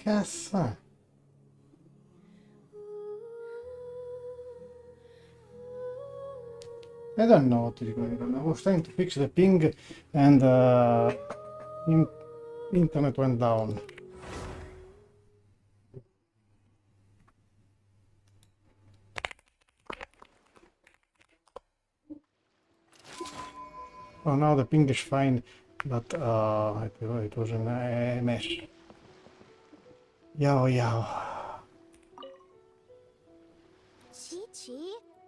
cazzo? I don't know what is going on. I was trying to fix the ping and internet went down. Oh, now the ping is fine, but it was a mess. Yo. Chi-Chi,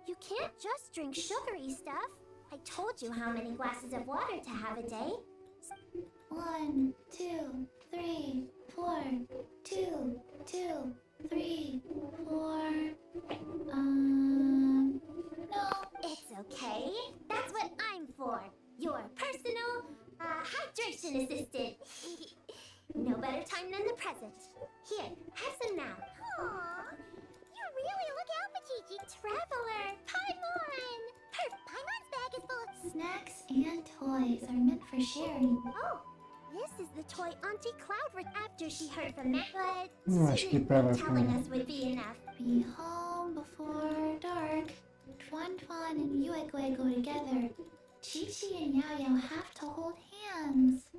you can't just drink sugary stuff. I told you how many glasses of water to have a day. 1, 2, 3, 4. 2, 2, 3, 4. No. It's okay. That's what I'm for. Your personal hydration assistant. No better time than the present. Here, have some now. Aww. You really look out for Chi-Chi. Traveler, Paimon! Paimon's bag is full of snacks and toys are meant for sharing. Oh, this is the toy Auntie Cloud read after she heard from Matt. But she didn't think telling us would be enough. Be home before dark. Tuan and Yuegui go together. Chi-Chi and Yao have to hold hands.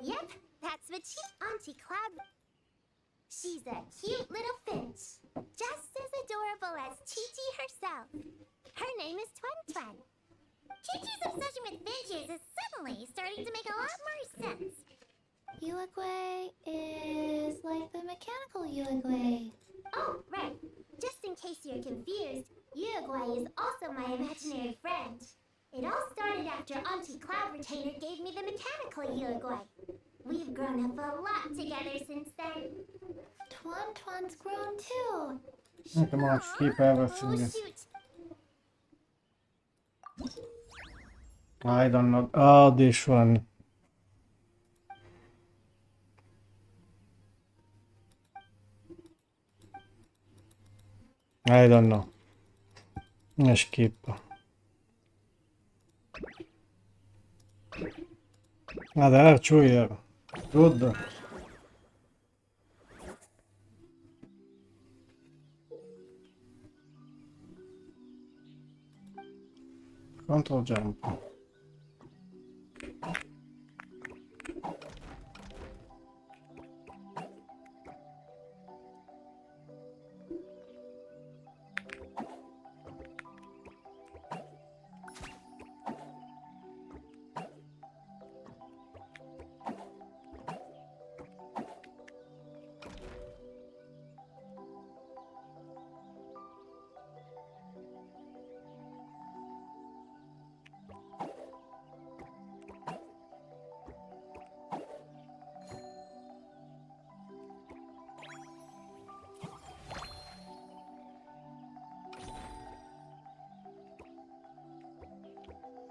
Yep, that's what Auntie Cloud... She's a cute little finch. Just as adorable as Chi-Chi herself. Her name is Tuan. Chi-Chi's obsession with finches is suddenly starting to make a lot more sense. Yuegui is like the mechanical Yuegui. Oh, right. Just in case you're confused, Yuegui is also my imaginary friend. It all started after Auntie Cloud Retainer gave me the mechanical Yuegui. We've grown up a lot together since then. Tuan's grown too. Come on, skip everything. Oh, shoot. I don't know. Oh, this one. I don't know. Skip. Ah, there are two here. Good. Control jump.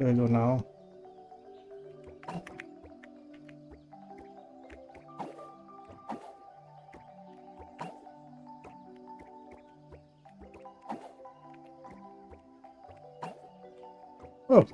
What do I do now? Oh.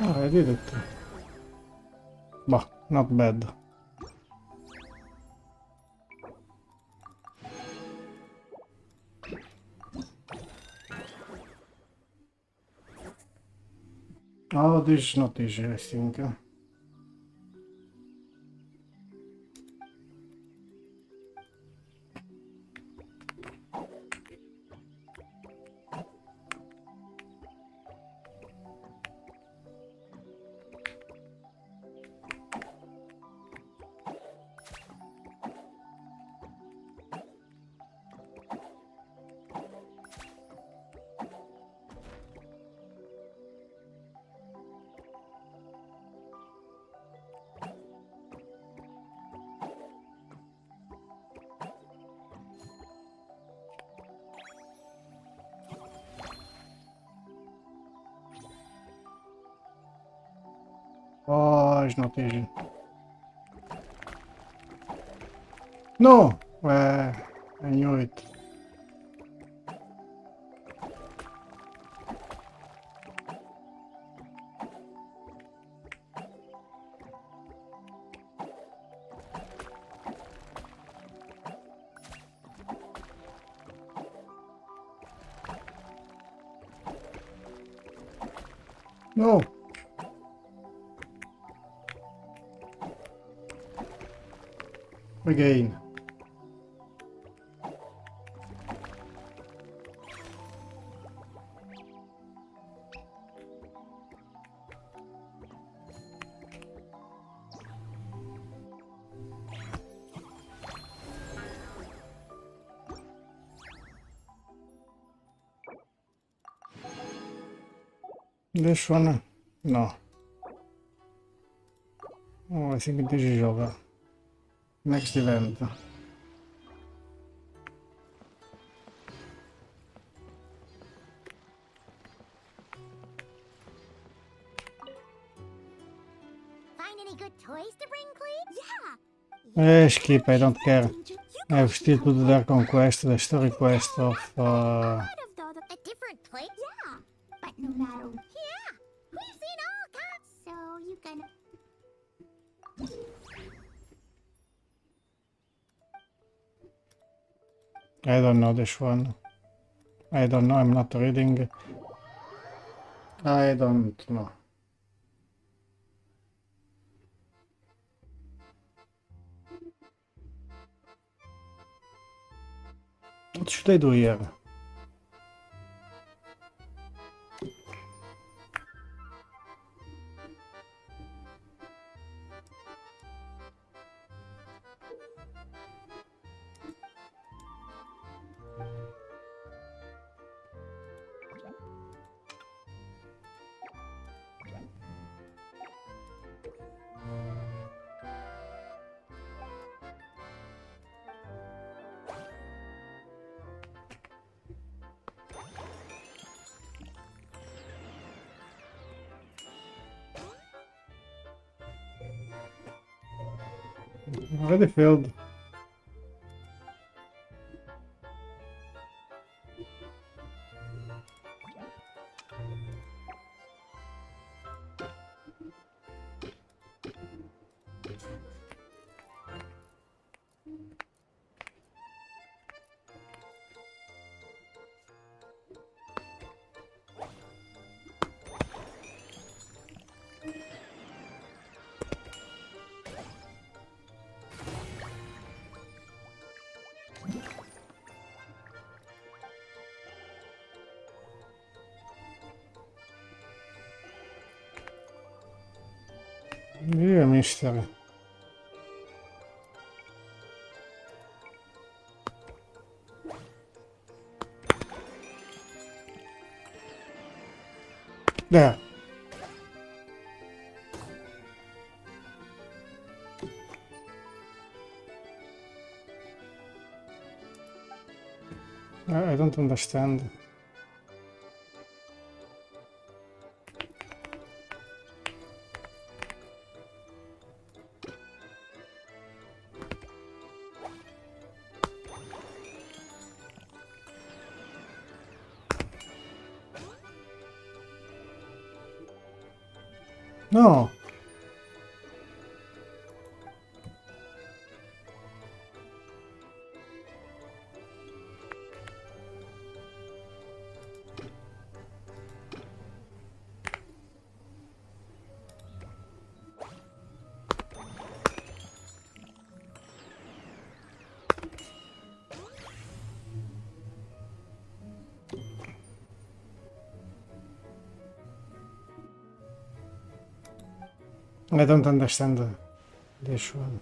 Oh, I did it. Bah, not bad. Oh, this is not easy, I think. it's not easy. No! I knew it. No! Again. This one? No. Oh, I think this is over. Next event. Find any good toys to bring, please? Yeah. Skip, I don't care. I have still to do the Archon Quest, the story quest of... A different place? Yeah. But no matter... Yeah. We've seen all kinds. So you can... I don't know this one. I don't know, I'm not reading. I don't know. What should I do here? Already filled. Yeah, mystery. There. I don't understand. No. I don't understand this one.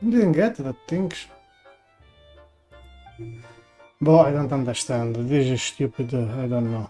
Didn't get that thing. But I don't understand. This is stupid. I don't know.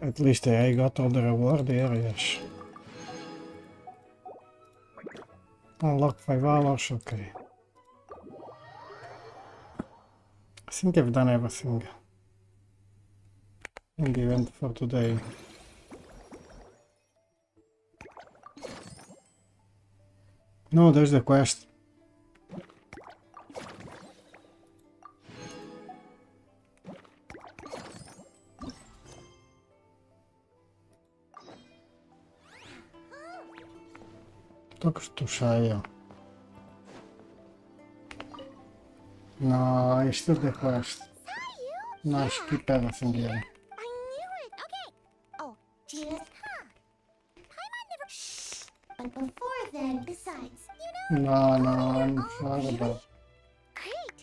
At least I got all the reward areas. Unlock 5 hours, okay. I think I've done everything in the event for today. No, there's the quest. Talk to Shia. No, I still the quest. No, I skip everything here. I knew it. Okay. Oh, Gina's. Paimon never. Shh. But before then, besides, No, I'm sorry about it. Great.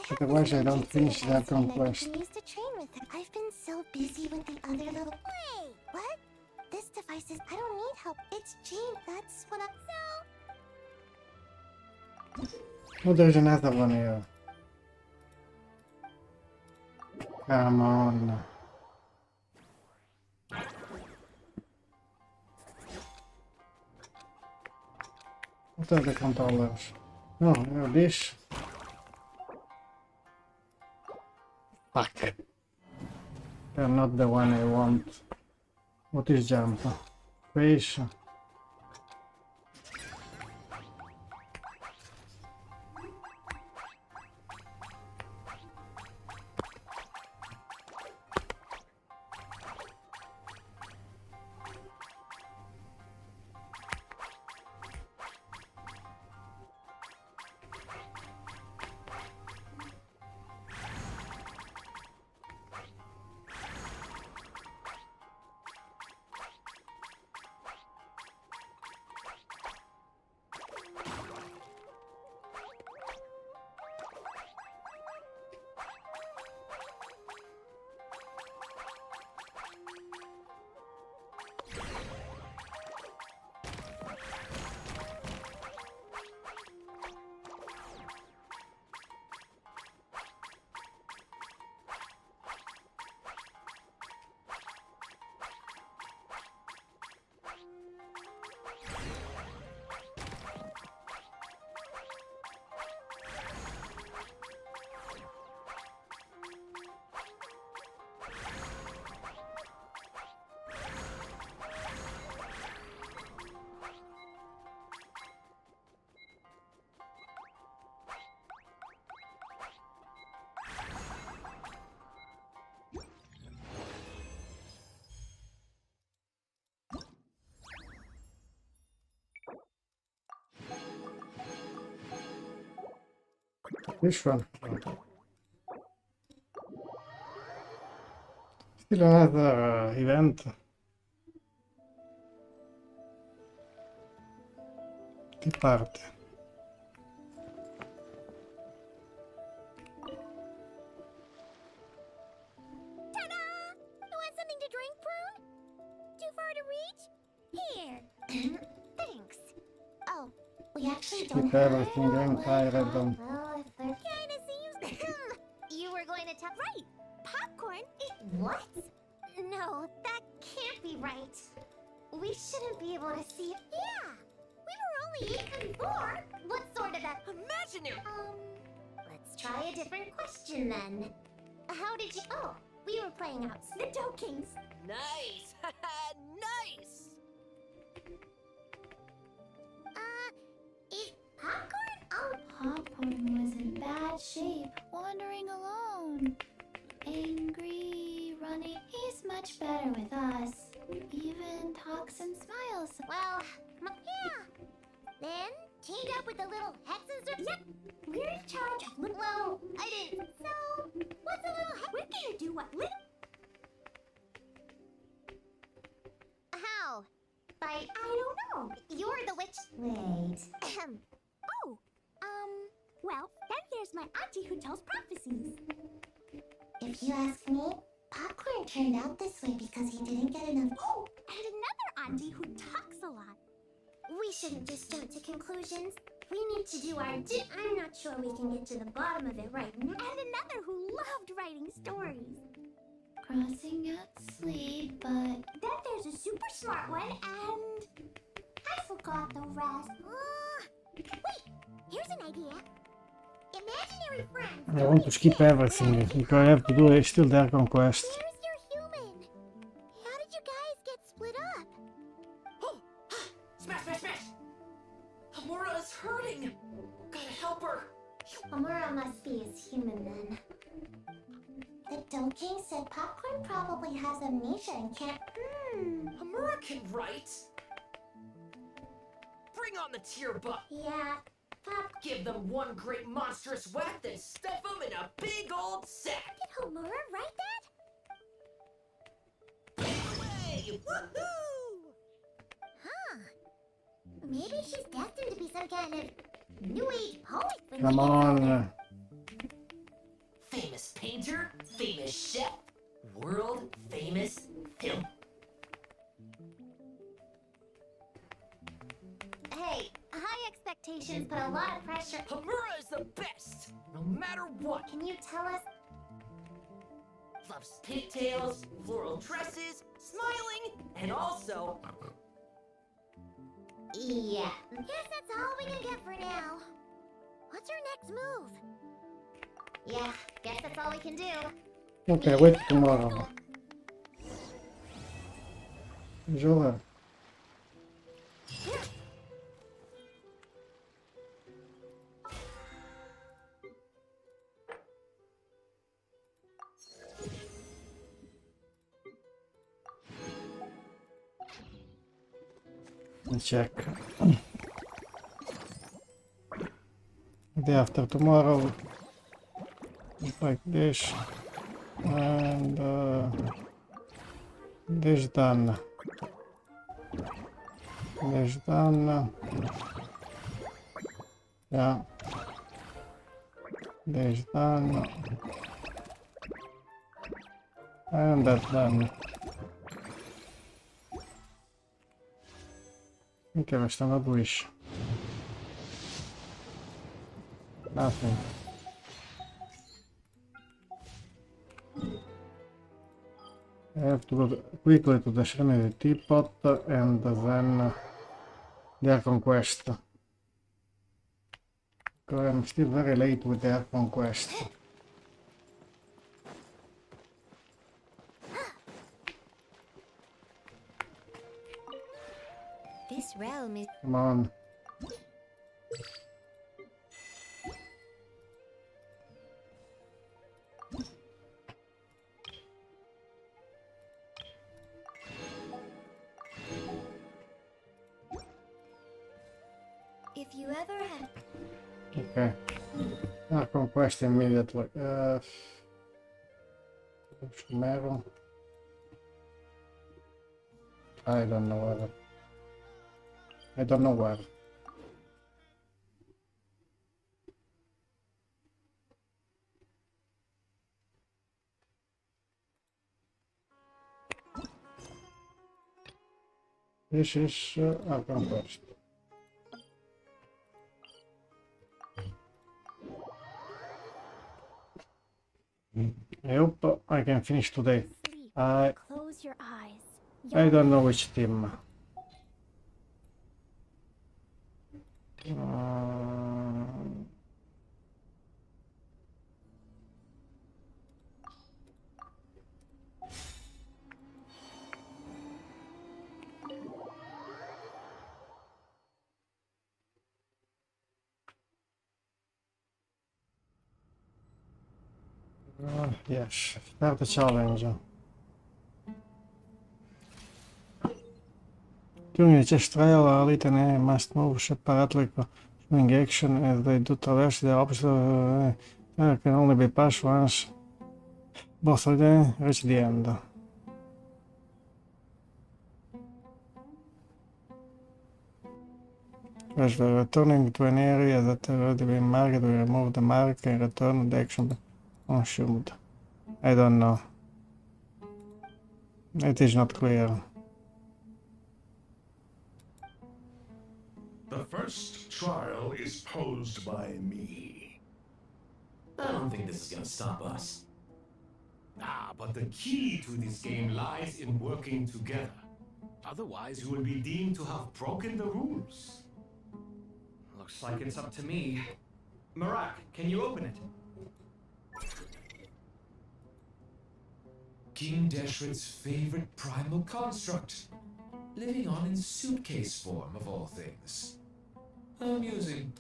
Otherwise I don't finish the Archon Quest. Used to train with it. I've been so busy with the other little. Wait. What? This device is. I don't need help. It's Jean. That's what I'm. Oh, there's another one here. Come on. What are the controllers? No, this. Fuck. They're not the one I want. What is jump? Face. This one. Still another event. Tea party. Ta-da! You want something to drink, Prune? Too far to reach? Here. Thanks. Oh, we actually don't Skip have everything, I'm tired of them. Well, if there kinda seems... You were going to tell... Right! Popcorn? What? No, that can't be right. We shouldn't be able to see it. Yeah! We were only 8 before. What sort of a... Imaginary! Let's try a different question then. How did you... Oh, we were playing out the Dough Kings. Nice! Nice! Is popcorn? Oh, Popcorn was in bad shape, wandering alone. Angry, running. He's much better with us. Even talks and smiles. well, yeah. Then, teamed up with the little hexes. Yep, we're in charge of little... Well, I didn't... So, what's a little hex? We're gonna do what little... How? I don't know. You're the witch... Wait. Oh, well, then there's my auntie who tells prophecies. If you ask me, Popcorn turned out this way because he didn't get enough... Oh, and another auntie who talks a lot. We shouldn't just jump to conclusions. We need to do our... I'm not sure we can get to the bottom of it right now. And another who loved writing stories. Crossing out sleep, but Then there's a super smart one, and... I forgot the rest. Wait, here's an idea. Imaginary friends. I want to skip everything because I have to do still the Archon Quest. Where's your human? How did you guys get split up? Oh! Smash, smash, smash! Amura is hurting! Gotta help her! Amura must be his human then. The Dough King said Popcorn probably has amnesia and can't... Amura can write! Bring on the tear butt! Yeah, Pop... Give them one great monstrous whack, then stuff them in a big old sack! Did Amura write that? Away! Woohoo! Huh. Maybe she's destined to be some kind of new age poet when Come she gets on. older. Famous painter, famous chef, world famous film. Hey, high expectations put a lot of pressure. Amura is the best, no matter what. Can you tell us? Loves pigtails, floral dresses, smiling, and also... Yeah. Guess that's all we can get for now. What's your next move? Yeah, guess that's all we can do. Okay, wait tomorrow. Jola. Let's check. The day after tomorrow, like this, and this done. This done. Yeah. This done. And that done. Mikä restano wish? Nothing. I have to go quickly to the Serenity Teapot and then the Archon Quest. Because I'm still very late with the Archon Quest. This realm is... Come on. if you ever have... Okay. Archon Quest immediately. Metal. I don't know whether. I don't know where. This is Archon Quest. I hope I can finish today. Sleep. I Close your eyes. don't know which team. Yes, start the challenge. During the chess trial, elite and A must move separately during action as they do traverse the obstacle. Can only be passed once. Both of them reach the end. As we're returning to an area that has already been marked, we remove the mark and return the action consumed. I don't know. It is not clear. The first trial is posed by me. I don't think this is gonna stop us. But the key to this game lies in working together. Otherwise, you will be deemed to have broken the rules. Looks like it's up to me. Marak, can you open it? King Deshret's favorite primal construct. Living on in suitcase form, of all things. Amusing.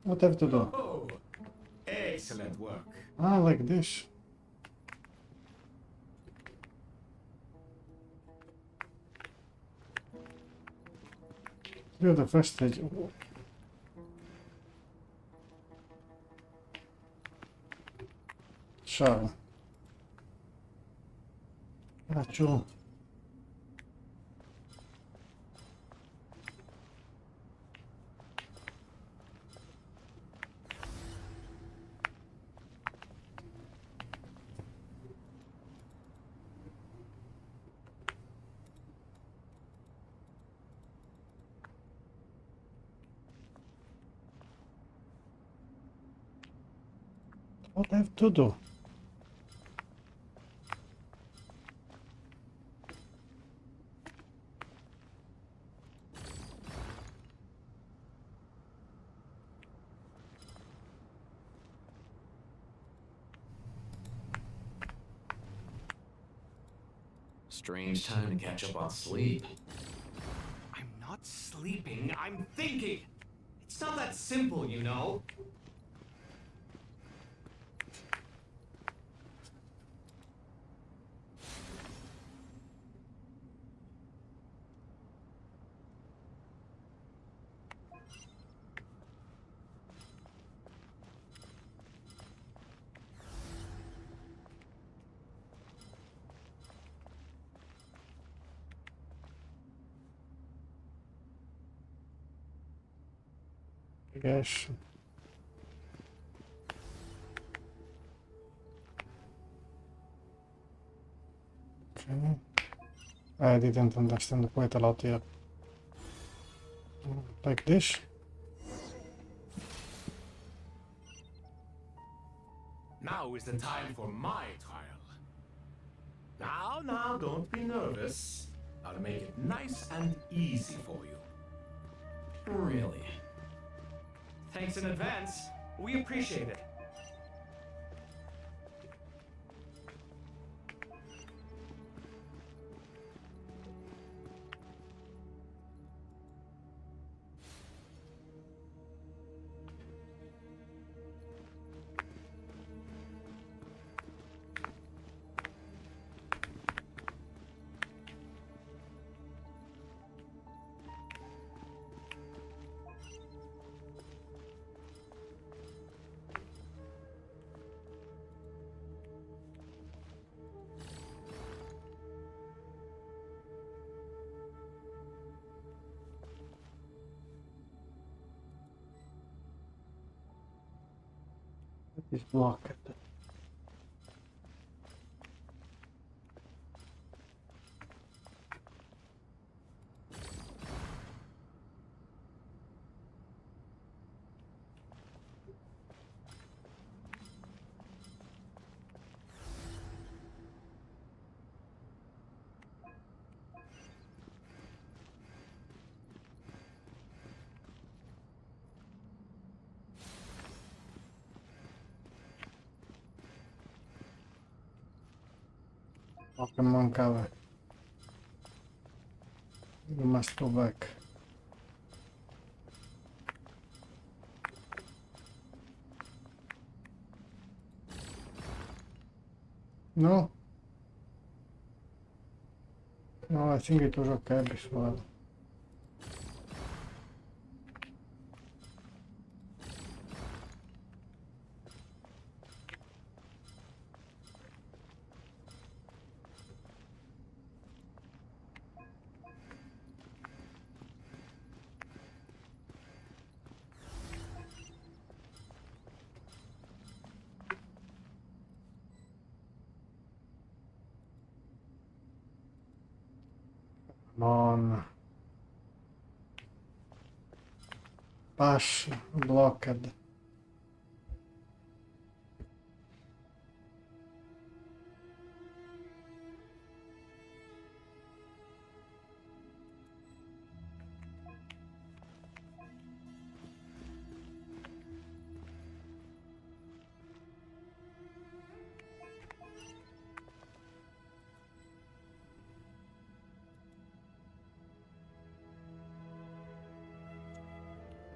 What have to do? Oh, excellent work. Ah, like this. Do the first stage. Sure. Aaru. What I have to do? Strange time to catch up on sleep. I'm not sleeping, I'm thinking! It's not that simple, you know? Yes. Okay. I didn't understand quite a lot here. Like this. Now is the time for my trial. Now, don't be nervous. I'll make it nice and easy for you. Really. Thanks in advance. We appreciate it. is blocked. Pokemon cover. You must go back. No? No, I think it was okay before. Come on. Pass blocked.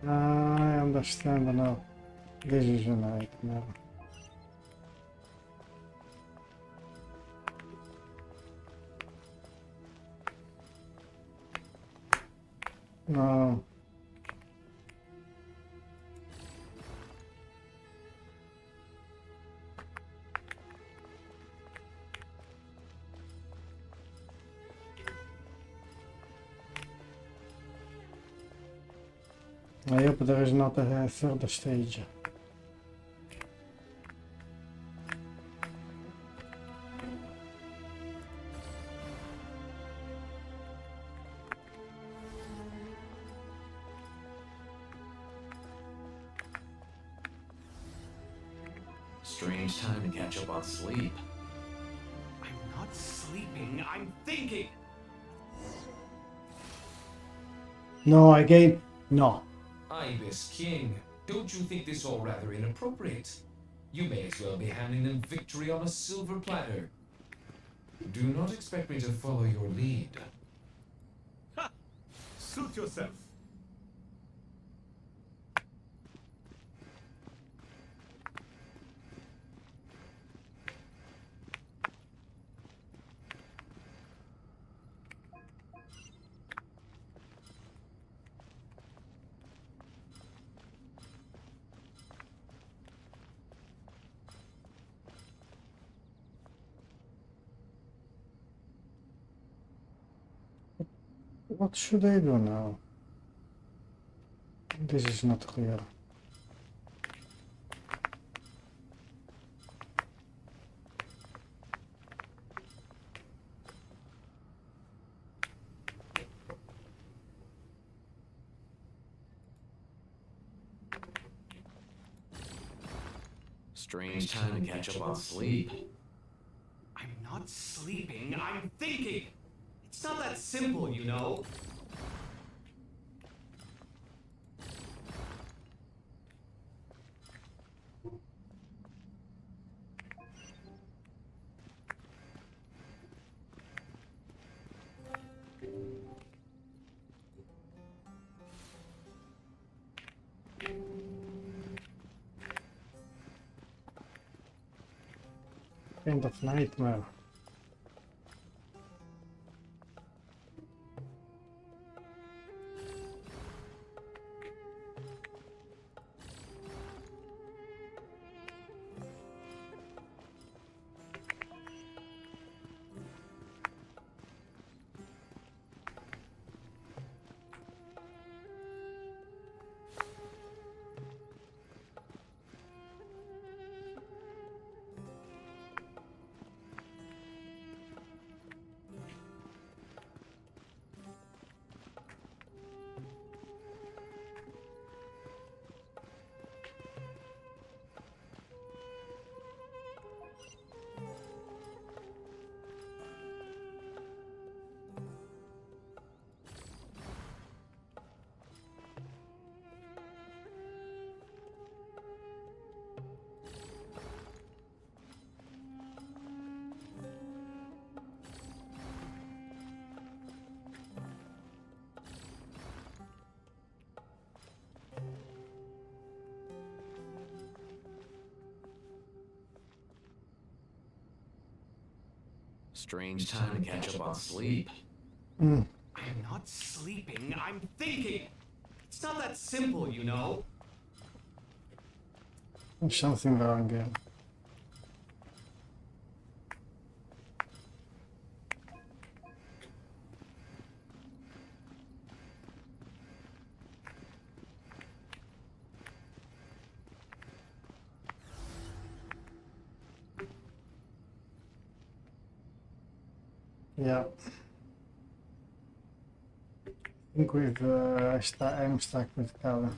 I understand now. This is a nightmare. No. I hope there is not a third stage. Strange time to catch up on sleep. I'm not sleeping, I'm thinking! No, again. No. Ibis King, don't you think this all rather inappropriate? You may as well be handing them victory on a silver platter. Do not expect me to follow your lead. Ha! Suit yourself. What should I do now? This is not clear. Strange time to catch up on sleep. I'm not sleeping, I'm thinking! It's not that simple, you know. Kind of nightmare. Strange time to catch up on sleep. Mm. I'm not sleeping, I'm thinking. It's not that simple, you know. There's something wrong here. Yeah. I think I'm stuck with color.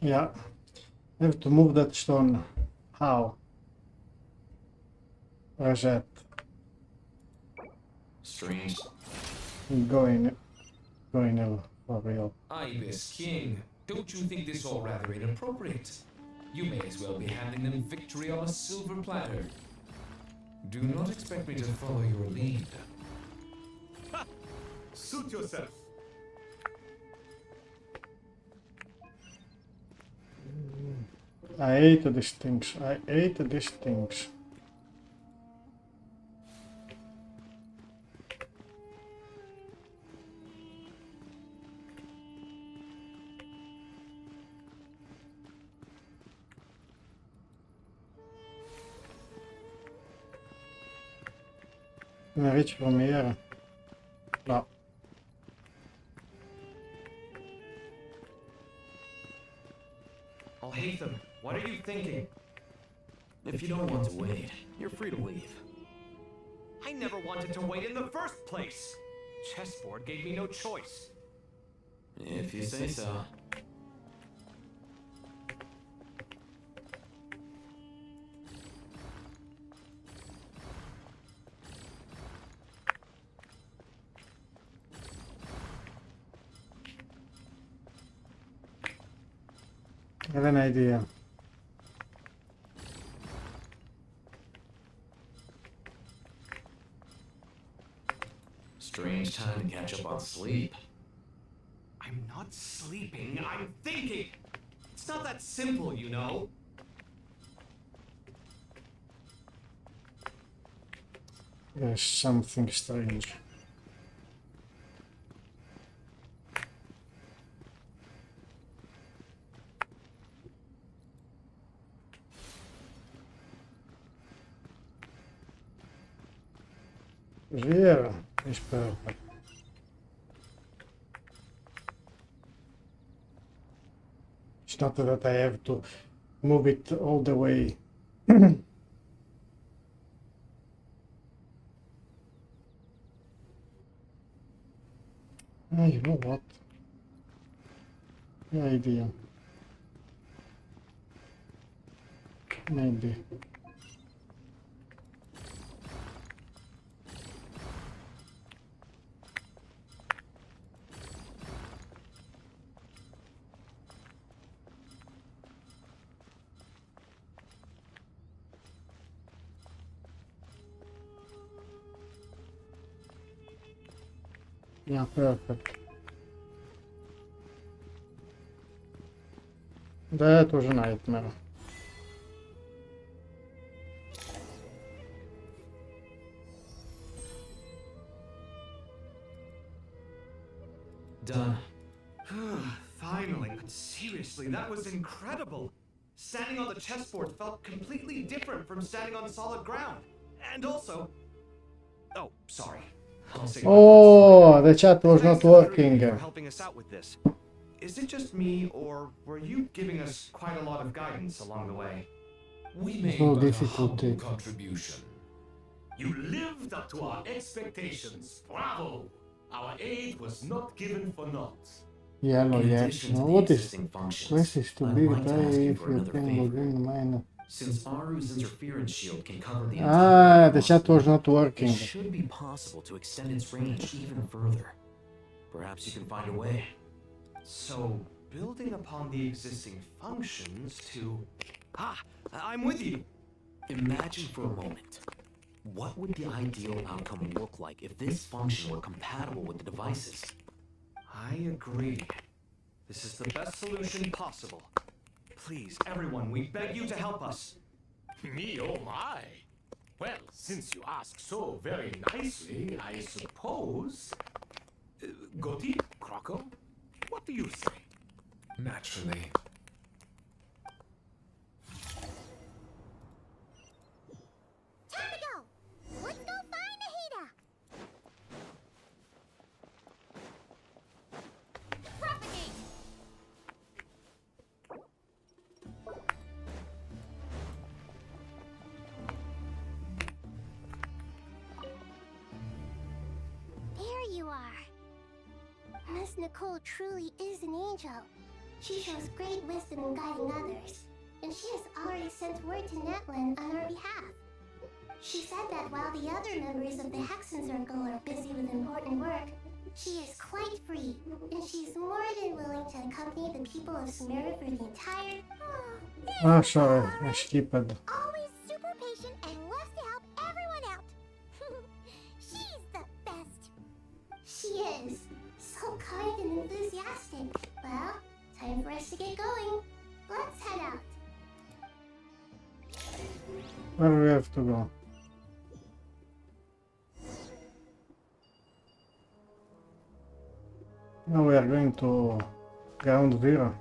Yeah. I have to move that stone. How? Reset. Strange. Going for real. Ibis King, don't you think this all rather inappropriate? You may as well be handing them victory on a silver platter. Do not expect me to follow your lead. Suit yourself. I ate these things. I ate these things. Can I reach from here? No. I'll hate them. What are you thinking? If you don't want to wait, you're free to leave. I never wanted to wait in the first place. Chessboard gave me no choice. If you say so. I have an idea. Strange time to catch up on sleep. I'm not sleeping, I'm thinking. It's not that simple, you know. There's something strange. Here is perfect. It's not that I have to move it all the way. You know what? The idea. Maybe. Yeah, perfect. That was a nightmare. Done. Finally. Seriously, that was incredible. Standing on the chessboard felt completely different from standing on solid ground. And also... Oh, sorry. I'll say Oh, the chat was not Thanks to the three of working. you for helping us out with this. Is it just me, or were you giving us quite a lot of guidance along the way? We made No but a difficulty. humble contribution. You lived up to our expectations. Bravo! Our aid was not given for naught. Yellow, In yes. addition to the What is existing functions, quest is too I'd big like to ask if you you for another can favor. log in mine. Since Aaru's interference shield can cover the Ah, entire the chat was not it working. should be possible to extend its range even further. Perhaps you can find a way. So, building upon the existing functions to... I'm with you! Imagine for a moment. What would the ideal outcome look like if this function were compatible with the devices? I agree. This is the best solution possible. Please, everyone, we beg you to help us. Me, oh my! Well, since you ask so very nicely, I suppose... Gotti, Croco, what do you say? Naturally. Time to go! Let's go find Ahita! Propagate! There you are. Miss Nicole truly is an angel. She shows great wisdom in guiding others, and she has already sent word to Natlan on our behalf. She said that while the other members of the Hexen Circle are busy with important work, she is quite free, and she's more than willing to accompany the people of Sumeru for the entire... Ah, sorry, I skipped. Always super patient and loves to help everyone out. She's the best. She is. So kind and enthusiastic. Well, time for us to get going. Let's head out. Where do we have to go? Now we are going to ground zero.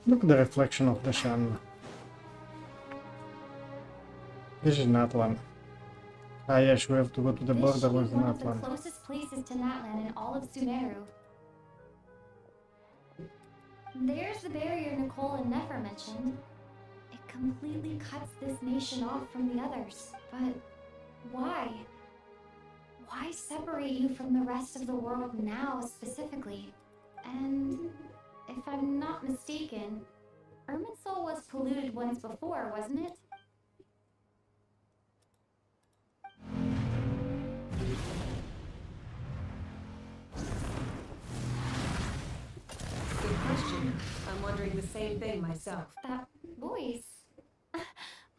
Look at the reflection of the sun. This is Natlan. Ah yes, we have to go to the border with one of the Natlan. closest places to Natlan in all of Sumeru. There's the barrier Nicole and Nefer mentioned. It completely cuts this nation off from the others. But why? Why separate you from the rest of the world now specifically? And if I'm not mistaken, Irminsul was polluted once before, wasn't it? Good question. I'm wondering the same thing myself. That voice.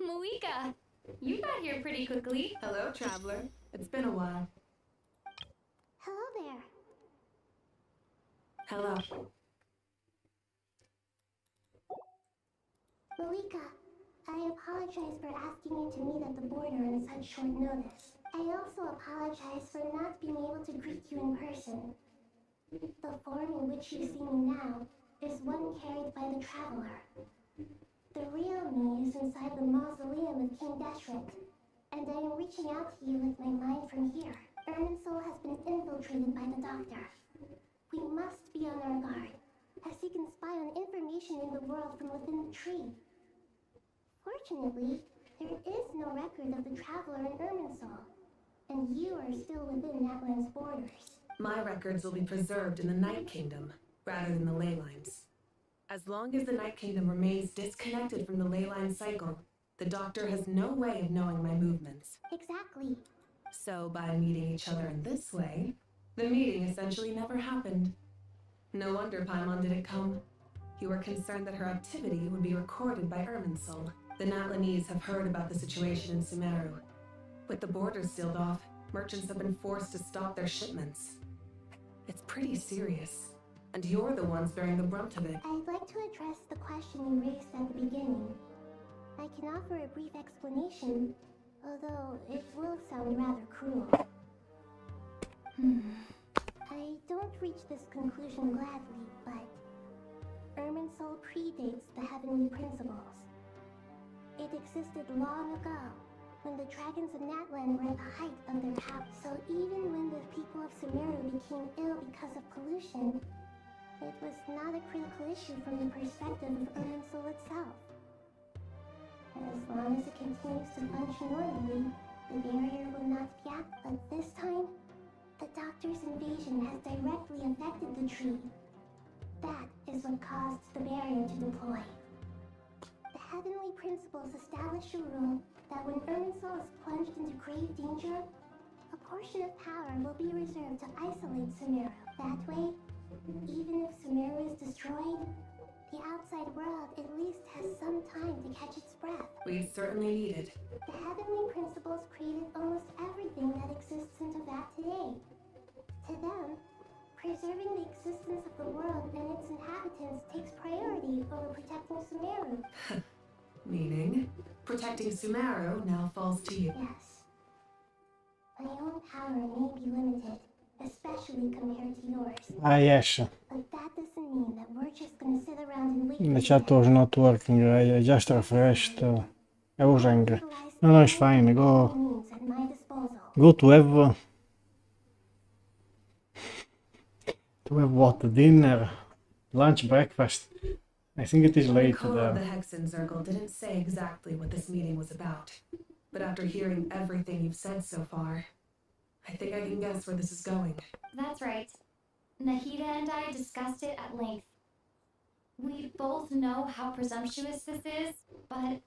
Moika, you got here pretty quickly. Hello, traveler. It's been a while. Hello there. Hello. Malika, I apologize for asking you to meet at the border on such short notice. I also apologize for not being able to greet you in person. The form in which you see me now is one carried by the traveler. The real me is inside the mausoleum of King Deshret, and I am reaching out to you with my mind from here. Irminsul has been infiltrated by the Doctor. We must be on our guard, as he can spy on information in the world from within the tree. Fortunately, there is no record of the traveler in Irminsul, and you are still within Natlan's borders. My records will be preserved in the Night Kingdom, rather than the ley lines. As long as the Night Kingdom remains disconnected from the ley line cycle, the Doctor has no way of knowing my movements. Exactly. So by meeting each other in this way, the meeting essentially never happened. No wonder Paimon didn't come. You were concerned that her activity would be recorded by Irminsul. The Natlanese have heard about the situation in Sumeru. With the borders sealed off, merchants have been forced to stop their shipments. It's pretty serious, and you're the ones bearing the brunt of it. I'd like to address the question you raised at the beginning. I can offer a brief explanation, although it will sound rather cruel. I don't reach this conclusion gladly, but Irminsul predates the Heavenly Principles. It existed long ago, when the dragons of Natland were at the height of their power. So even when the people of Sumeru became ill because of pollution, it was not a critical issue from the perspective of Irminsul itself. As long as it continues to function normally, the barrier will not be up. But this time, the Doctor's invasion has directly affected the tree. That is what caused the barrier to deploy. The Heavenly Principles establish a rule that when Irminsul is plunged into grave danger, a portion of power will be reserved to isolate Sumeru. That way, even if Sumeru is destroyed, the outside world at least has some time to catch its breath. We certainly need it. The Heavenly Principles created almost everything that exists in Teyvat today. To them, preserving the existence of the world and its inhabitants takes priority over protecting Sumeru. Meaning, protecting Sumeru now falls to you. Yes. My own power may be limited, especially compared to yours. Ah, yes. But that doesn't mean that we're just gonna sit around and wait The for chat was not working. I just refreshed. I was angry. No, it's fine. Go to have what? Dinner, lunch, breakfast. I think it is late Nicole of the there. Hexen Circle didn't say exactly what this meeting was about, but after hearing everything you've said so far, I think I can guess where this is going. That's right. Nahida and I discussed it at length. We both know how presumptuous this is, but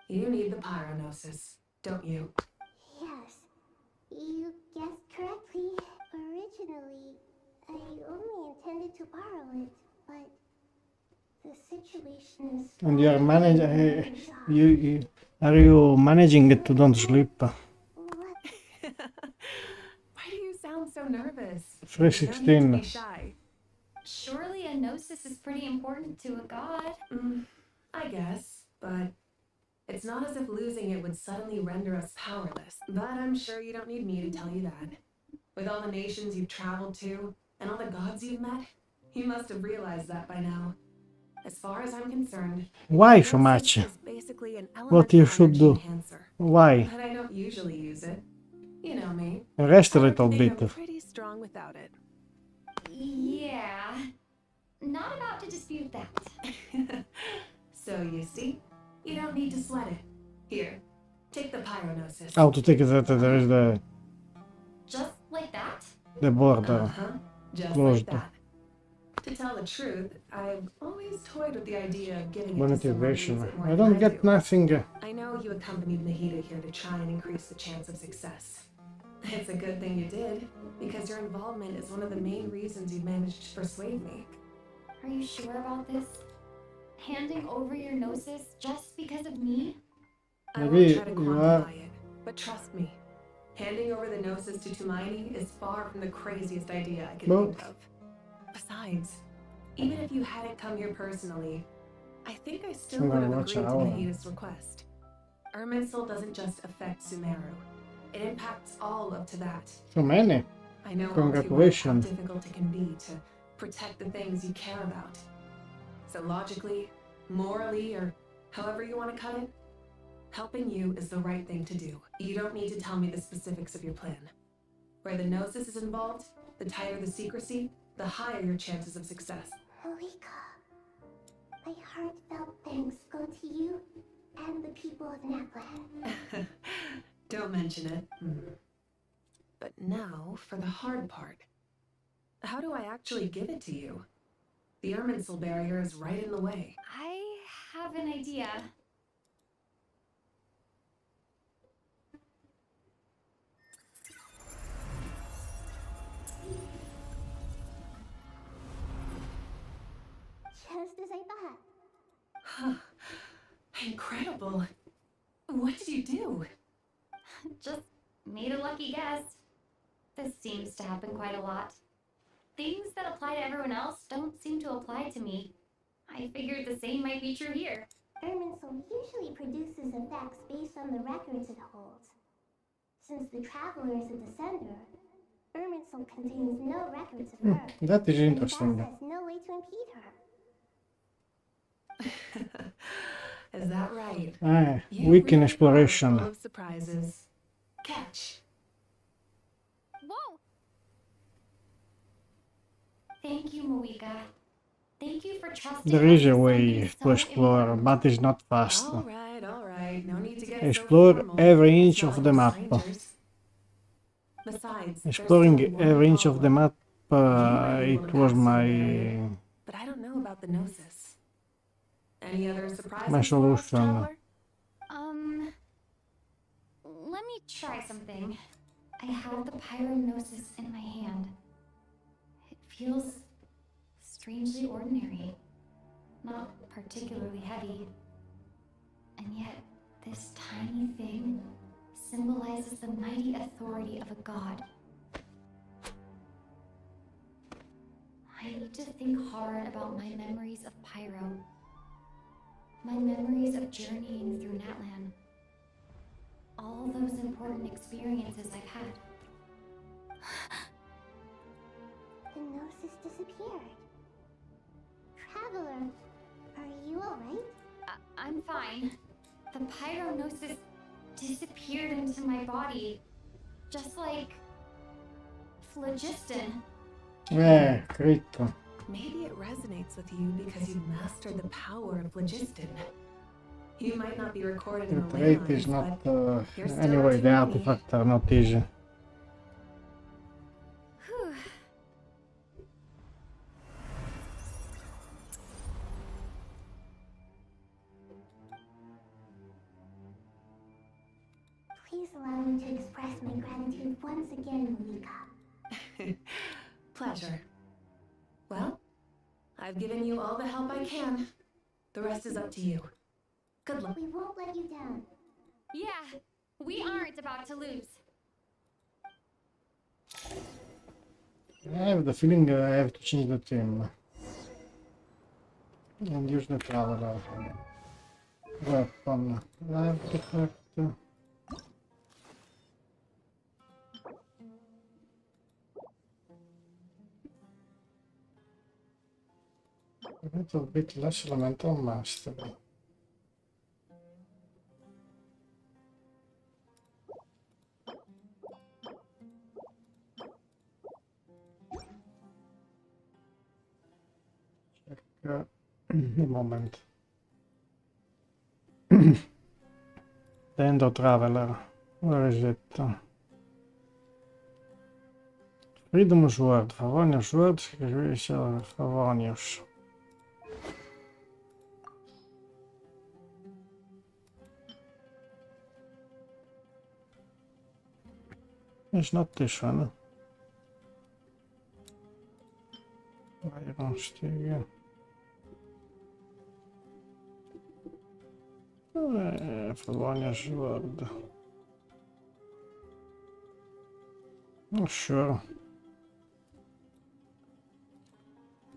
You need the Pyronosis, don't you? Yes, you guessed correctly. Originally, I only intended to borrow it, but the situation is... And you are managing. Are you managing it to don't sleep? What? Why do you sound so nervous? 316. No need to be shy. surely a gnosis is pretty important to a god. I guess, but it's not as if losing it would suddenly render us powerless. But I'm sure you don't need me to tell you that. With all the nations you've traveled to, and all the gods you've met, you must have realized that by now. As far as I'm concerned, Why so much? Gnosis is basically an What you elemental should energy do? enhancer. Why? But I don't usually use it. You know me. Rest a I like little to think bit. I'm pretty strong without it. Yeah. Not about to dispute that. So you see, you don't need to sweat it. Here, take the Pyronosis. How to take it that there is Just like that? the border Uh-huh. Just closed. like that. To tell the truth, I've always toyed with the idea of giving it to someone who Monetization. needs it more I than don't I get do. nothing. I know you accompanied Nahida here to try and increase the chance of success. It's a good thing you did, because your involvement is one of the main reasons you managed to persuade me. Are you sure about this? Handing over your gnosis just because of me? I Maybe won't try to you quantify are- it, but trust me, handing over the Gnosis to Tumaini is far from the craziest idea I could Well- think of. Besides, even if you hadn't come here personally, I think I still I'm would gonna have watch agreed to Aaru. Nahida's request. Irminsul doesn't just affect Sumeru, it impacts all of Teyvat. So many. I know all too well how Congratulations. difficult it can be to protect the things you care about. So logically, morally, or however you want to cut it, helping you is the right thing to do. You don't need to tell me the specifics of your plan. Where the Gnosis is involved, the tighter the secrecy, the higher your chances of success. Malika, my heartfelt thanks go to you and the people of Napland. Don't mention it. But now for the hard part. How do I actually give it to you? The Irminsul barrier is right in the way. I have an idea. Just as I thought. Incredible. What did you do? Just made a lucky guess. This seems to happen quite a lot. Things that apply to everyone else don't seem to apply to me. I figured the same might be true here. Irminsul usually produces effects based on the records it holds. Since the Traveler is a descender, Irminsul contains no records of her. That is and interesting. thus has no way to impede her. Is that right? You Weekend really are exploration. full of surprises. Catch. Whoa! Thank you, Moika. Thank you for trusting There is us a with way something to so explore, important. but it's not fast. All right, all right. No need to get so Explore formal. every It's inch not of like the we're map. strangers. Besides, there's Exploring still one every inch of the follow-up. map, You might be able it to was pass through the my barrier, but I don't know about the Gnosis. Any other surprises for us, solution. traveler? Let me try something. I have the Pyrognosis in my hand. It feels strangely ordinary, not particularly heavy. And yet, this tiny thing symbolizes the mighty authority of a god. I need to think hard about my memories of Pyro. My memories of journeying through Natlan. All those important experiences I've had. The Gnosis disappeared. Traveler, are you alright? I'm fine. The Pyrognosis disappeared into my body. Just like phlogiston. Critto. Maybe it resonates with you because you've mastered the power of phlogiston. You might not be recorded The in the trait ley is lines, not. but you're still Anyway, a the Trinity. artifacts are not easy. Whew. Please allow me to express my gratitude once again, Moika. Pleasure. Well, I've given you all the help I can. The rest is up to you. Good luck. We won't let you down. Yeah, we aren't about to lose. I have the feeling I have to change the team. And use the traveler. Weapon. Artifact. A little bit less elemental mastery. Check a moment. The Endo Traveler. Where is it? Freedom Sword. Favonius Sword. Favonius. It's not this one. Iron Stick. Favonius Sword. Not sure.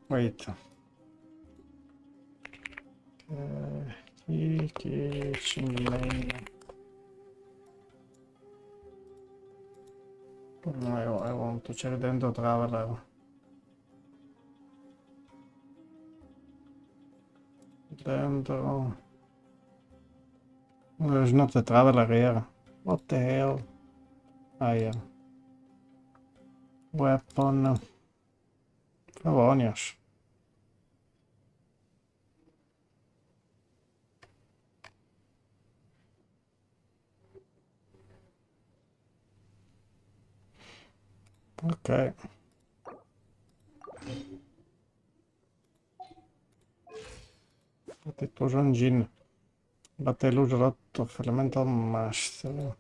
Wait. Kitchen lane. I want to check the Endo Traveler. Endo. There's not a traveler here. What the hell? Ah, yeah. Weapon. Favonius. Ok. It was on Jin, but I lose a lot of elemental mastery.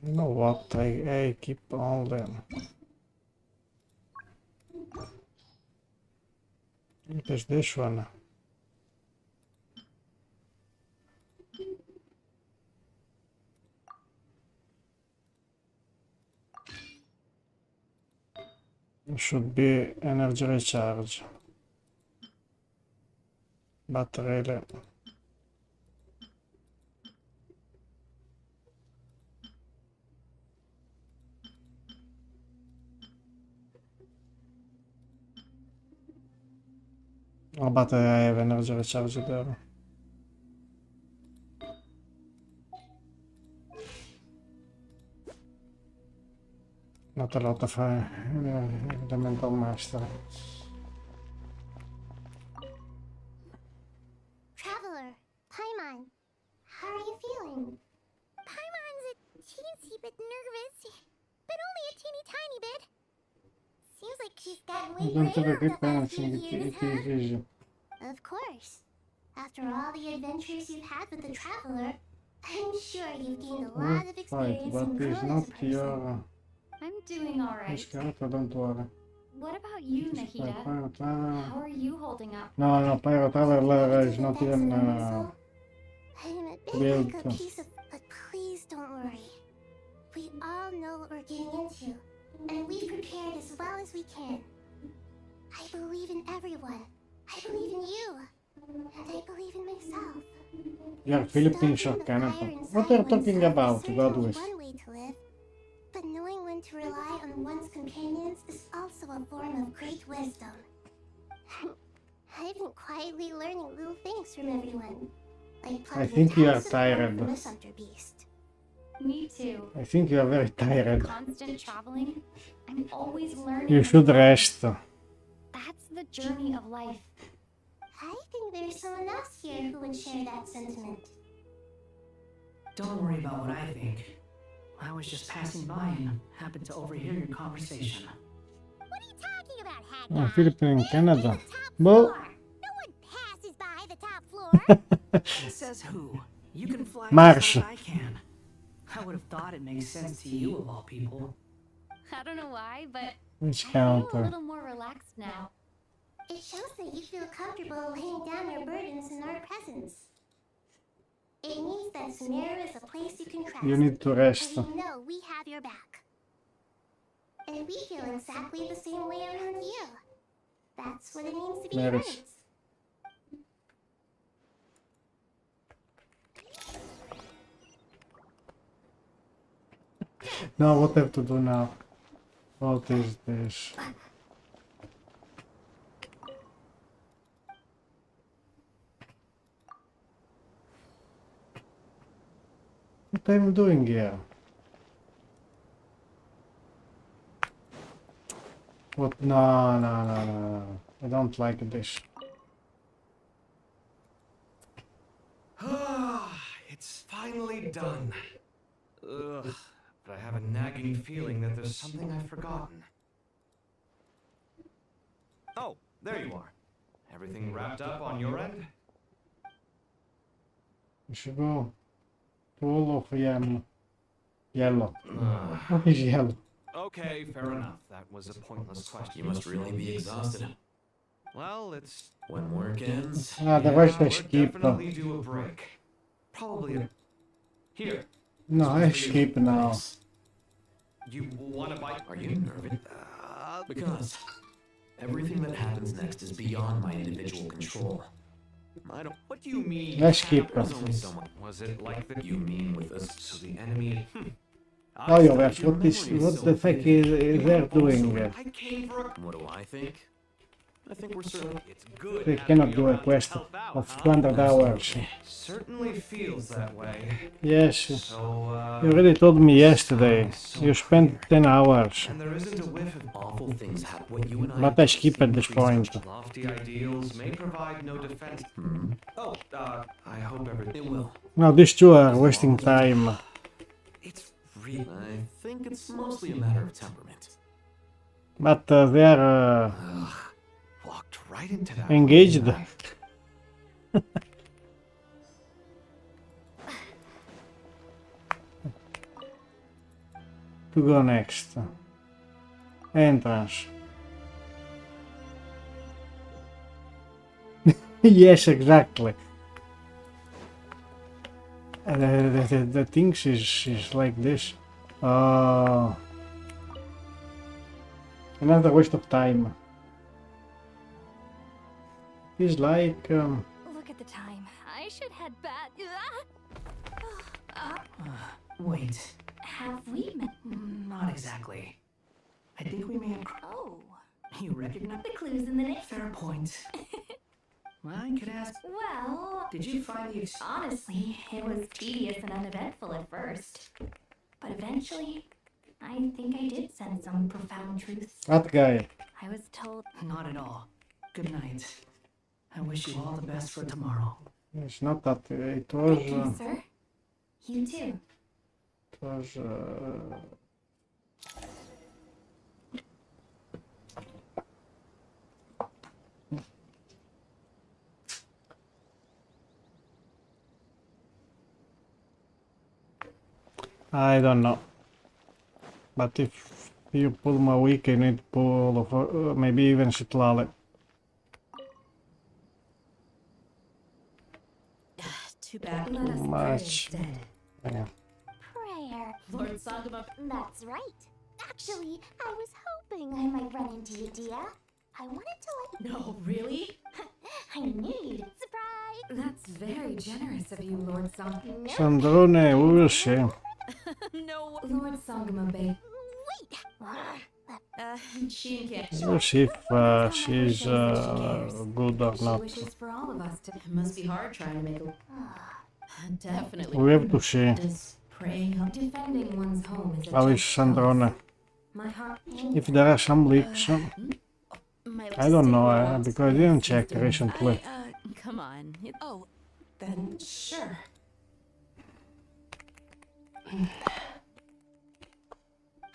You know what? I keep all them. It is this one. should be energy recharge. But really, oh, but I have energy recharge there. Not a lot of elemental mastery. Traveler, Paimon, how are you feeling? Paimon's a teensy bit nervous, but only a teeny tiny bit. Seems like she's gotten way Don't braver forget the last few balancing years, it huh? is easy. Of course. After all the adventures you've had with the Traveler, I'm sure you've gained a lot of Right, experience but and it's grown not as a person. your I'm doing alright. character, don't worry. What about you, Nahida? Pyro Traveler. How are you holding up? No, Pyro Traveler is To the not depths even of Erminsul, I'm a bit built. like a piece of... But please don't worry. We all know what we're getting into, and we've prepared as well as we can. I believe in everyone. I believe in you. And I believe in myself. You're Philippines or Canada. What are you talking about, God There's with? one way to live, but knowing when to rely on one's companions is also a form of great wisdom. I've been quietly learning little things from everyone. Like I plucking think you are tabs of corn tired. from a sumpter beast. Me too. I think you are very tired. Constant traveling. I'm always learning. You should rest. That's the journey of life. I think there's someone else here who would share that sentiment. Don't worry about what I think. I was just passing by and happened to overhear your conversation. What are you talking about, Hat Oh, Guy? Philippines, We're Canada. on the top Well, floor. No one passes by the top floor. Says who? You can fly Marsh. as high as I can. I would have thought it makes sense to you of all people. I don't know why, but which I feel a counter? little more relaxed now. It shows that you feel comfortable laying down your burdens in our presence. It means that Sumeru is a place you can trust. You need to rest. And we know we have your back. And we feel exactly the same way around you. That's what it means to be Marriage. friends. Now what I have to do now? What is this? What am I doing here? What? No, no, no, no, no. I don't like this. It's finally done. Ugh, but I have a nagging feeling that there's something I've forgotten. Oh, there you are. Everything wrapped up on your end? We should go to all of yellow. What is yellow? Okay, fair enough. That was a pointless question. You must really be exhausted. Well, it's... When work ends, Ah, the voice we'll I skip. definitely do a break. Probably a... Here. No, I skip now. You want to bite? are you nervous? Because everything that happens next is beyond my individual control. I don't... What do you mean? Let's skip. There's only so much Was it like that? you mean with us. So the enemy... Oh, your rest. What the fuck is they doing? I came for a... What do I think? I think we're certainly... It's good. They having cannot you do a around to quest help out, of huh? 200 hours. Certainly feels that way. Yes, So, you already told me yesterday. You spent 10 hours. And there isn't a whiff of Awful things happen. What you and I But I skip at this point. lofty ideals may provide no defense. Oh, I hope everything... It will. Now these two are wasting time. It's real. I think it's mostly a matter of temperament. But they are Walked right into that. engaged. To go next. Entrance. Yes, exactly. The things is like this. Another waste of time. It's like Look at the time. I should head back. Wait, Have we met? not exactly. I think we may have. Oh, You recognize? the clues in the name. Fair point. Well, I could ask. Well, Did you find the? honestly, it was tedious and uneventful at first. But eventually, I think I did sense some profound truths. that guy. I was told. Not at all. Good night. I wish you all the best for tomorrow. It's not that. It was. Thank you, sir. You too. It was. I don't know. But if you pull my weak, you need to pull of, maybe even Shitlale. Too bad. Let us pray Much. instead. Yeah. Prayer. Lord Sangama. That's right. Actually, I was hoping I might run into you, dear. I wanted to let you No, really? I knew you'd surprise. That's very generous of you, Lord Sangama. No, Sandrone Ursi. No. Lord Sangama Bay. wait. She can't. We'll see if she's good or She not. wishes for all of us to. It must be hard trying to make a. Definitely. We have to see. Does praying help? Defending one's home is a How is just Sandrone? cause. My heart. If there are some leaks, My I don't know, lipstick because I didn't check recently. Come on. Oh, then sure.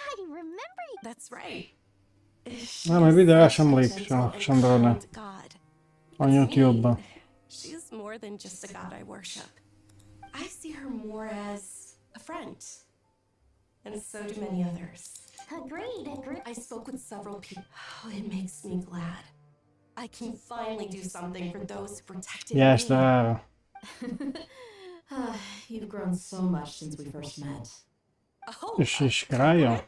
I remember you. That's right. Maybe there are some leaks of Sandrone God. on YouTube. She's more than just a god I worship. I see her more as a friend. And so do many others. Agreed. I spoke with several people. Oh, it makes me glad. I can finally do something for those who protected Yes, me. there are. You've grown so much since we first met. Oh, She's crying.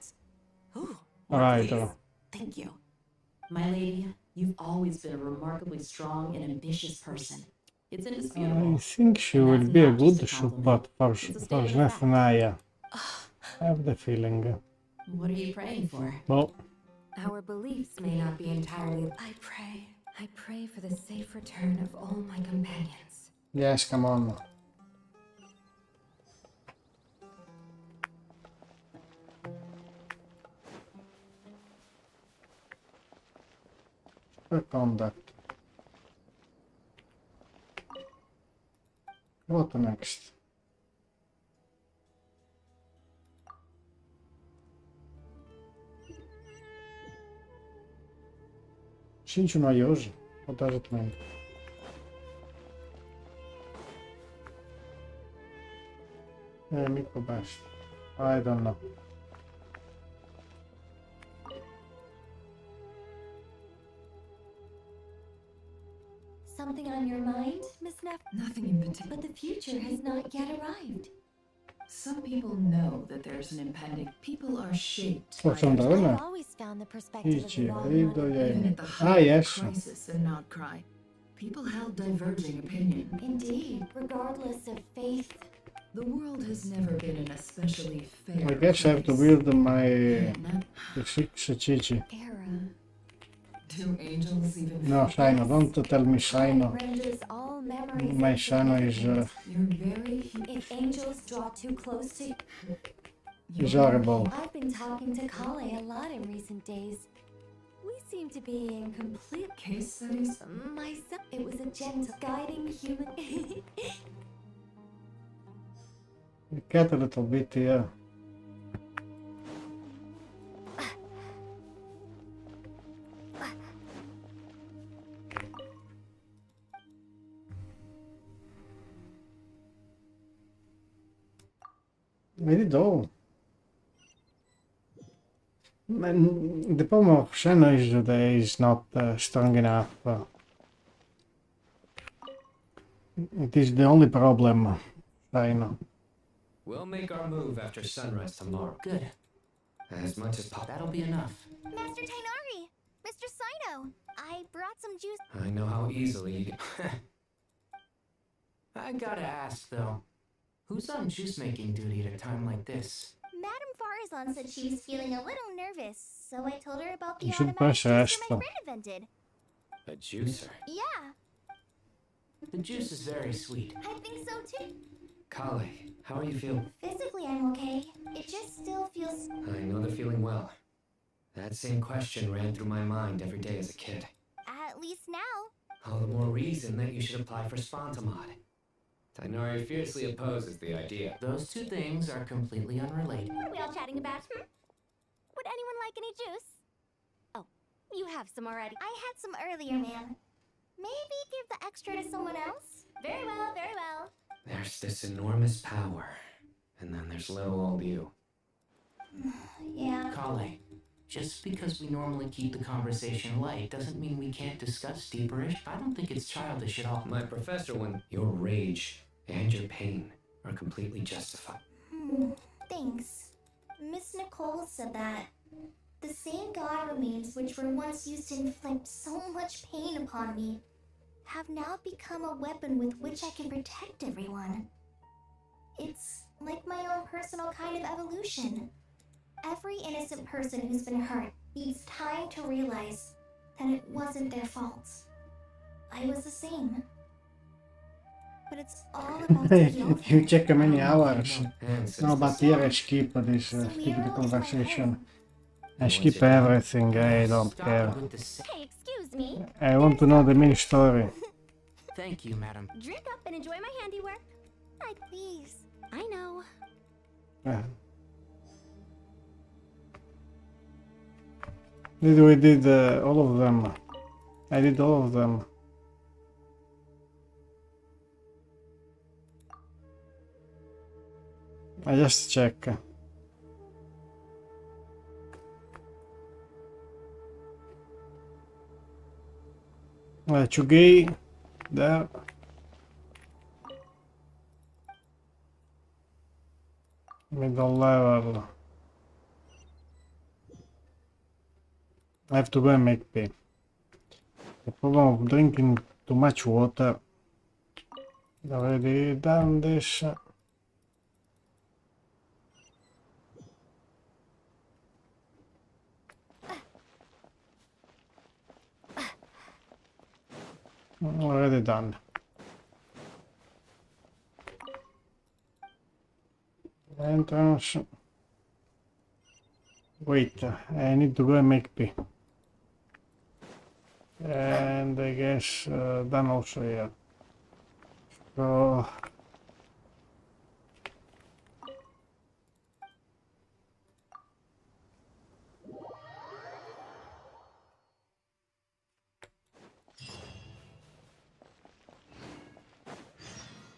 Ooh, Right. please. Thank you. My lady, you've always been a remarkably strong and ambitious person. It's I indisputable. think she will be a good support for Snefnaya. I have the feeling. What are you praying for? Well, Our beliefs may not be entirely. I pray. I pray for the safe return of all my companions. yes, come on. Contact. What next? Since no use, what does it mean? Miko best. I don't know. Something on your mind, Miss Neff? Nothing in particular. But the future has not yet arrived. Some people know that there's an impending. People are shaped. For some I've drone. always found the perspective of the Ichi, long rido run. Even je. at the Ah, height of yes. crisis and outcry, people held diverging opinion. Indeed, regardless of faith. The world has never been an especially fair. I guess I have to place. build my And six Chichi. Era. do angels even? No, Shino, don't tell me Shino. Renders all memories My Shino is You're very. If angels draw too close to. horrible. I've been talking to Kale a lot in recent days. We seem to be in complete. Case studies. Myself, it was a gentle, guiding human. You get a little bit here. Really dull. And the problem of Shino is that he's not strong enough. It is the only problem, Shino. We'll make our move after sunrise tomorrow. Good. As much as possible. That'll be enough. Master Tainari, you. I brought some juice. I know how easily you get. I gotta ask, though. Who's on juice making duty at a time like this? Madame Farazan said she was feeling a little nervous, so I told her about the You should automatic press juicer S, my though. friend invented. A juicer. Yeah, The juice is very sweet. I think so too. Kale, how are you feeling? Physically, I'm okay. It just still feels... I know the feeling well. That same question ran through my mind every day as a kid. At least now. All the more reason that you should apply for Spontamod. Tainari fiercely opposes the idea. Those two things are completely unrelated. What are we all chatting about? Would anyone like any juice? Oh, you have some already. I had some earlier, ma'am. Maybe give the extra to someone else? Very well, very well. There's this enormous power, and then there's little old you. Yeah. Kale, just because we normally keep the conversation light doesn't mean we can't discuss deeper issues. I don't think it's childish at all. My professor, when your rage and your pain are completely justified. Thanks. Miss Nicole said that the same god remains which were once used to inflict so much pain upon me have now become a weapon with which I can protect everyone. It's like my own personal kind of evolution. Every innocent person who's been hurt needs time to realize that it wasn't their fault. I was the same. But it's all about the guilt. You check how many hours. And No, but here I skip this, skip the conversation. I skip everything, I don't care. Hey, excuse me. I want to know the main story. Thank you, madam. Drink up and enjoy my handiwork. Like, please. I know. We did all of them. I did all of them. I just check. Chugay, there. Middle level. I have to go and make pee. The problem of drinking too much water. Already done this. Already done. Entrance. Wait, I need to go and make pee. And I guess done also here. So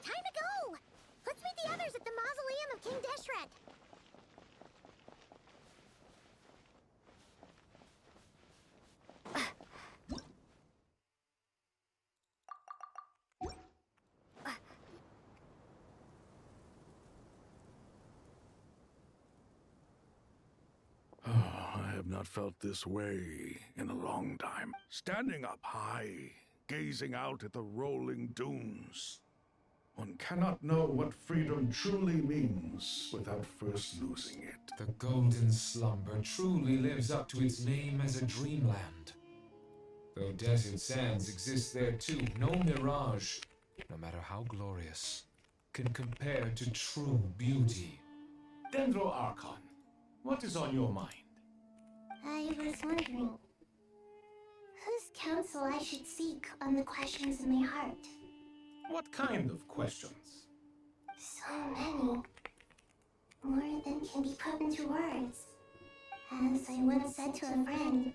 Time to go! Let's meet the others at the mausoleum of King Deshret. I have not felt this way in a long time. Standing up high, gazing out at the rolling dunes. One cannot know what freedom truly means without first losing it. The golden slumber truly lives up to its name as a dreamland. Though desert sands exist there too, no mirage, no matter how glorious, can compare to true beauty. Dendro Archon, what is on your mind? I was wondering whose counsel I should seek on the questions in my heart. What kind of questions? So many. More than can be put into words. As I once said to a friend,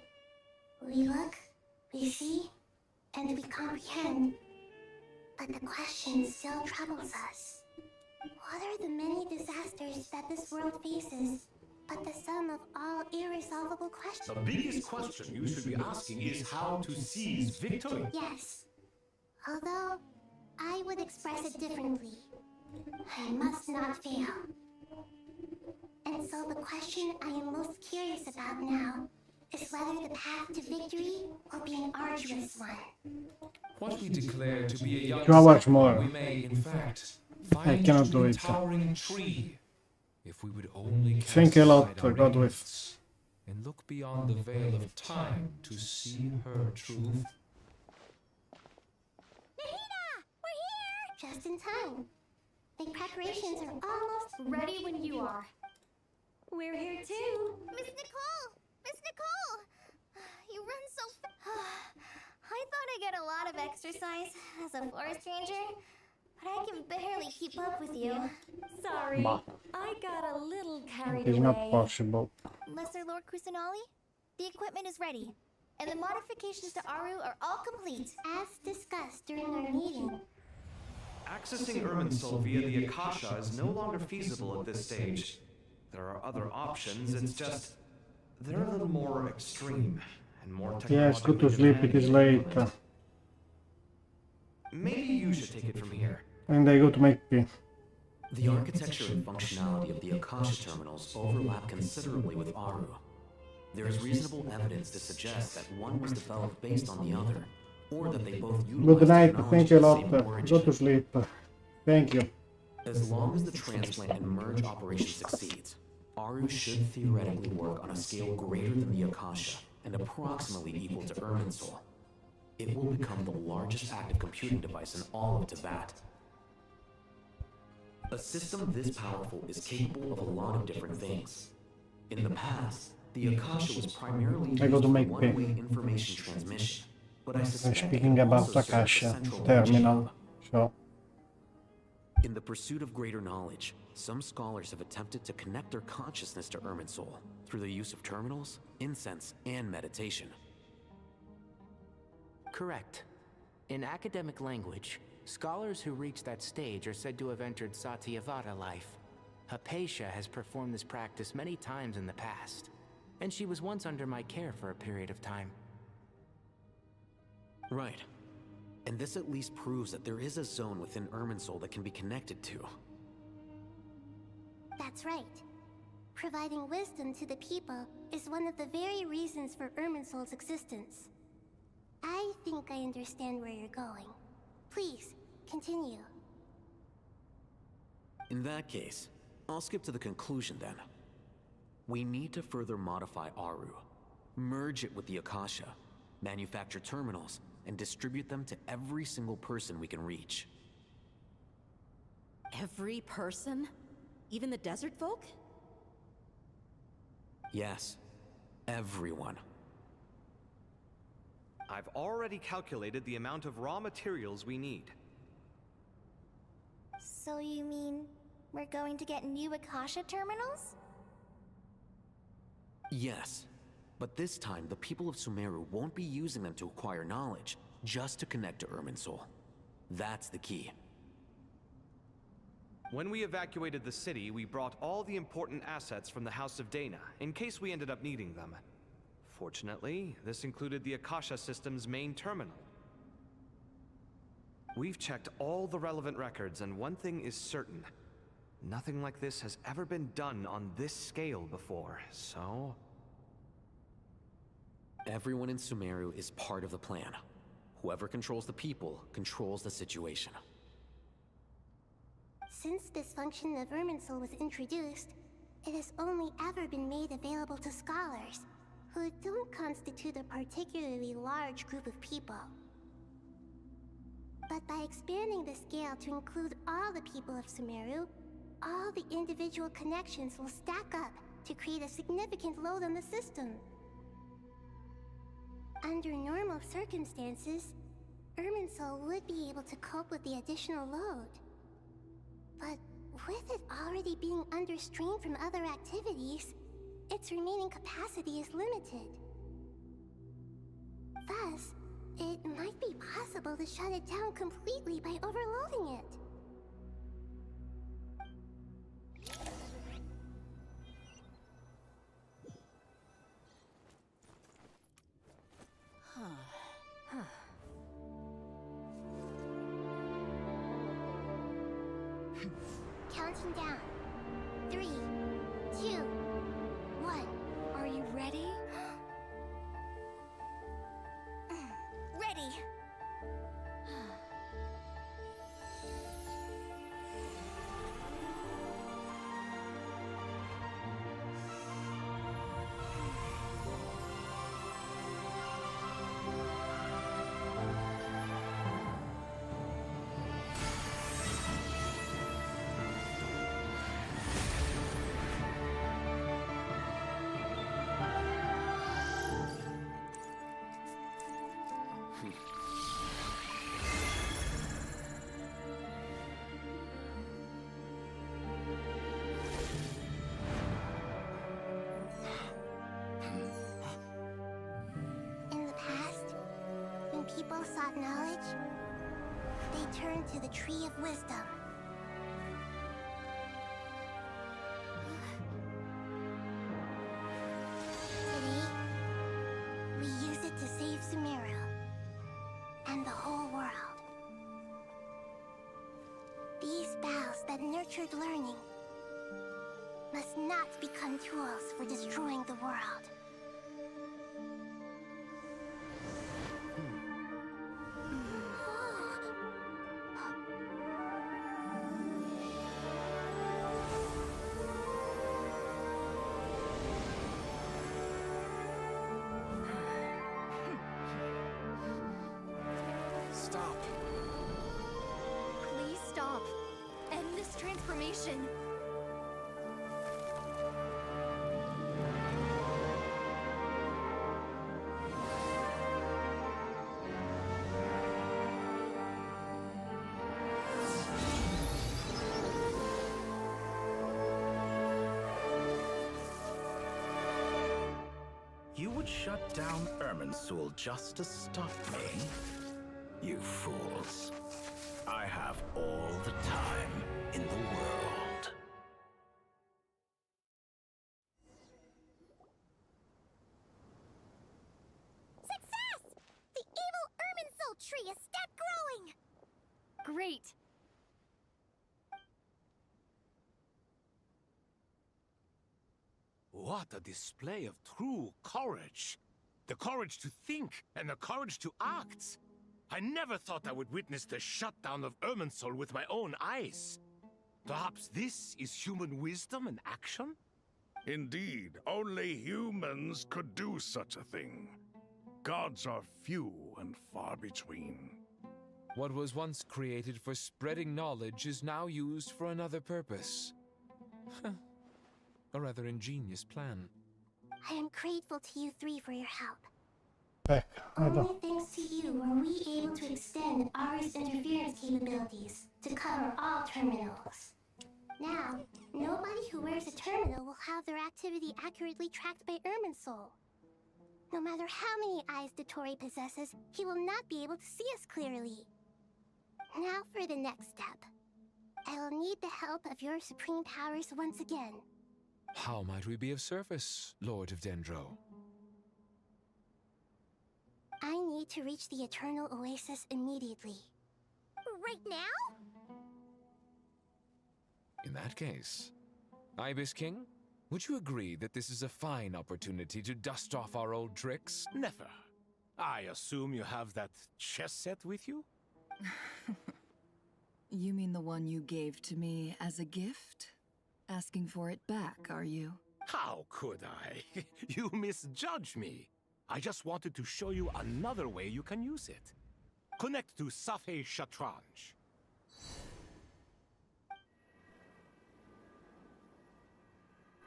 we look, we see, and we comprehend. But the question still troubles us. What are the many disasters that this world faces, but the sum of all irresolvable questions? The biggest question you should be asking is how to seize victory. Yes. Although, I would express it differently. I must not fail. And so the question I am most curious about now is whether the path to victory will be an arduous one. What we declare to be a young How much sapling, more? we may, in fact, I find cannot to do be a it. towering tree. If we would only cast Think a lot, aside our God with. ignorance and look beyond the veil of time to see her truth. Nahida! We're here! Just in time. The preparations are almost Ready when you are. We're here too. Miss Nicole! Miss Nicole! You run so fast. I thought I'd get a lot of exercise as a forest ranger, but I can barely keep up with you. Sorry, Bah. I got a little carried It is not away. possible. Lesser Lord Kusanali, the equipment is ready, and the modifications to Aaru are all complete. As discussed during our meeting. Accessing Irminsul via the Akasha is no longer feasible at this stage. There are other options, it's just... they're a little more extreme and more Yes, go to technologically sleep, it is late. demanding. Maybe you should take it from here. And I go to make tea. The architecture and functionality of the Akasha terminals overlap considerably with Aaru. There is reasonable evidence to suggest that one was developed based on the other, or that they both utilize Good night, technology thank you a of the lot. same Go origin. to sleep. Thank you. As long as the transplant and merge operation succeeds, Aaru should theoretically work on a scale greater than the Akasha and approximately equal to Irminsul. It will become the largest active computing device in all of Teyvat. A system this powerful is capable of a lot of different things. In the past, the Akasha was primarily I go used to for make one-way information transmission, but I I'm suspect speaking it about also served as a Akasha central terminal. hub. So, In the pursuit of greater knowledge, some scholars have attempted to connect their consciousness to Irminsul through the use of terminals, incense, and meditation. Correct. In academic language, scholars who reach that stage are said to have entered Satyavada life. Hypatia has performed this practice many times in the past, and she was once under my care for a period of time. Right. And this at least proves that there is a zone within Irminsul that can be connected to. That's right. Providing wisdom to the people is one of the very reasons for Irminsul's existence. I think I understand where you're going. Please, continue. In that case, I'll skip to the conclusion then. We need to further modify Aaru, merge it with the Akasha, manufacture terminals, and distribute them to every single person we can reach. Every person? Even the desert folk? Yes, everyone. I've already calculated the amount of raw materials we need. So you mean we're going to get new Akasha terminals? Yes, but this time the people of Sumeru won't be using them to acquire knowledge, just to connect to Irminsul. That's the key. When we evacuated the city, we brought all the important assets from the House of Dana, in case we ended up needing them. Fortunately, this included the Akasha system's main terminal. We've checked all the relevant records, and one thing is certain. Nothing like this has ever been done on this scale before, so... Everyone in Sumeru is part of the plan. Whoever controls the people controls the situation. Since this function of Irminsul was introduced, it has only ever been made available to scholars, who don't constitute a particularly large group of people. But by expanding the scale to include all the people of Sumeru, all the individual connections will stack up to create a significant load on the system. Under normal circumstances, Irminsul would be able to cope with the additional load. But with it already being under strain from other activities, its remaining capacity is limited. Thus, it might be possible to shut it down completely by overloading it. Counting down. 3, 2, 1. Are you ready? people sought knowledge, they turned to the Tree of Wisdom. Today, we use it to save Sumeru and the whole world. These boughs that nurtured learning must not become tools for destroying the world. Stop. Please stop. End this transformation. You would shut down Irminsul just to stop me? You fools. I have all the time in the world. Success! The evil Irminsul tree is step growing! Great. What a display of true courage! The courage to think and the courage to act! I never thought I would witness the shutdown of Irminsul with my own eyes. Perhaps this is human wisdom in action? Indeed, only humans could do such a thing. Gods are few and far between. What was once created for spreading knowledge is now used for another purpose. A rather ingenious plan. I am grateful to you three for your help. I don't. Only thanks to you were we able to extend Aaru's interference capabilities to cover all terminals. Now, nobody who wears a terminal will have their activity accurately tracked by Irminsul. No matter how many eyes Dotori possesses, he will not be able to see us clearly. Now for the next step. I will need the help of your supreme powers once again. How might we be of service, Lord of Dendro? I need to reach the Eternal Oasis immediately. Right now? In that case, Ibis King, would you agree that this is a fine opportunity to dust off our old tricks? Never. I assume you have that chess set with you? You mean the one you gave to me as a gift? Asking for it back, are you? How could I? You misjudge me. I just wanted to show you another way you can use it. Connect to Safei Shatranj.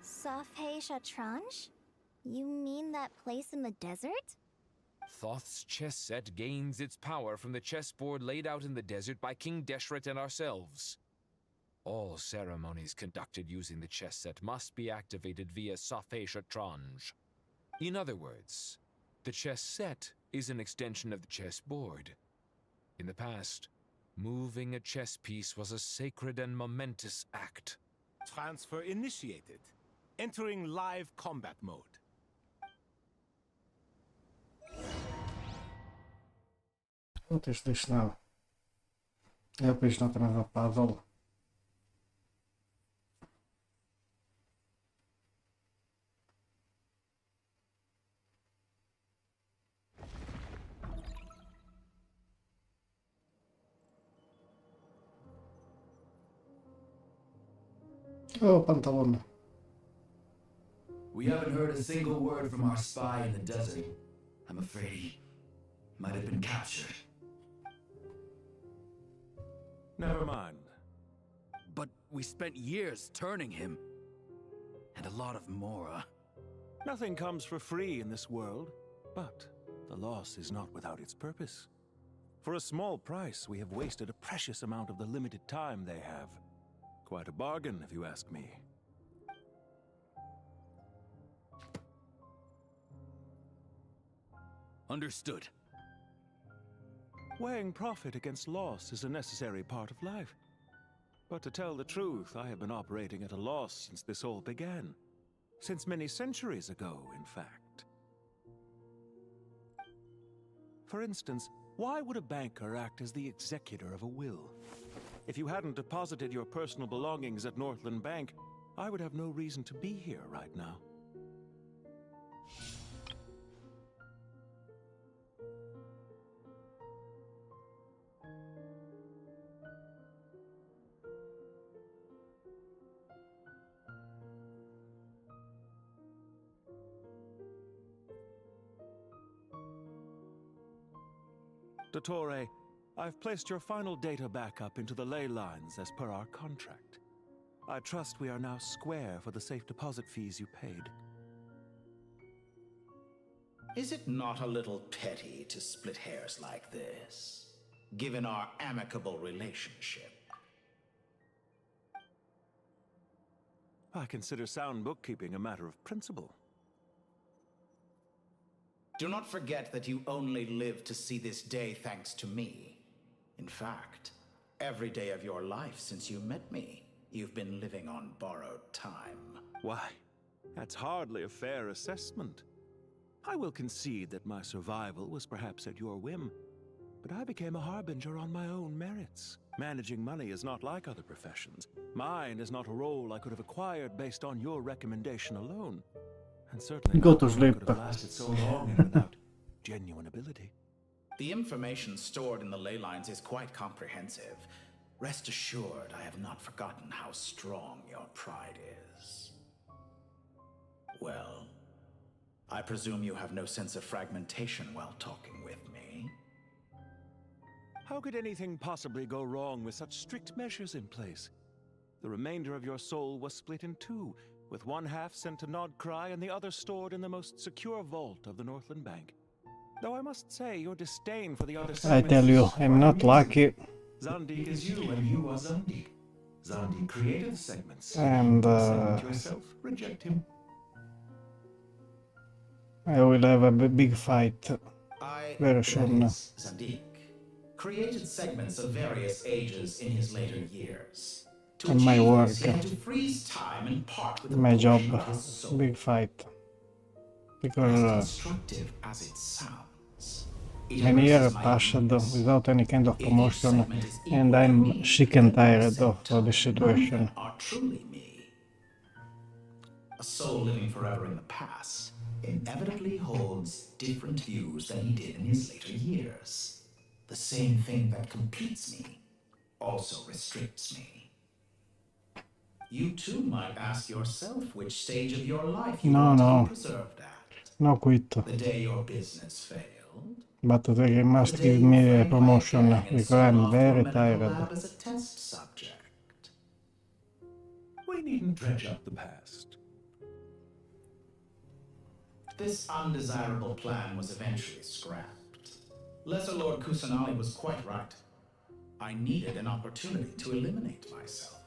Safei Shatranj? You mean that place in the desert? Thoth's chess set gains its power from the chessboard laid out in the desert by King Deshret and ourselves. All ceremonies conducted using the chess set must be activated via Safei Shatranj. In other words, the chess set is an extension of the chessboard. In the past, moving a chess piece was a sacred and momentous act. Transfer initiated. Entering live combat mode. What is this now? I hope it's not another puzzle. Oh, pantalon. We haven't heard a single word from our spy in the desert. I'm afraid he might have been captured. Never mind. But we spent years turning him. And a lot of Mora. Nothing comes for free in this world, but the loss is not without its purpose. For a small price, we have wasted a precious amount of the limited time they have. Quite a bargain, if you ask me. Understood. Weighing profit against loss is a necessary part of life. But to tell the truth, I have been operating at a loss since this all began. Since many centuries ago, in fact. For instance, why would a banker act as the executor of a will? If you hadn't deposited your personal belongings at Northland Bank, I would have no reason to be here right now. Dottore, I've placed your final data backup into the ley lines as per our contract. I trust we are now square for the safe deposit fees you paid. Is it not a little petty to split hairs like this, given our amicable relationship? I consider sound bookkeeping a matter of principle. Do not forget that you only live to see this day thanks to me. In fact, every day of your life since you met me, you've been living on borrowed time. Why, that's hardly a fair assessment. I will concede that my survival was perhaps at your whim, but I became a harbinger on my own merits. Managing money is not like other professions. Mine is not a role I could have acquired based on your recommendation alone. And certainly Go not to one I sleep. could have lasted so long and without genuine ability. The information stored in the ley lines is quite comprehensive. Rest assured, I have not forgotten how strong your pride is. Well, I presume you have no sense of fragmentation while talking with me. How could anything possibly go wrong with such strict measures in place? The remainder of your soul was split in two, with one half sent to Nodcry and the other stored in the most secure vault of the Northland Bank. Though I must say, your disdain for the other I segments tell you, is I'm not lucky. Zandik is you and you are Zandik. Zandik created the segments. And Segment yourself, reject him. I will have a big fight very soon. Zandik created segments of various ages in his later years. To On my achieve work, this, he had to freeze time and part with a my job, portion of his soul. big fight. As Because constructive as it sounds, it an year erases my passed weakness. without any kind of If each promotion, segment is and equal I'm to me, sick and then at the tired same of time, this situation. none are truly me. A soul living forever in the past inevitably holds different views than he did in his later years. The same thing that completes me also restricts me. You too might ask yourself which stage of your life you want to be preserved at. No quit. The day your business failed. But they must The day give you me a frankly promotion began and because sold I'm off to a very medical tired. lab as a test subject. We needn't dredge up the past. This undesirable plan was eventually scrapped. Lesser Lord Kusanali was quite right. I needed an opportunity to eliminate myself.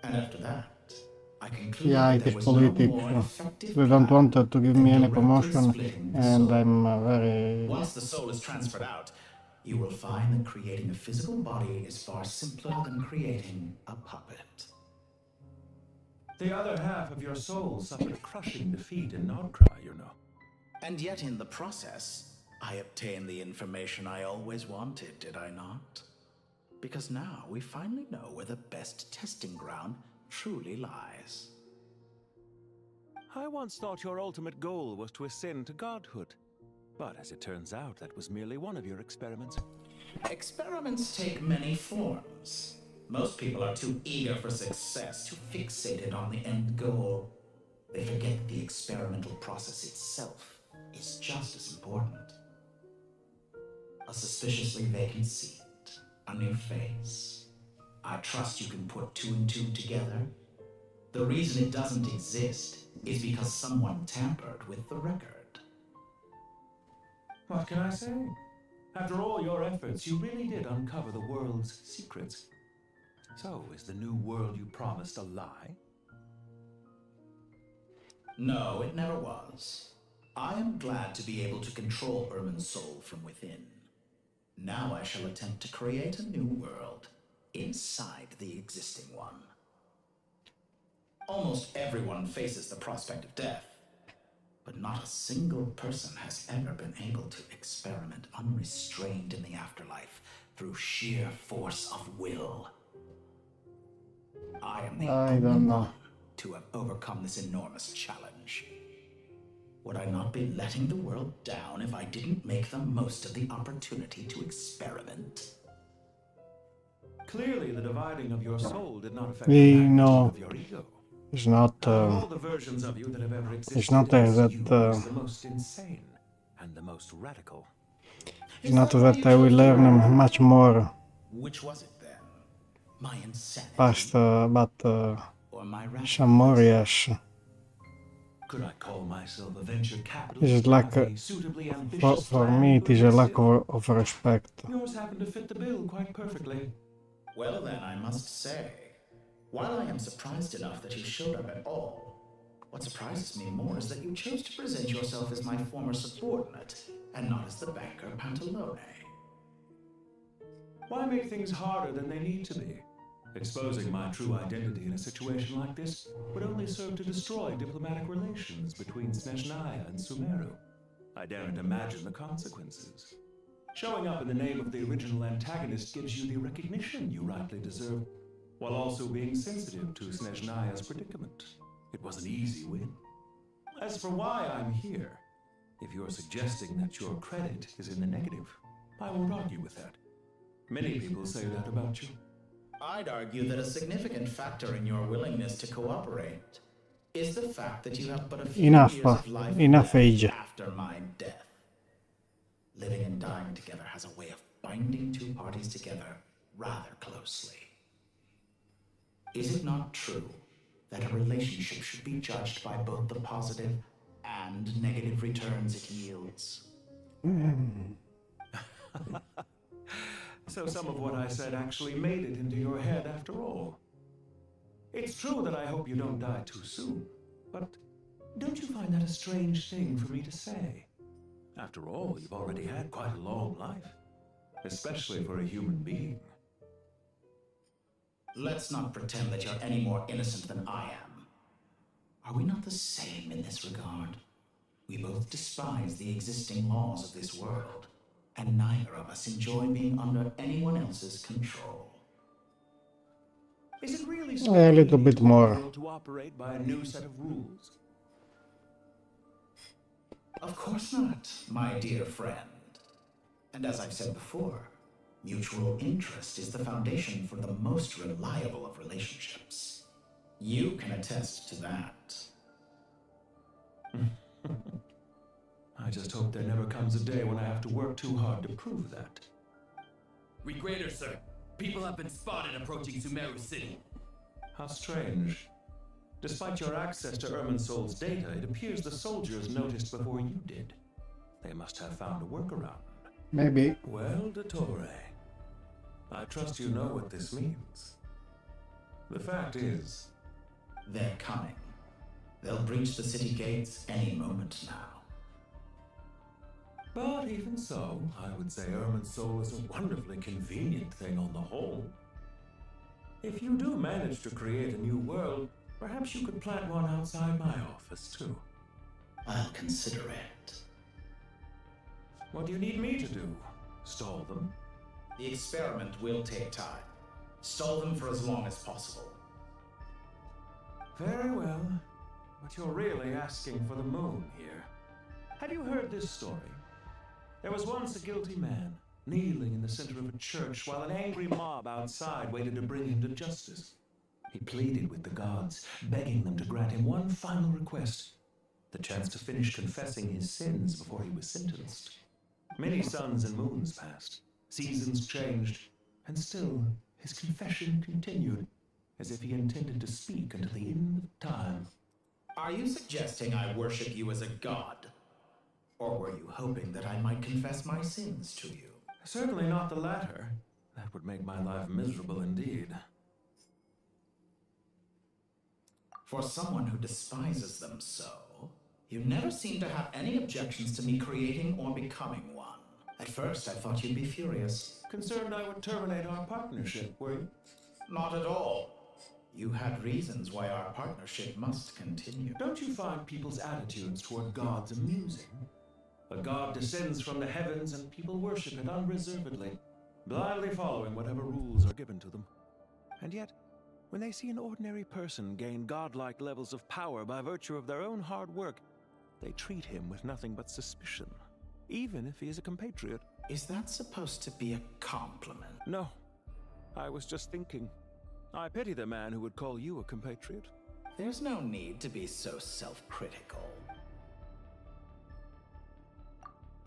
And after that, I concluded Yeah, that it there is was no politics. more effective They don't plan want to give than me any directly promotion, splitting the and soul. I'm very... Once the soul is transferred out, you will find that creating a physical body is far simpler than creating a puppet. The other half of your soul suffered a crushing defeat in Nodcry, you know. And yet in the process, I obtained the information I always wanted, did I not? Because now we finally know where the best testing ground truly lies. I once thought your ultimate goal was to ascend to godhood. But as it turns out, that was merely one of your experiments. Experiments take many forms. Most people are too eager for success, too fixated on the end goal. They forget the experimental process itself is just as important. A suspiciously vacant seat, a new face. I trust you can put two and two together. The reason it doesn't exist is because someone tampered with the record. What can I say? After all your efforts, you really did uncover the world's secrets. So, is the new world you promised a lie? No, it never was. I am glad to be able to control Irmin's soul from within. Now I shall attempt to create a new world inside the existing one. Almost everyone faces the prospect of death, but not a single person has ever been able to experiment unrestrained in the afterlife through sheer force of will. I am the only one to have overcome this enormous challenge. Would I not be letting the world down if I didn't make the most of the opportunity to experiment? Clearly, the dividing of your soul did not affect We the magnitude know of your ego. it's not. Out of all the versions of you that have ever existed, It's not that you is the most insane and the most radical. it's not that I will learn much more Which was it then? My insanity past about or my some more years. Could I call myself a venture capitalist? This is like suitably ambitious for me it is a lack of respect. Yours happen to fit the bill quite perfectly. Well then, I must say, while I am surprised enough that you showed up at all, what surprises me more is that you chose to present yourself as my former subordinate, and not as the banker Pantalone. Why make things harder than they need to be? Exposing my true identity in a situation like this would only serve to destroy diplomatic relations between Snezhnaya and Sumeru. I daren't imagine the consequences. Showing up in the name of the original antagonist gives you the recognition you rightly deserve, while also being sensitive to Snezhnaya's predicament. It was an easy win. As for why I'm here, if you're suggesting that your credit is in the negative, I won't argue with that. Many people say that about you. I'd argue that a significant factor in your willingness to cooperate is the fact that you have but a few years of life enough age after my death. Living and dying together has a way of binding two parties together rather closely. Is it not true that a relationship should be judged by both the positive and negative returns it yields? So some of what I said actually made it into your head after all. It's true that I hope you don't die too soon, but don't you find that a strange thing for me to say? After all, you've already had quite a long life, especially for a human being. Let's not pretend that you're any more innocent than I am. Are we not the same in this regard? We both despise the existing laws of this world, and neither of us enjoy being under anyone else's control. Is it really a little bit more. to operate by a new set of rules? Of course not, my dear friend. And as I've said before, mutual interest is the foundation for the most reliable of relationships. You can attest to that. I just hope there never comes a day when I have to work too hard to prove that. Regrader, sir. People have been spotted approaching Sumeru City. How strange. Despite your access to Irminsol's data, it appears the soldiers noticed before you did. They must have found a workaround. Maybe. Well, Dottore, I trust you know what this means. The fact is, they're coming. They'll breach the city gates any moment now. But even so, I would say Irminsol is a wonderfully convenient thing on the whole. If you do manage to create a new world, perhaps you could plant one outside my office, too. I'll consider it. What do you need me to do? Stall them? The experiment will take time. Stall them for as long as possible. Very well. But you're really asking for the moon here. Have you heard this story? There was once a guilty man, kneeling in the center of a church while an angry mob outside waited to bring him to justice. He pleaded with the gods, begging them to grant him one final request, the chance to finish confessing his sins before he was sentenced. Many suns and moons passed, seasons changed, and still his confession continued, as if he intended to speak until the end of time. Are you suggesting I worship you as a god? Or were you hoping that I might confess my sins to you? Certainly not the latter. That would make my life miserable indeed. For someone who despises them so, You never seem to have any objections to me creating or becoming one. At first, I thought you'd be furious. Concerned I would terminate our partnership, were you? Not at all. You had reasons why our partnership must continue. Don't you find people's attitudes toward gods amusing? A god descends from the heavens and people worship it unreservedly, blindly following whatever rules are given to them. And yet, when they see an ordinary person gain godlike levels of power by virtue of their own hard work, they treat him with nothing but suspicion, even if he is a compatriot. Is that supposed to be a compliment? No. I was just thinking. I pity the man who would call you a compatriot. There's no need to be so self-critical.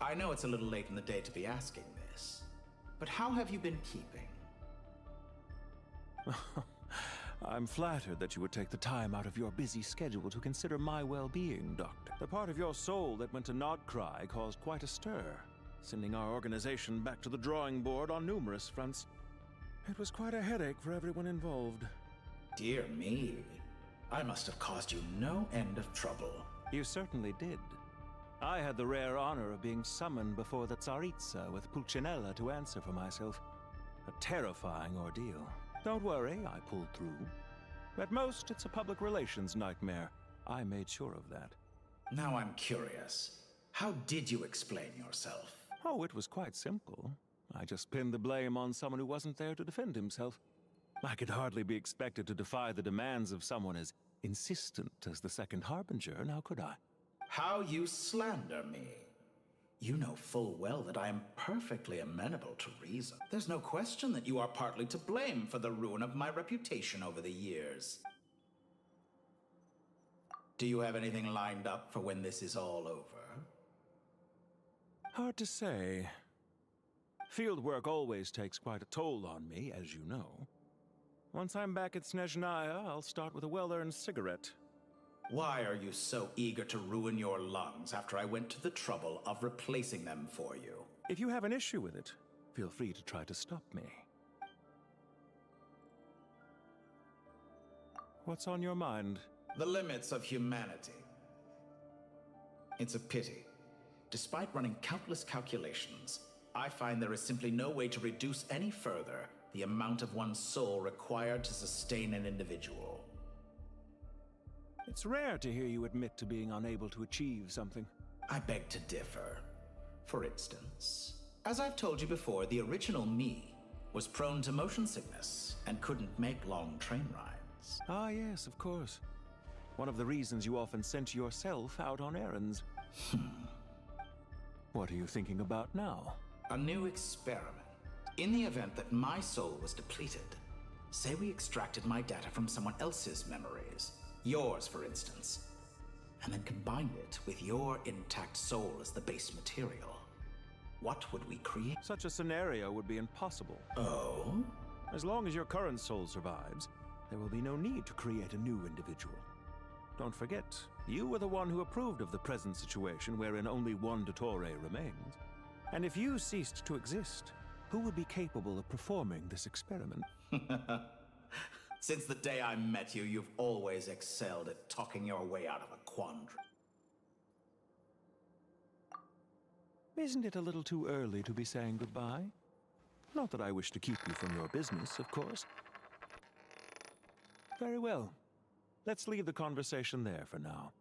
I know it's a little late in the day to be asking this, but how have you been keeping? I'm flattered that you would take the time out of your busy schedule to consider my well-being, Doctor. The part of your soul that went to Nodcry caused quite a stir, sending our organization back to the drawing board on numerous fronts. It was quite a headache for everyone involved. Dear me, I must have caused you no end of trouble. You certainly did. I had the rare honor of being summoned before the Tsaritsa with Pulcinella to answer for myself. A terrifying ordeal. Don't worry, I pulled through. At most, it's a public relations nightmare. I made sure of that. Now I'm curious. How did you explain yourself? Oh, it was quite simple. I just pinned the blame on someone who wasn't there to defend himself. I could hardly be expected to defy the demands of someone as insistent as the Second Harbinger, now could I? How you slander me. You know full well that I am perfectly amenable to reason. There's no question that you are partly to blame for the ruin of my reputation over the years. Do you have anything lined up for when this is all over? Hard to say. Field work always takes quite a toll on me, as you know. Once I'm back at Snezhnaya, I'll start with a well-earned cigarette. Why are you so eager to ruin your lungs after I went to the trouble of replacing them for you? If you have an issue with it, feel free to try to stop me. What's on your mind? The limits of humanity. It's a pity. Despite running countless calculations, I find there is simply no way to reduce any further the amount of one's soul required to sustain an individual. It's rare to hear you admit to being unable to achieve something. I beg to differ. For instance, as I've told you before, the original me was prone to motion sickness and couldn't make long train rides. Ah, yes, of course. One of the reasons you often sent yourself out on errands. What are you thinking about now? A new experiment. In the event that my soul was depleted, say we extracted my data from someone else's memories, yours for instance, and then combined it with your intact soul as the base material, what would we create? Such a scenario would be impossible. Oh? As long as your current soul survives, there will be no need to create a new individual. Don't forget, you were the one who approved of the present situation wherein only one Dottore remains. And if you ceased to exist, who would be capable of performing this experiment? Since the day I met you, you've always excelled at talking your way out of a quandary. Isn't it a little too early to be saying goodbye? Not that I wish to keep you from your business, of course. Very well. Let's leave the conversation there for now.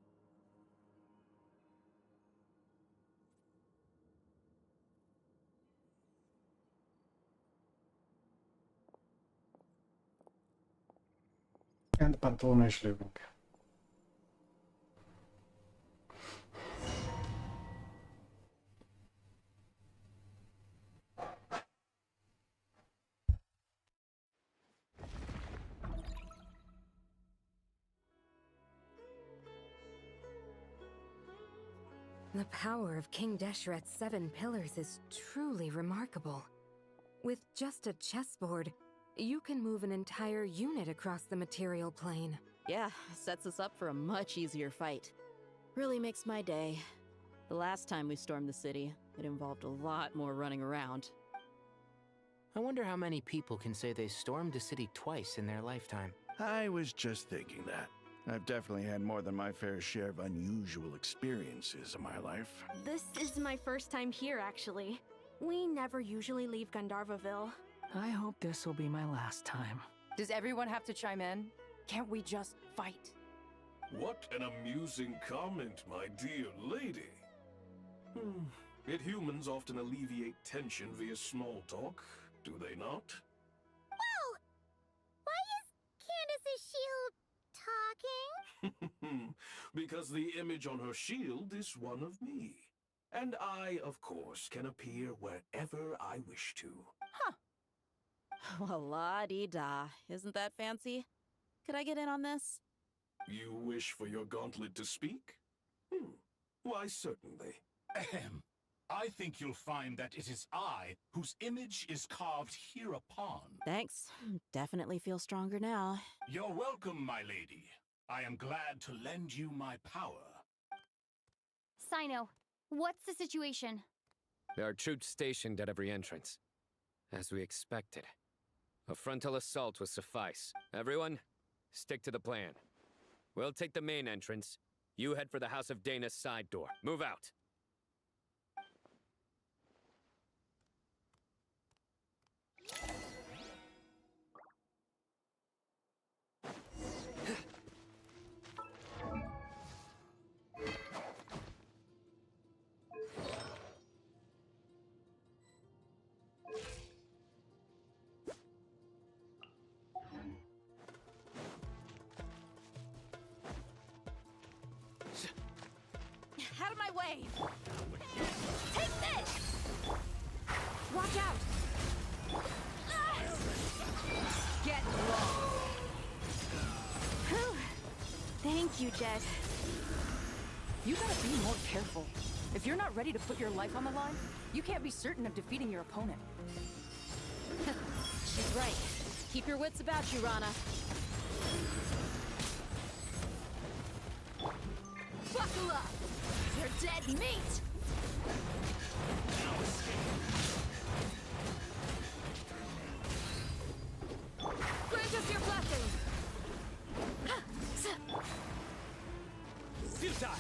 And Pantone is leaving. The power of King Desheret's 7 pillars is truly remarkable. With just a chessboard, you can move an entire unit across the material plane. Yeah, sets us up for a much easier fight. Really makes my day. The last time we stormed the city, it involved a lot more running around. I wonder how many people can say they stormed a city twice in their lifetime. I was just thinking that. I've definitely had more than my fair share of unusual experiences in my life. This is my first time here, actually. We never usually leave Gandharvaville. I hope this will be my last time. Does everyone have to chime in? Can't we just fight? What an amusing comment, my dear lady. Yet humans often alleviate tension via small talk, do they not? Whoa! Why is Candace's shield talking? Because the image on her shield is one of me. And I, of course, can appear wherever I wish to. Well, la-dee-da. Isn't that fancy? Could I get in on this? You wish for your gauntlet to speak? Why, certainly. Ahem. I think you'll find that it is I whose image is carved hereupon. Thanks. Definitely feel stronger now. You're welcome, my lady. I am glad to lend you my power. Sino, what's the situation? There are troops stationed at every entrance. As we expected. A frontal assault will suffice. Everyone, stick to the plan. We'll take the main entrance. You head for the House of Dana's side door. Move out. Out of my way! Take this! Watch out! Get lost! Whew. Thank you, Jet. You gotta be more careful. If you're not ready to put your life on the line, you can't be certain of defeating your opponent. She's right. Keep your wits about you, Rana. Buckle up! You're dead meat! Grant us your blessing! Futile!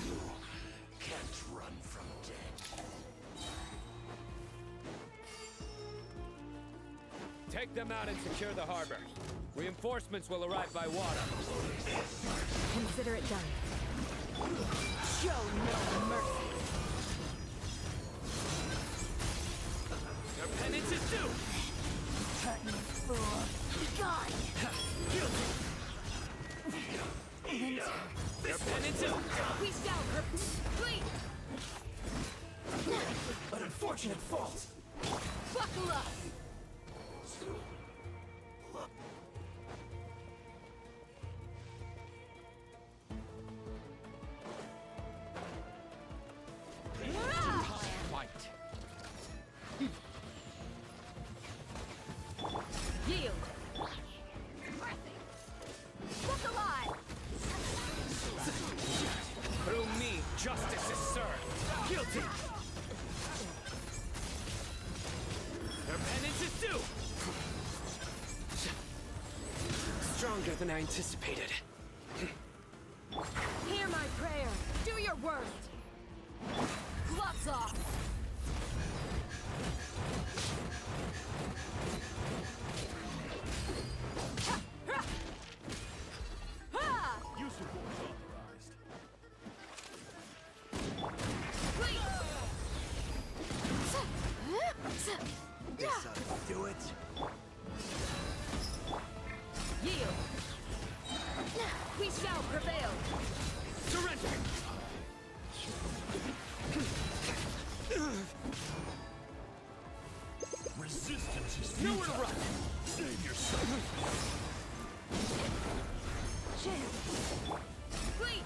Can't run from death. Take them out and secure the harbor. Reinforcements will arrive by water. Consider it done. Show no mercy! Your penance is due! Cutting fool! Gone! Guilty! Your penance is... We shall complete! An unfortunate fault. Buckle up! Fight. Yield! Look alive! Through me, justice is served. Guilty! Your penance is due! Stronger than I anticipated. Hear my prayer! Do your worst! Gloves off! Use of force authorized. This ought to do it. Yield! We shall prevail! Surrender! Resistance is nowhere to run! Save yourself! Flee!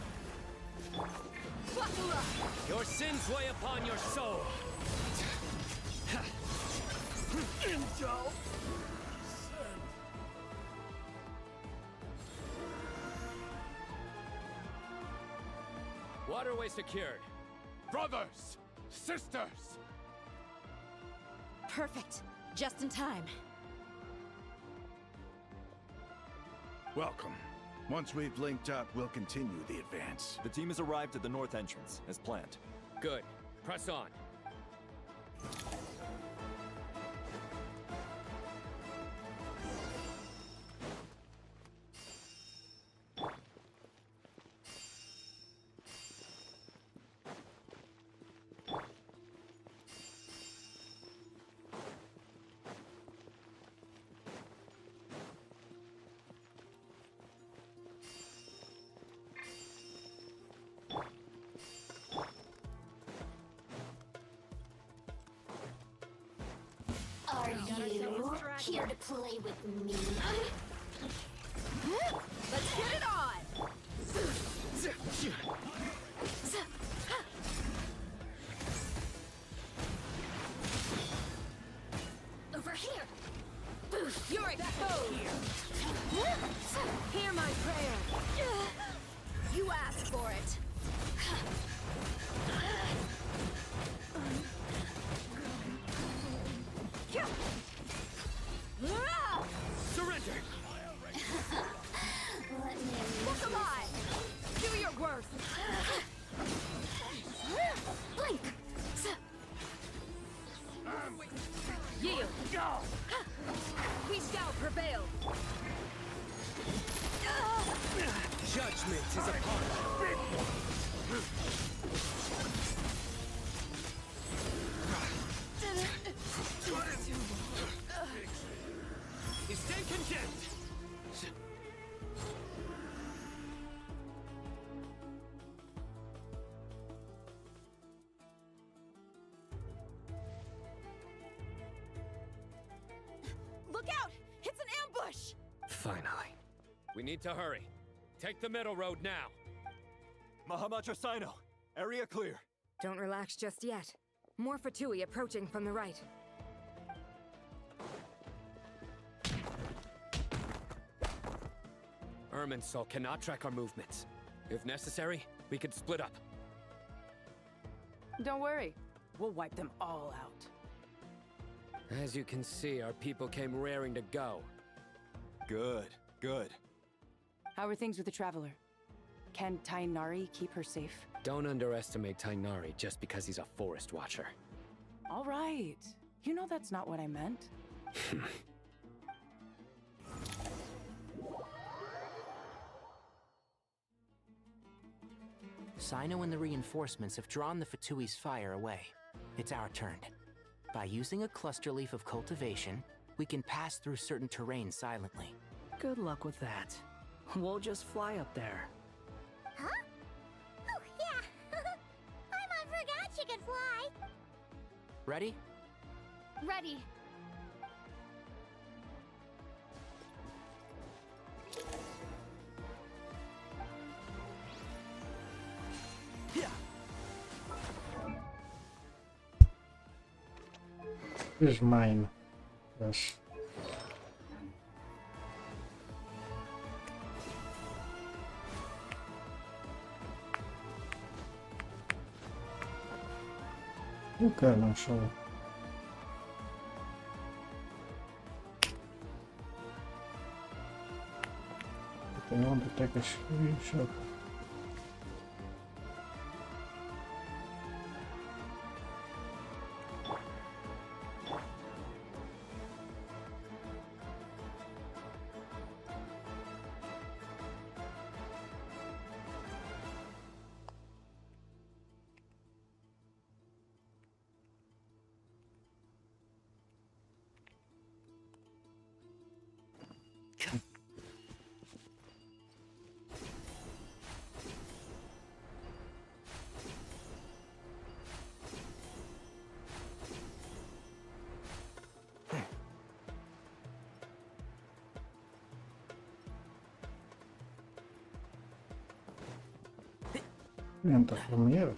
Buckle up! Your sins weigh upon your soul! Intel! Waterway secured. Brothers! Sisters! Perfect. Just in time. Welcome. Once we've linked up, we'll continue the advance. The team has arrived at the north entrance, as planned. Good. Press on. Are you here to play with me? Let's get it on! Over here! You're exposed! Hear my prayer! You asked for it! Surrender! Look alive! Do your worst! Blink! Yield! We shall prevail! Judgment is upon us. Stand condemned! Look out! It's an ambush! Finally. We need to hurry. Take the middle road now. Mahamacha Sino, area clear. Don't relax just yet. More Fatui approaching from the right. Irminsul cannot track our movements. If necessary, we could split up. Don't worry. We'll wipe them all out. As you can see, our people came raring to go. Good, good. How are things with the Traveler? Can Tainari keep her safe? Don't underestimate Tainari just because he's a forest watcher. All right. You know that's not what I meant. Sino and the reinforcements have drawn the Fatui's fire away. It's our turn. By using a cluster leaf of cultivation, we can pass through certain terrain silently. Good luck with that. We'll just fly up there. Huh? Oh, yeah. I forgot she could fly. Ready? Ready. This is mine. Yes. Okay, non so. I want to take a screenshot. Enter from here.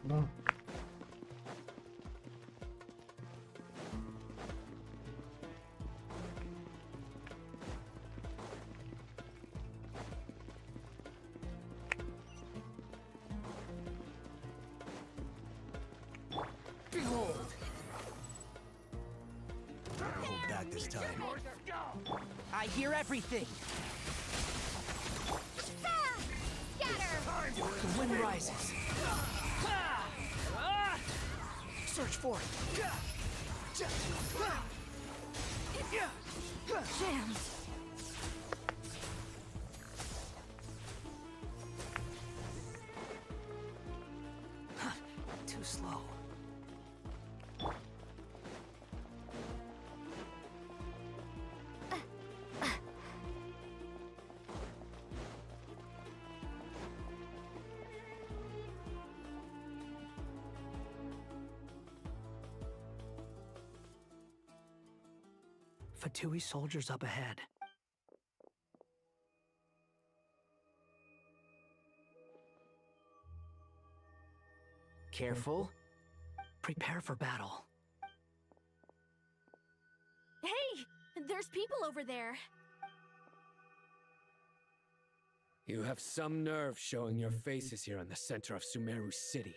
No. Behold! Hold back this time. I hear everything. The wind rises. Search for it. Jams. Too slow. Fatui soldiers up ahead. Careful. Prepare for battle. Hey! There's people over there. You have some nerve showing your faces here in the center of Sumeru City.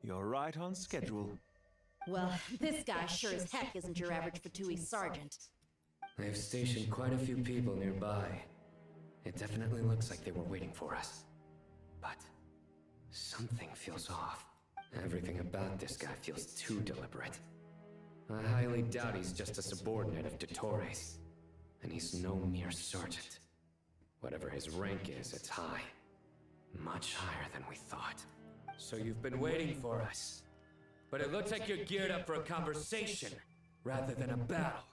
You're right on schedule. Well, this guy sure as heck isn't your average Fatui sergeant. They've stationed quite a few people nearby. It definitely looks like they were waiting for us. But something feels off. Everything about this guy feels too deliberate. I highly doubt he's just a subordinate of Dottores. And he's no mere sergeant. Whatever his rank is, it's high. Much higher than we thought. So you've been waiting for us. But it looks like you're geared up for a conversation, rather than a battle.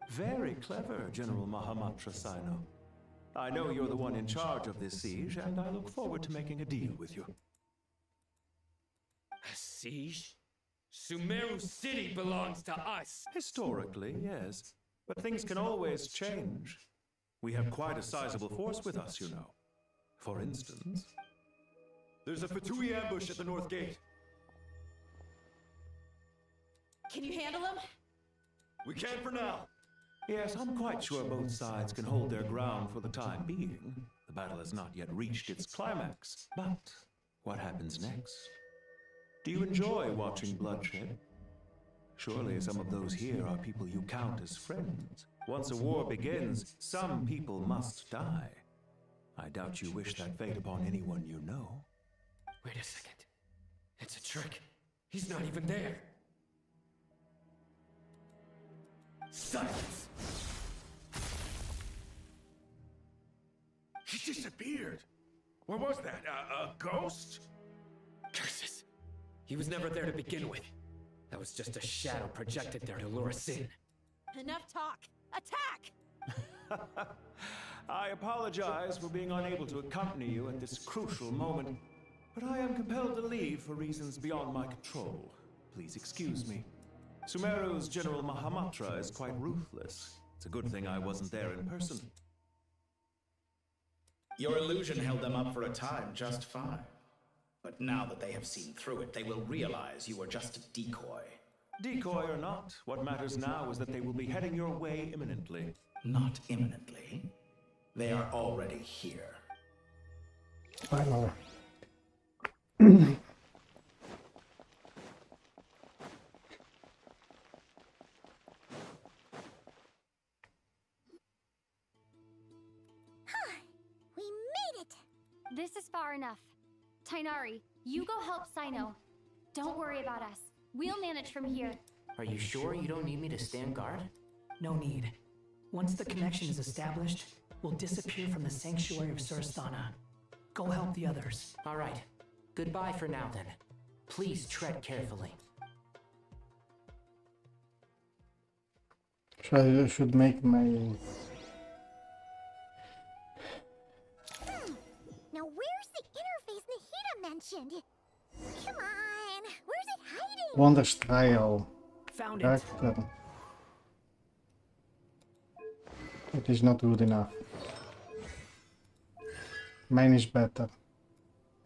Very clever, General Mahamatra Sino. I know you're the one in charge of this siege, and I look forward to making a deal with you. A siege? Sumeru City belongs to us! Historically, yes. But things can always change. We have quite a sizable force with us, you know. For instance... There's a Fatui ambush at the north gate. Can you handle him? We can for now. Yes, I'm quite sure both sides can hold their ground for the time being. The battle has not yet reached its climax. But what happens next? Do you enjoy watching bloodshed? Surely some of those here are people you count as friends. Once a war begins, some people must die. I doubt you wish that fate upon anyone you know. Wait a second. It's a trick. He's not even there. Silence! He disappeared. What was that? A ghost? Curses. He was never there to begin with. That was just a shadow projected there to lure us in. Enough talk. Attack! I apologize for being unable to accompany you at this crucial moment, but I am compelled to leave for reasons beyond my control. Please excuse me. Sumeru's General Mahamatra is quite ruthless. It's a good thing I wasn't there in person. Your illusion held them up for a time just fine. But now that they have seen through it, they will realize you were just a decoy. Decoy or not, what matters now is that they will be heading your way imminently. Not imminently. They are already here. I know. We made it! This is far enough. Tainari, you go help Sino. Don't worry about us. We'll manage from here. Are you sure you don't need me to stand guard? No need. Once the connection is established, we'll disappear from the sanctuary of Surasthana. Go help the others. All right. Goodbye for now, then. Please tread carefully. So I should make my... Now where's the interface Nahida mentioned? Come on, where's it hiding? Wonders trial. Found it. It is not good enough. Mine is better.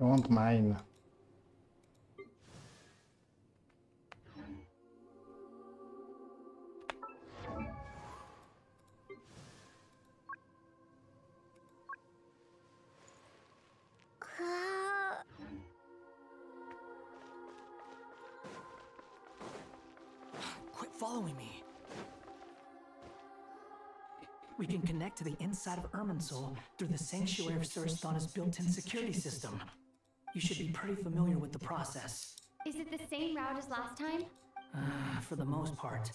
I want mine. following me? We can connect to the inside of Irminsul through the Sanctuary of Surasthana's built-in security system. You should be pretty familiar with the process. Is it the same route as last time? For the most part.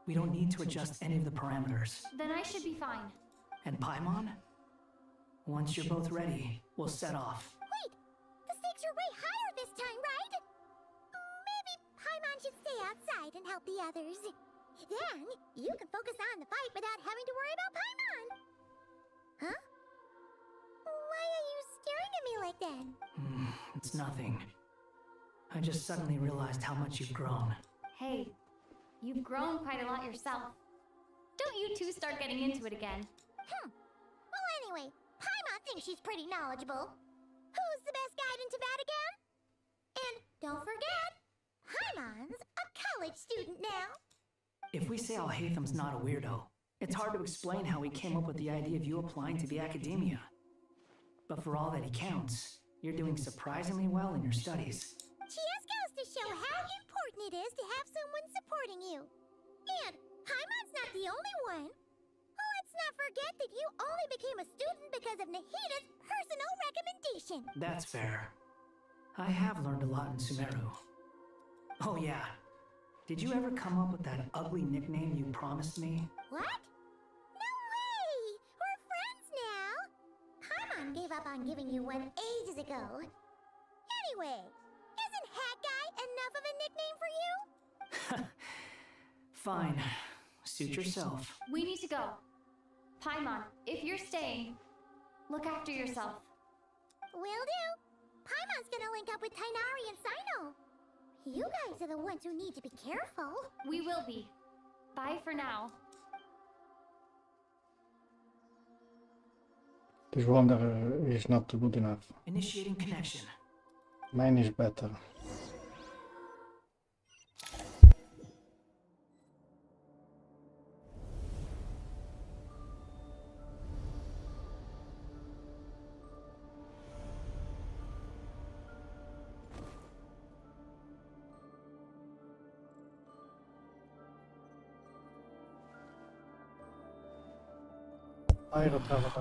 We don't need to adjust any of the parameters. Then I should be fine. And Paimon? Once you're both ready, we'll set off. Wait! The stakes are way higher this time, right? Maybe Paimon should stay outside and help the others. Then, you can focus on the fight without having to worry about Paimon. Huh? Why are you staring at me like that? It's nothing. I just suddenly realized how much you've grown. Hey, you've grown quite a lot yourself. Don't you two start getting into it again. Well, anyway, Paimon thinks she's pretty knowledgeable. Who's the best guide into Vatican? And don't forget, Paimon's a college student now. If we say Alhaitham's not a weirdo, it's hard to explain how he came up with the idea of you applying to the academia. But for all that he counts, you're doing surprisingly well in your studies. Just goes to show how important it is to have someone supporting you. And Paimon's not the only one. Let's not forget that you only became a student because of Nahida's personal recommendation. That's fair. I have learned a lot in Sumeru. Oh yeah. Did you ever come up with that ugly nickname you promised me? What? No way! We're friends now! Paimon gave up on giving you one ages ago. Anyway, isn't Hat Guy enough of a nickname for you? Fine. Suit yourself. We need to go. Paimon, if you're staying, look after yourself. Will do. Paimon's gonna link up with Tighnari and Sino. You guys are the ones who need to be careful. We will be. Bye for now. This wonder is not good enough. Initiating connection. Mine is better.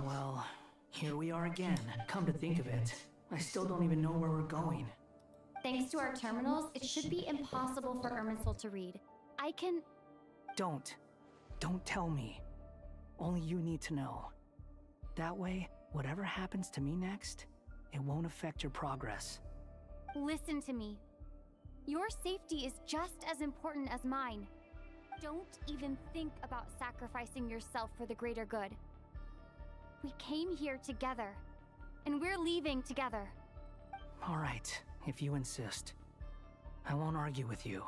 Well, here we are again. Come to think of it, I still don't even know where we're going. Thanks to our terminals, it should be impossible for Irminsul to read. I can... Don't tell me. Only you need to know. That way, whatever happens to me next, it won't affect your progress. Listen to me. Your safety is just as important as mine. Don't even think about sacrificing yourself for the greater good. We came here together, and we're leaving together. All right, if you insist. I won't argue with you.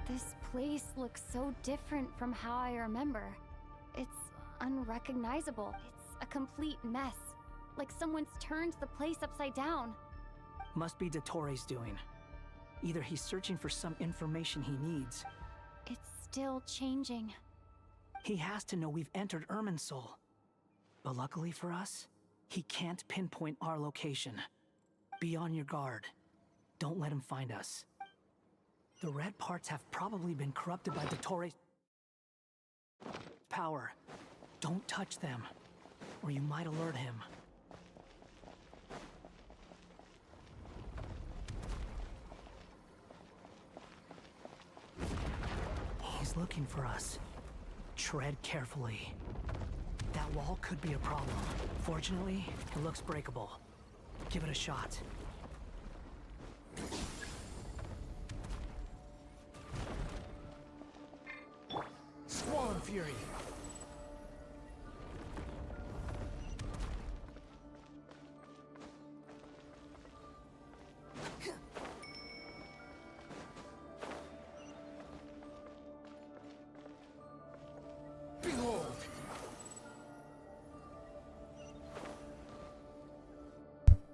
This place looks so different from how I remember. It's unrecognizable. It's a complete mess. Like someone's turned the place upside down. Must be Dottoro's doing. Either he's searching for some information he needs. It's still changing. He has to know we've entered Irminsul. But luckily for us, he can't pinpoint our location. Be on your guard. Don't let him find us. The red parts have probably been corrupted by Dottoro's power. Don't touch them, or you might alert him. He's looking for us. Tread carefully. That wall could be a problem. Fortunately, it looks breakable. Give it a shot. Squall Fury! Behold!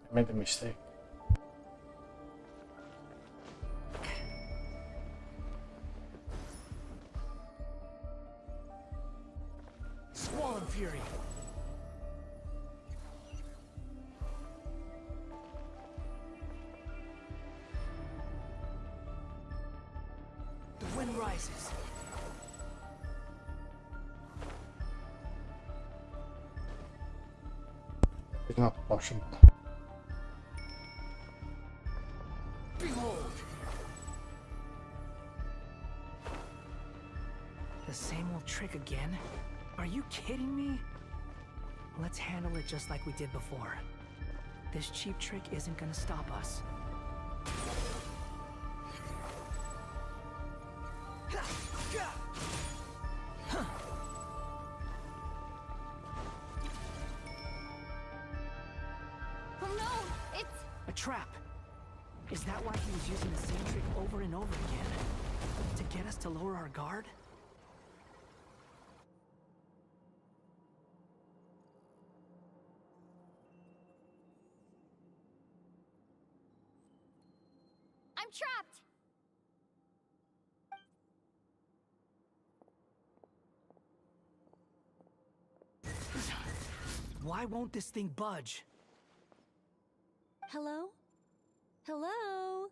I made a mistake. rises. It's not possible. Behold! The same old trick again? Are you kidding me? Let's handle it just like we did before. This cheap trick isn't gonna stop us. Oh no, it's... A trap! Is that why he was using the same trick over and over again? To get us to lower our guard? I'm trapped! Why won't this thing budge? Hello? Hello?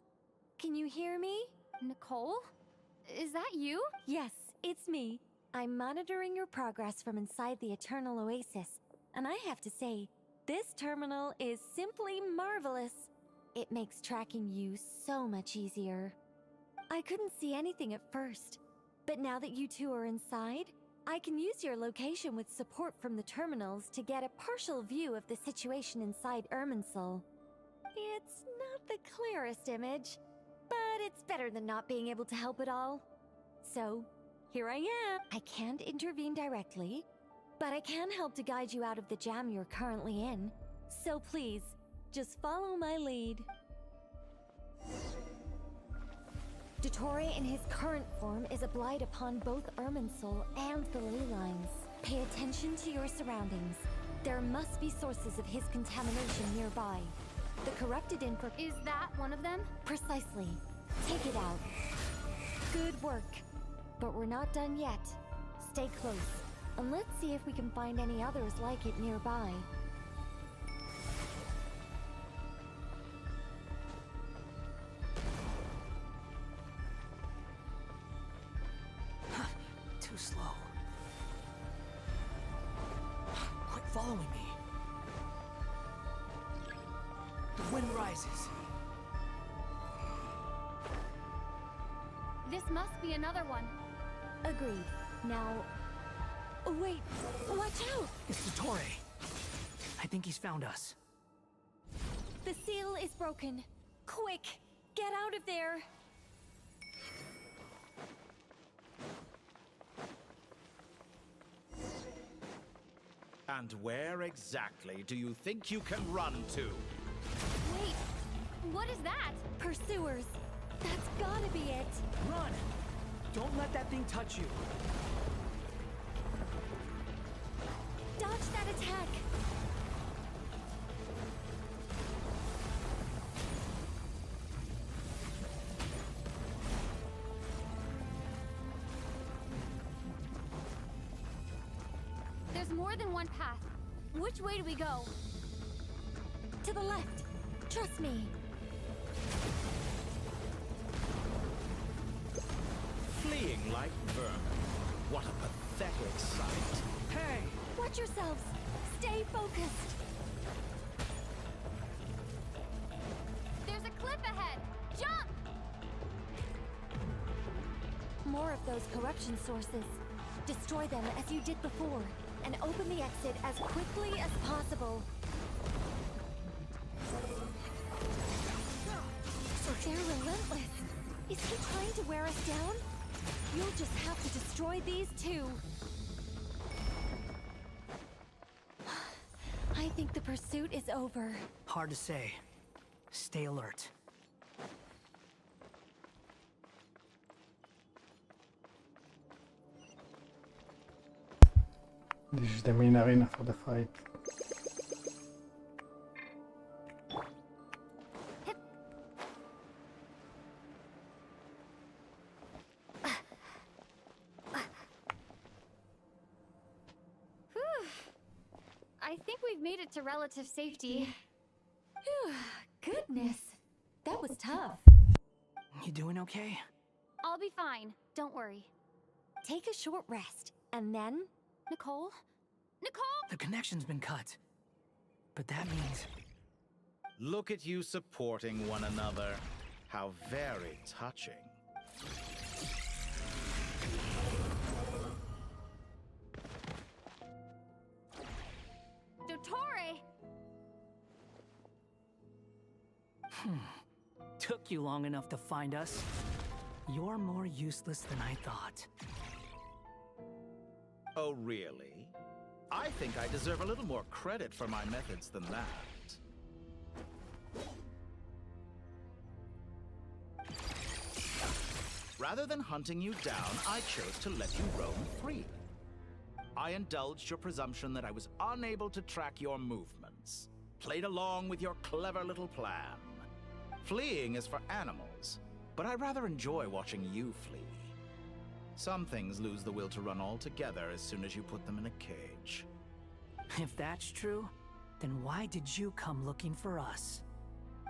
Can you hear me? Nicole? Is that you? Yes, it's me. I'm monitoring your progress from inside the Eternal Oasis, and I have to say, this terminal is simply marvelous. It makes tracking you so much easier. I couldn't see anything at first, but now that you two are inside, I can use your location with support from the terminals to get a partial view of the situation inside Irminsul. It's not the clearest image, but it's better than not being able to help at all. So, here I am. I can't intervene directly, but I can help to guide you out of the jam you're currently in. So please, just follow my lead. Dottore in his current form is a blight upon both Irminsul and the ley lines. Pay attention to your surroundings. There must be sources of his contamination nearby. The corrupted info— Is that one of them? Precisely. Take it out. Good work. But we're not done yet. Stay close, and let's see if we can find any others like it nearby. Too slow. Quit following me. The wind rises. This must be another one. Agreed. Now... Oh, wait! Watch out! It's Dottore. I think he's found us. The seal is broken. Quick! Get out of there! And where exactly do you think you can run to? Wait, what is that? Pursuers. That's gotta be it. Run! Don't let that thing touch you. Dodge that attack! There's more than one path. Which way do we go? To the left. Trust me. Fleeing like vermin. What a pathetic sight. Hey! Watch yourselves. Stay focused. There's a cliff ahead. Jump! More of those corruption sources. Destroy them as you did before, and open the exit as quickly as possible. They're relentless. Is he trying to wear us down? You'll just have to destroy these too. I think the pursuit is over. Hard to say. Stay alert. This is the main arena for the fight. I think we've made it to relative safety. Phew, goodness. That was tough. You doing okay? I'll be fine. Don't worry. Take a short rest, and then... Nicole? Nicole? The connection's been cut. But that means... Look at you supporting one another. How very touching. Dottore! Took you long enough to find us. You're more useless than I thought. Oh, really? I think I deserve a little more credit for my methods than that. Rather than hunting you down, I chose to let you roam free. I indulged your presumption that I was unable to track your movements, played along with your clever little plan. Fleeing is for animals, but I rather enjoy watching you flee. Some things lose the will to run altogether as soon as you put them in a cage. If that's true, then why did you come looking for us?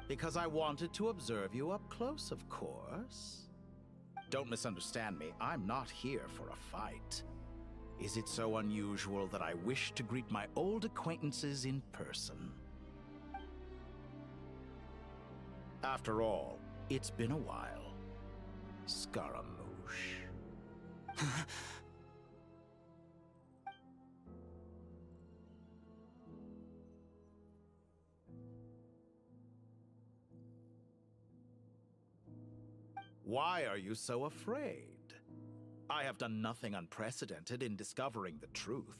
Because I wanted to observe you up close, of course. Don't misunderstand me, I'm not here for a fight. Is it so unusual that I wish to greet my old acquaintances in person? After all, it's been a while. Scaramouche. Why are you so afraid? I have done nothing unprecedented in discovering the truth.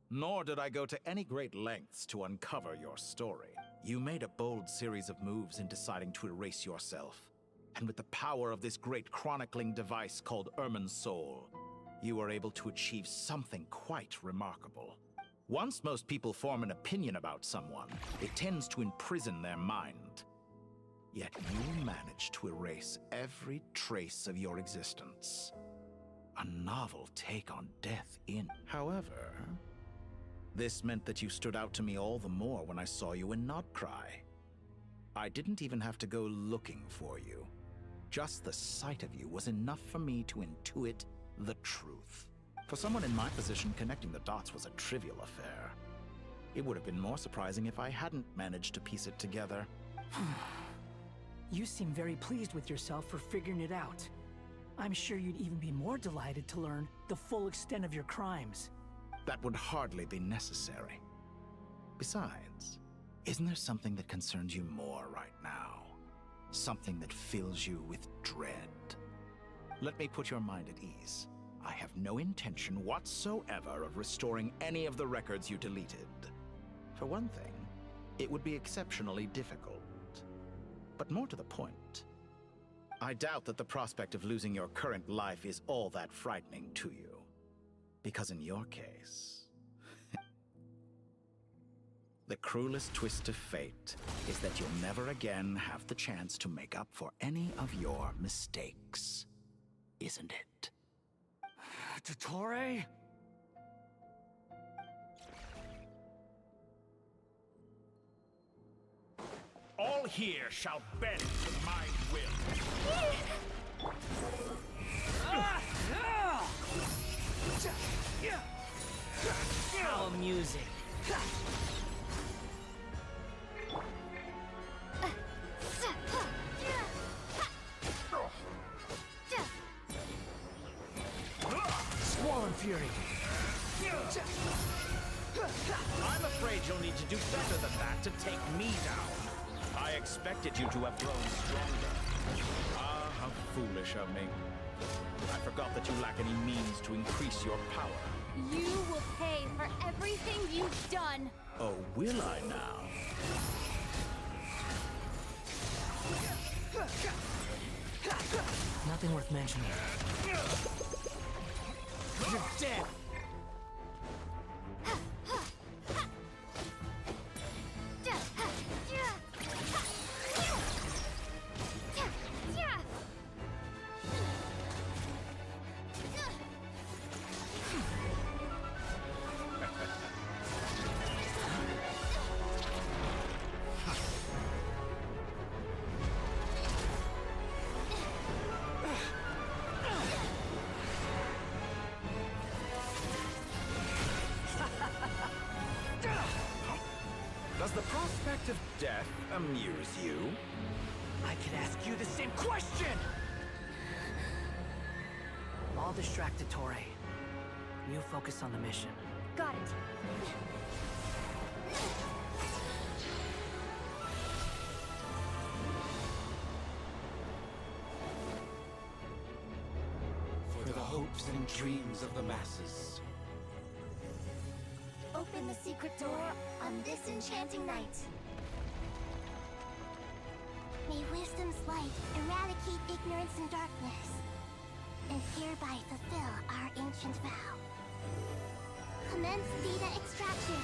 Nor did I go to any great lengths to uncover your story. You made a bold series of moves in deciding to erase yourself. And with the power of this great chronicling device called Irmin's Soul, you were able to achieve something quite remarkable. Once most people form an opinion about someone, it tends to imprison their mind. Yet you managed to erase every trace of your existence. A novel take on death in. However, this meant that you stood out to me all the more when I saw you in Nodcry. I didn't even have to go looking for you. Just the sight of you was enough for me to intuit the truth. For someone in my position, connecting the dots was a trivial affair. It would have been more surprising if I hadn't managed to piece it together. You seem very pleased with yourself for figuring it out. I'm sure you'd even be more delighted to learn the full extent of your crimes. That would hardly be necessary. Besides, isn't there something that concerns you more right now? Something that fills you with dread? Let me put your mind at ease. I have no intention whatsoever of restoring any of the records you deleted. For one thing, it would be exceptionally difficult. But more to the point, I doubt that the prospect of losing your current life is all that frightening to you. Because in your case, the cruelest twist of fate is that you'll never again have the chance to make up for any of your mistakes. Isn't it? Dottore? All here shall bend to my will. How amusing. Squall Fury. I'm afraid you'll need to do better than that to take me down. I expected you to have grown stronger. Ah, how foolish of me. I forgot that you lack any means to increase your power. You will pay for everything you've done. Oh, will I now? Nothing worth mentioning. You're dead! the prospect of death amuse you? I could ask you the same question! I'll distract Ettore. You focus on the mission. Got it. For the hopes and dreams of the masses. Open the secret door on this enchanting night. May wisdom's light eradicate ignorance and darkness, and hereby fulfill our ancient vow. Commence data extraction.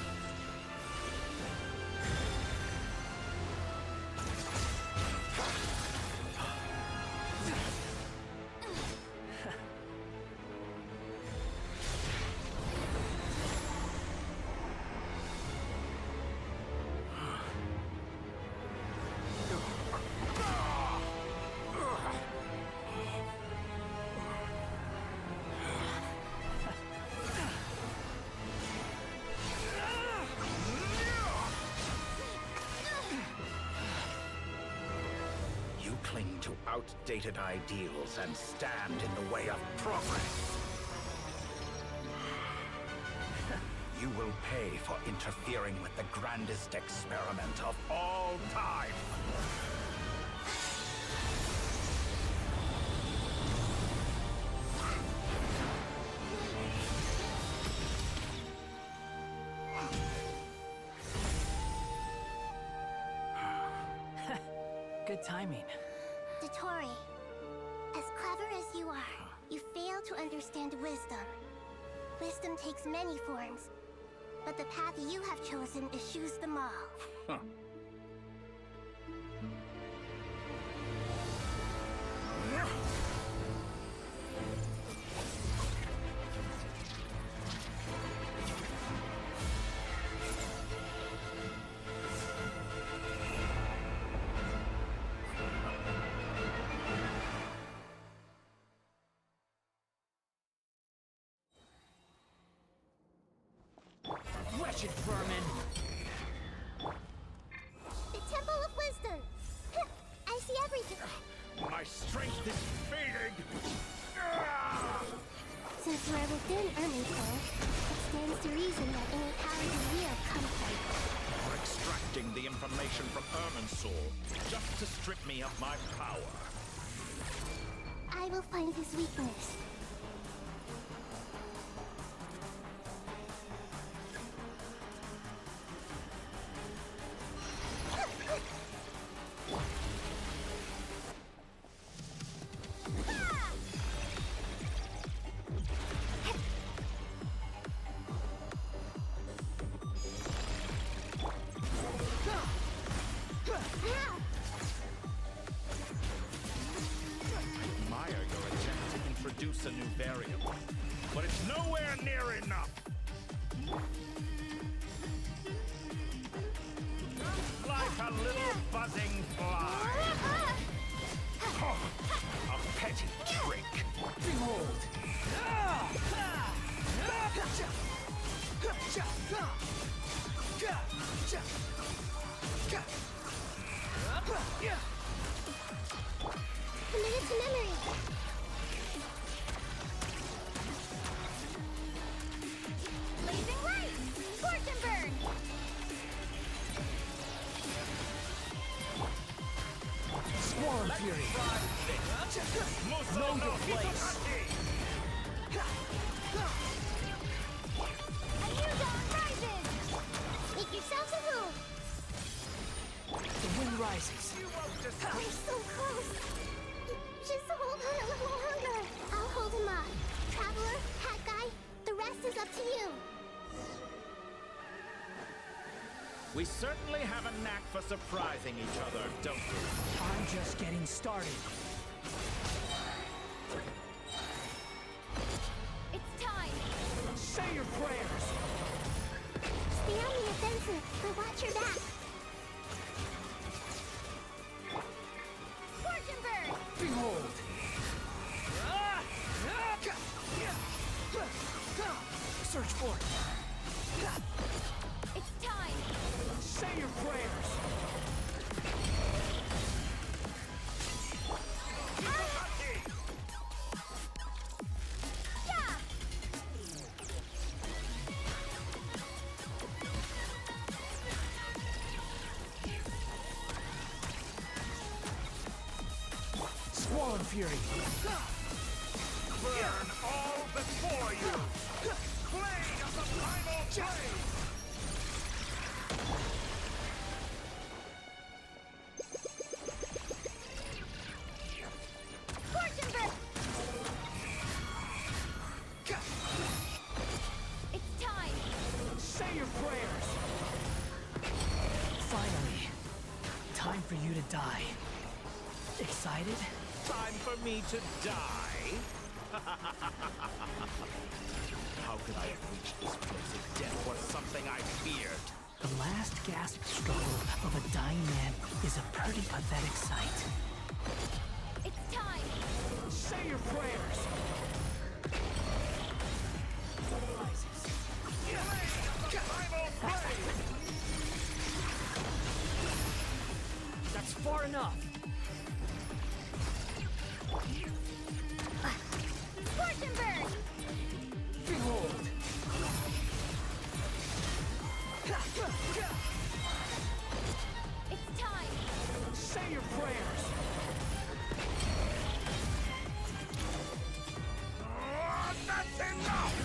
Cling to outdated ideals and stand in the way of progress. You will pay for interfering with the grandest experiment of all time. Good timing. Ettore, as clever as you are, you fail to understand wisdom. Wisdom takes many forms, but the path you have chosen eschews them all. Huh. Wretched vermin! The Temple of Wisdom! I see everything! My strength is fading! Since you are within Irminsul, it stands to reason that any power you wield comes from it. You're extracting the information from Irminsul just to strip me of my power. I will find his weakness. Introduce a new variable, but it's nowhere near enough. Like a little buzzing fly. A petty trick. Behold! Committed to memory. Blazing light! Scorch and burn! Swarm Fury! Know your place! A new dawn rises! Make yourselves at home! The wind rises. We're so close! Just hold on a little longer. I'll hold him off. Traveler, Hat Guy, the rest is up to you. We certainly have a knack for surprising each other, don't we? I'm just getting started. It's time! Say your prayers! Stay on the offensive, but watch your back. Scorch and burn! Behold! Search for it! It's time! Say your prayers! Swollen Fury! Burn all before you! Blade of the primal blade! Fortune Burst! It's time! Say your prayers! Finally, time for you to die. Excited? Time for me to die? How could I have reached this place if death was something I feared? The last gasp struggle of a dying man is a pretty pathetic sight. It's time! Say your prayers! That's far enough! Fortune Burst! Behold! It's time! Say your prayers! That's enough!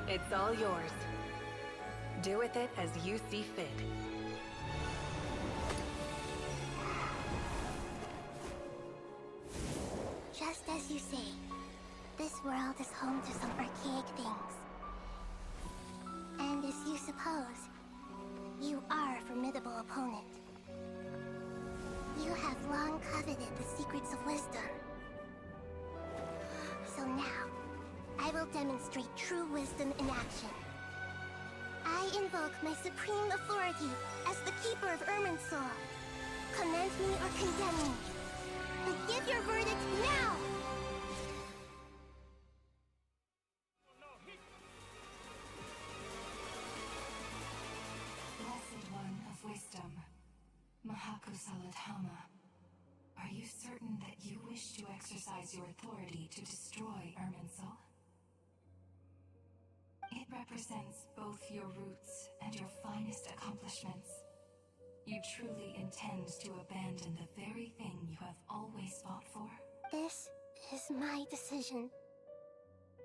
It's all yours. Do with it as you see fit. Just as you say, this world is home to some archaic things. And as you suppose, you are a formidable opponent. You have long coveted the secrets of wisdom. So now, I will demonstrate true wisdom in action. I invoke my supreme authority as the keeper of Irminsul. Commend me or condemn me. But give your verdict now! Blessed One of Wisdom, Mahakusaladhama, are you certain that you wish to exercise your authority to destroy Irminsul? It represents both your roots and your finest accomplishments. You truly intend to abandon the very thing you have always fought for? This is my decision.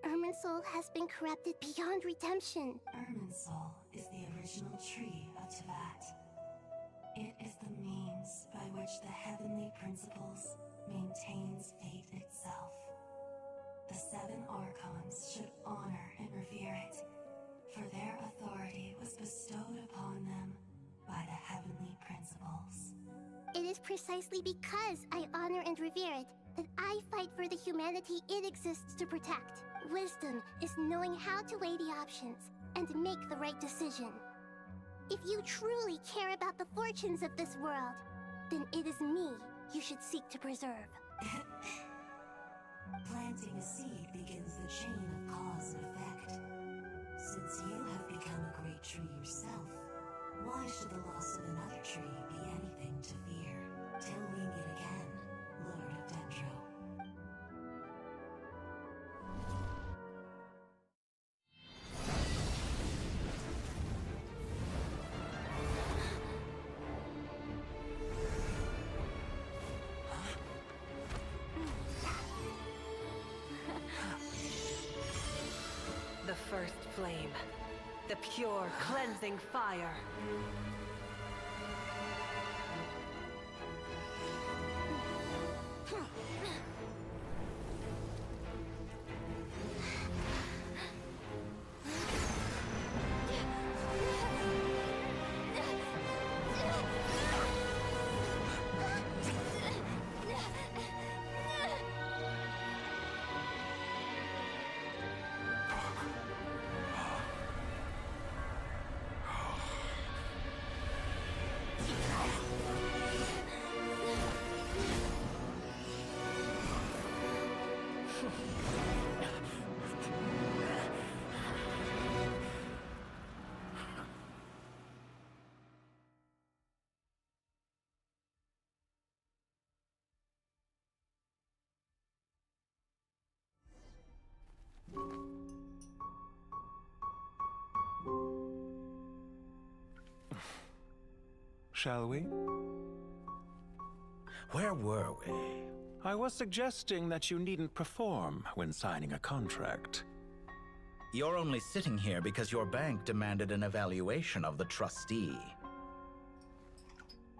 Irminsul has been corrupted beyond redemption. Irminsul is the original tree of Tevat. It is the means by which the heavenly principles maintains fate itself. The 7 Archons should honor and revere it, for their authority was bestowed upon them by the heavenly principles. It is precisely because I honor and revere it that I fight for the humanity it exists to protect. Wisdom is knowing how to weigh the options and make the right decision. If you truly care about the fortunes of this world, then it is me you should seek to preserve. Planting a seed begins the chain of cause and effect. Since you have become a great tree yourself, why should the loss of another tree be anything to fear? Till we meet again, Lord of Dendro. The first flame. The pure, cleansing fire. shall we? Where were we? I was suggesting that you needn't perform when signing a contract. You're only sitting here because your bank demanded an evaluation of the trustee.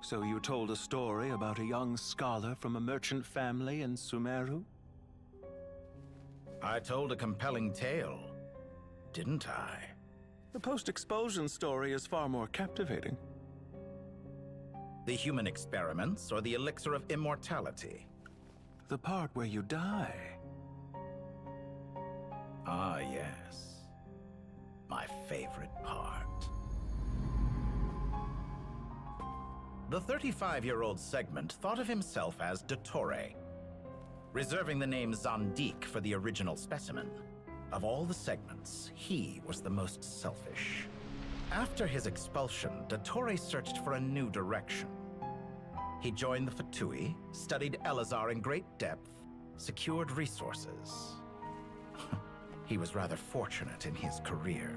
So you told a story about a young scholar from a merchant family in Sumeru? I told a compelling tale, didn't I? The post-expulsion story is far more captivating. The human experiments or the elixir of immortality? The part where you die. Ah, yes. My favorite part. The 35-year-old Segment thought of himself as Dottore, reserving the name Zondique for the original specimen. Of all the Segments, he was the most selfish. After his expulsion, Dottore searched for a new direction. He joined the Fatui, studied Elazar in great depth, secured resources. He was rather fortunate in his career.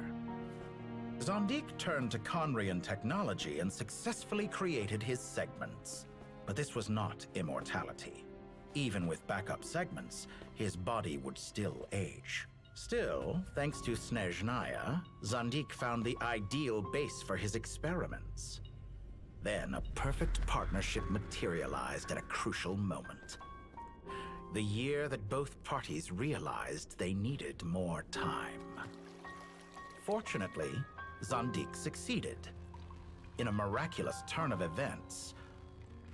Zondique turned to Conrian technology and successfully created his segments. But this was not immortality. Even with backup segments, his body would still age. Still, thanks to Snezhnaya, Zondique found the ideal base for his experiments. Then a perfect partnership materialized at a crucial moment. The year that both parties realized they needed more time. Fortunately, Zondique succeeded. In a miraculous turn of events,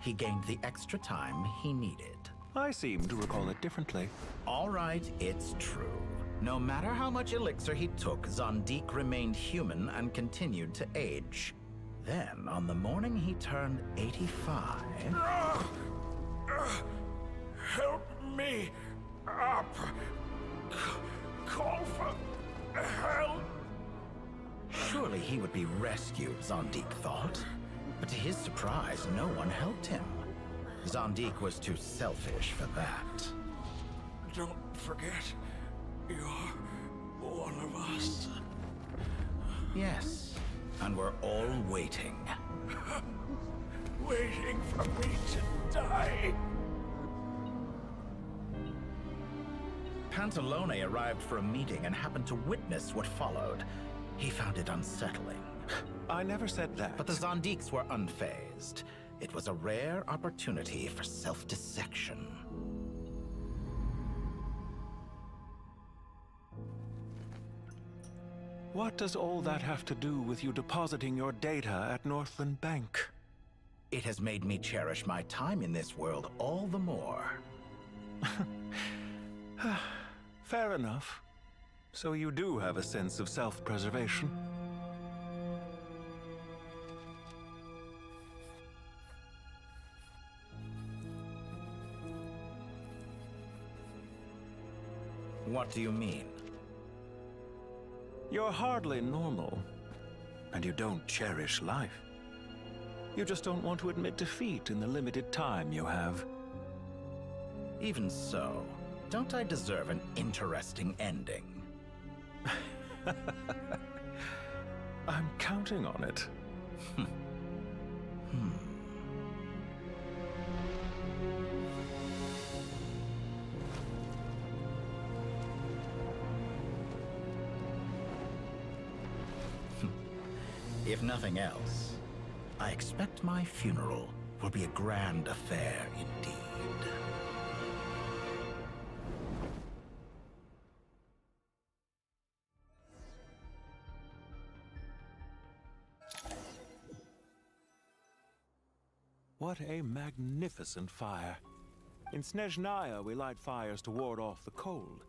he gained the extra time he needed. I seem to recall it differently. All right, it's true. No matter how much elixir he took, Zondique remained human and continued to age. Then, on the morning he turned 85... Help me up! Call for help! Surely he would be rescued, Zondique thought. But to his surprise, no one helped him. Zondique was too selfish for that. Don't forget, you're one of us. Yes, and we're all waiting. Waiting for me to die. Pantalone arrived for a meeting and happened to witness what followed. He found it unsettling. I never said that. But the Zondiques were unfazed. It was a rare opportunity for self-dissection. What does all that have to do with you depositing your data at Northland Bank? It has made me cherish my time in this world all the more. Fair enough. So you do have a sense of self-preservation. What do you mean? You're hardly normal, and you don't cherish life. You just don't want to admit defeat in the limited time you have. Even so, don't I deserve an interesting ending? I'm counting on it. If nothing else, I expect my funeral will be a grand affair indeed. What a magnificent fire. In Snezhnaya, we light fires to ward off the cold.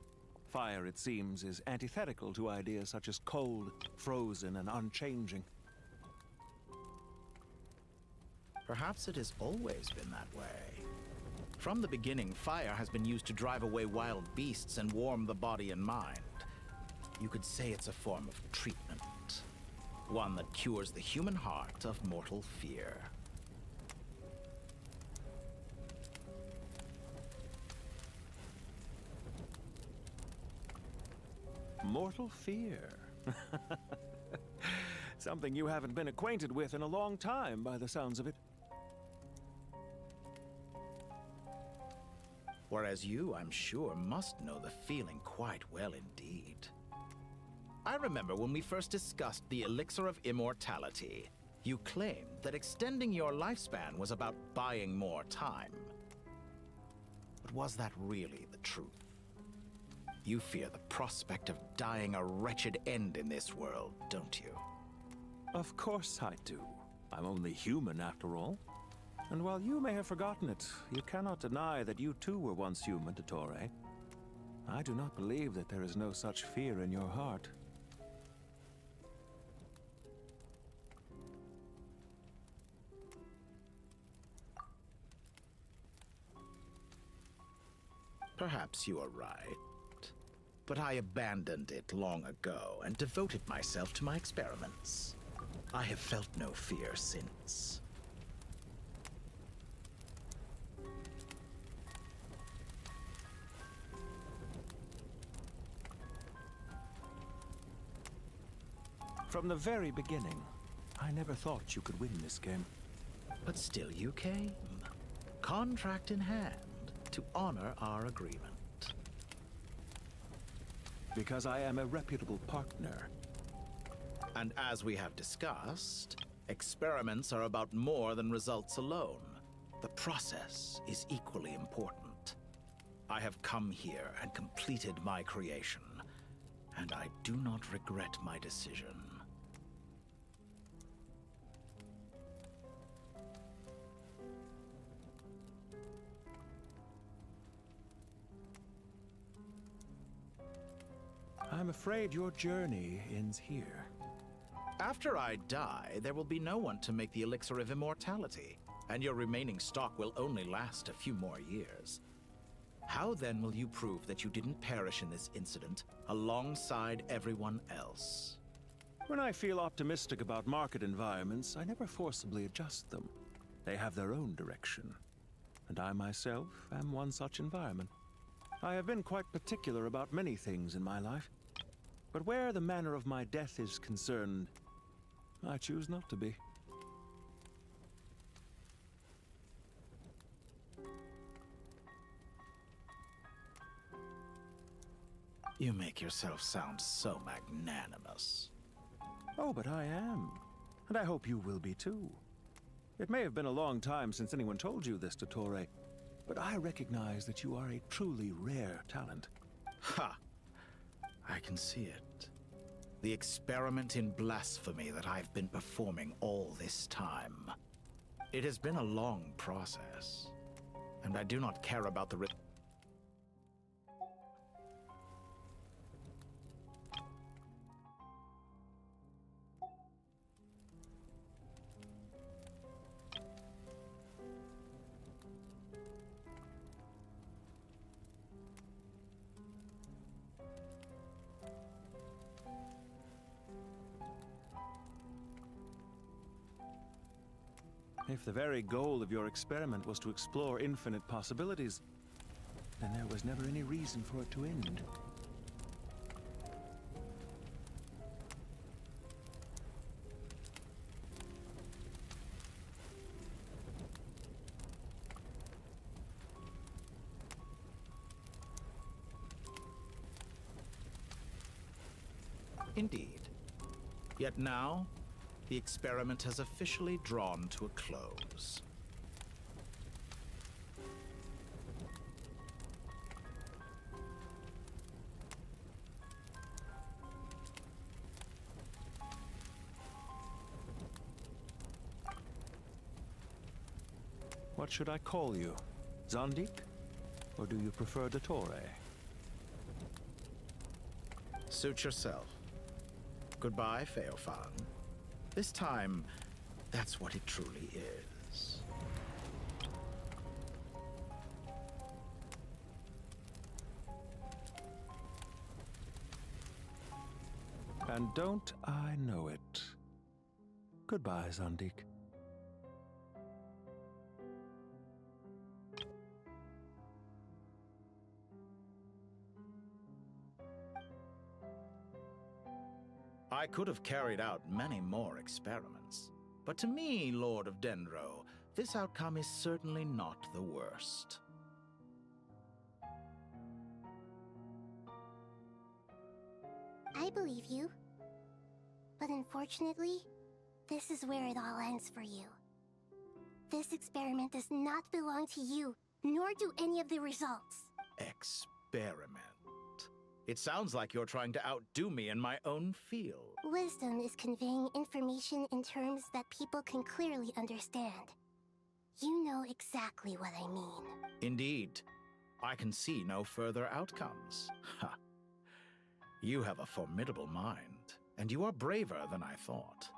Fire, it seems, is antithetical to ideas such as cold, frozen, and unchanging. Perhaps it has always been that way. From the beginning, fire has been used to drive away wild beasts and warm the body and mind. You could say it's a form of treatment. One that cures the human heart of mortal fear. Mortal fear. Something you haven't been acquainted with in a long time, by the sounds of it. Whereas you, I'm sure, must know the feeling quite well indeed. I remember when we first discussed the elixir of immortality, you claimed that extending your lifespan was about buying more time. But was that really the truth? You fear the prospect of dying a wretched end in this world, don't you? Of course I do. I'm only human, after all. And while you may have forgotten it, you cannot deny that you too were once human, Dottore. I do not believe that there is no such fear in your heart. Perhaps you are right. But I abandoned it long ago and devoted myself to my experiments. I have felt no fear since. From the very beginning, I never thought you could win this game. But still you came, contract in hand, to honor our agreement. Because I am a reputable partner. And as we have discussed, experiments are about more than results alone. The process is equally important. I have come here and completed my creation, and I do not regret my decision. I'm afraid your journey ends here. After I die, there will be no one to make the elixir of immortality, and your remaining stock will only last a few more years. How then will you prove that you didn't perish in this incident alongside everyone else? When I feel optimistic about market environments, I never forcibly adjust them. They have their own direction. And I myself am one such environment. I have been quite particular about many things in my life. But where the manner of my death is concerned, I choose not to be. You make yourself sound so magnanimous. Oh, but I am. And I hope you will be too. It may have been a long time since anyone told you this, Dottore, but I recognize that you are a truly rare talent. Ha! I can see it. The experiment in blasphemy that I've been performing all this time. It has been a long process, and I do not care about the If the very goal of your experiment was to explore infinite possibilities, then there was never any reason for it to end. Indeed. Yet now, the experiment has officially drawn to a close. What should I call you? Zandik? Or do you prefer Dottore? Suit yourself. Goodbye, Feofan. This time, that's what it truly is. And don't I know it? Goodbye, Zandik. I could have carried out many more experiments. But to me, Lord of Dendro, this outcome is certainly not the worst. I believe you. But unfortunately, this is where it all ends for you. This experiment does not belong to you, nor do any of the results. Experiment. It sounds like you're trying to outdo me in my own field. Wisdom is conveying information in terms that people can clearly understand. You know exactly what I mean. Indeed. I can see no further outcomes. Ha. You have a formidable mind, and you are braver than I thought.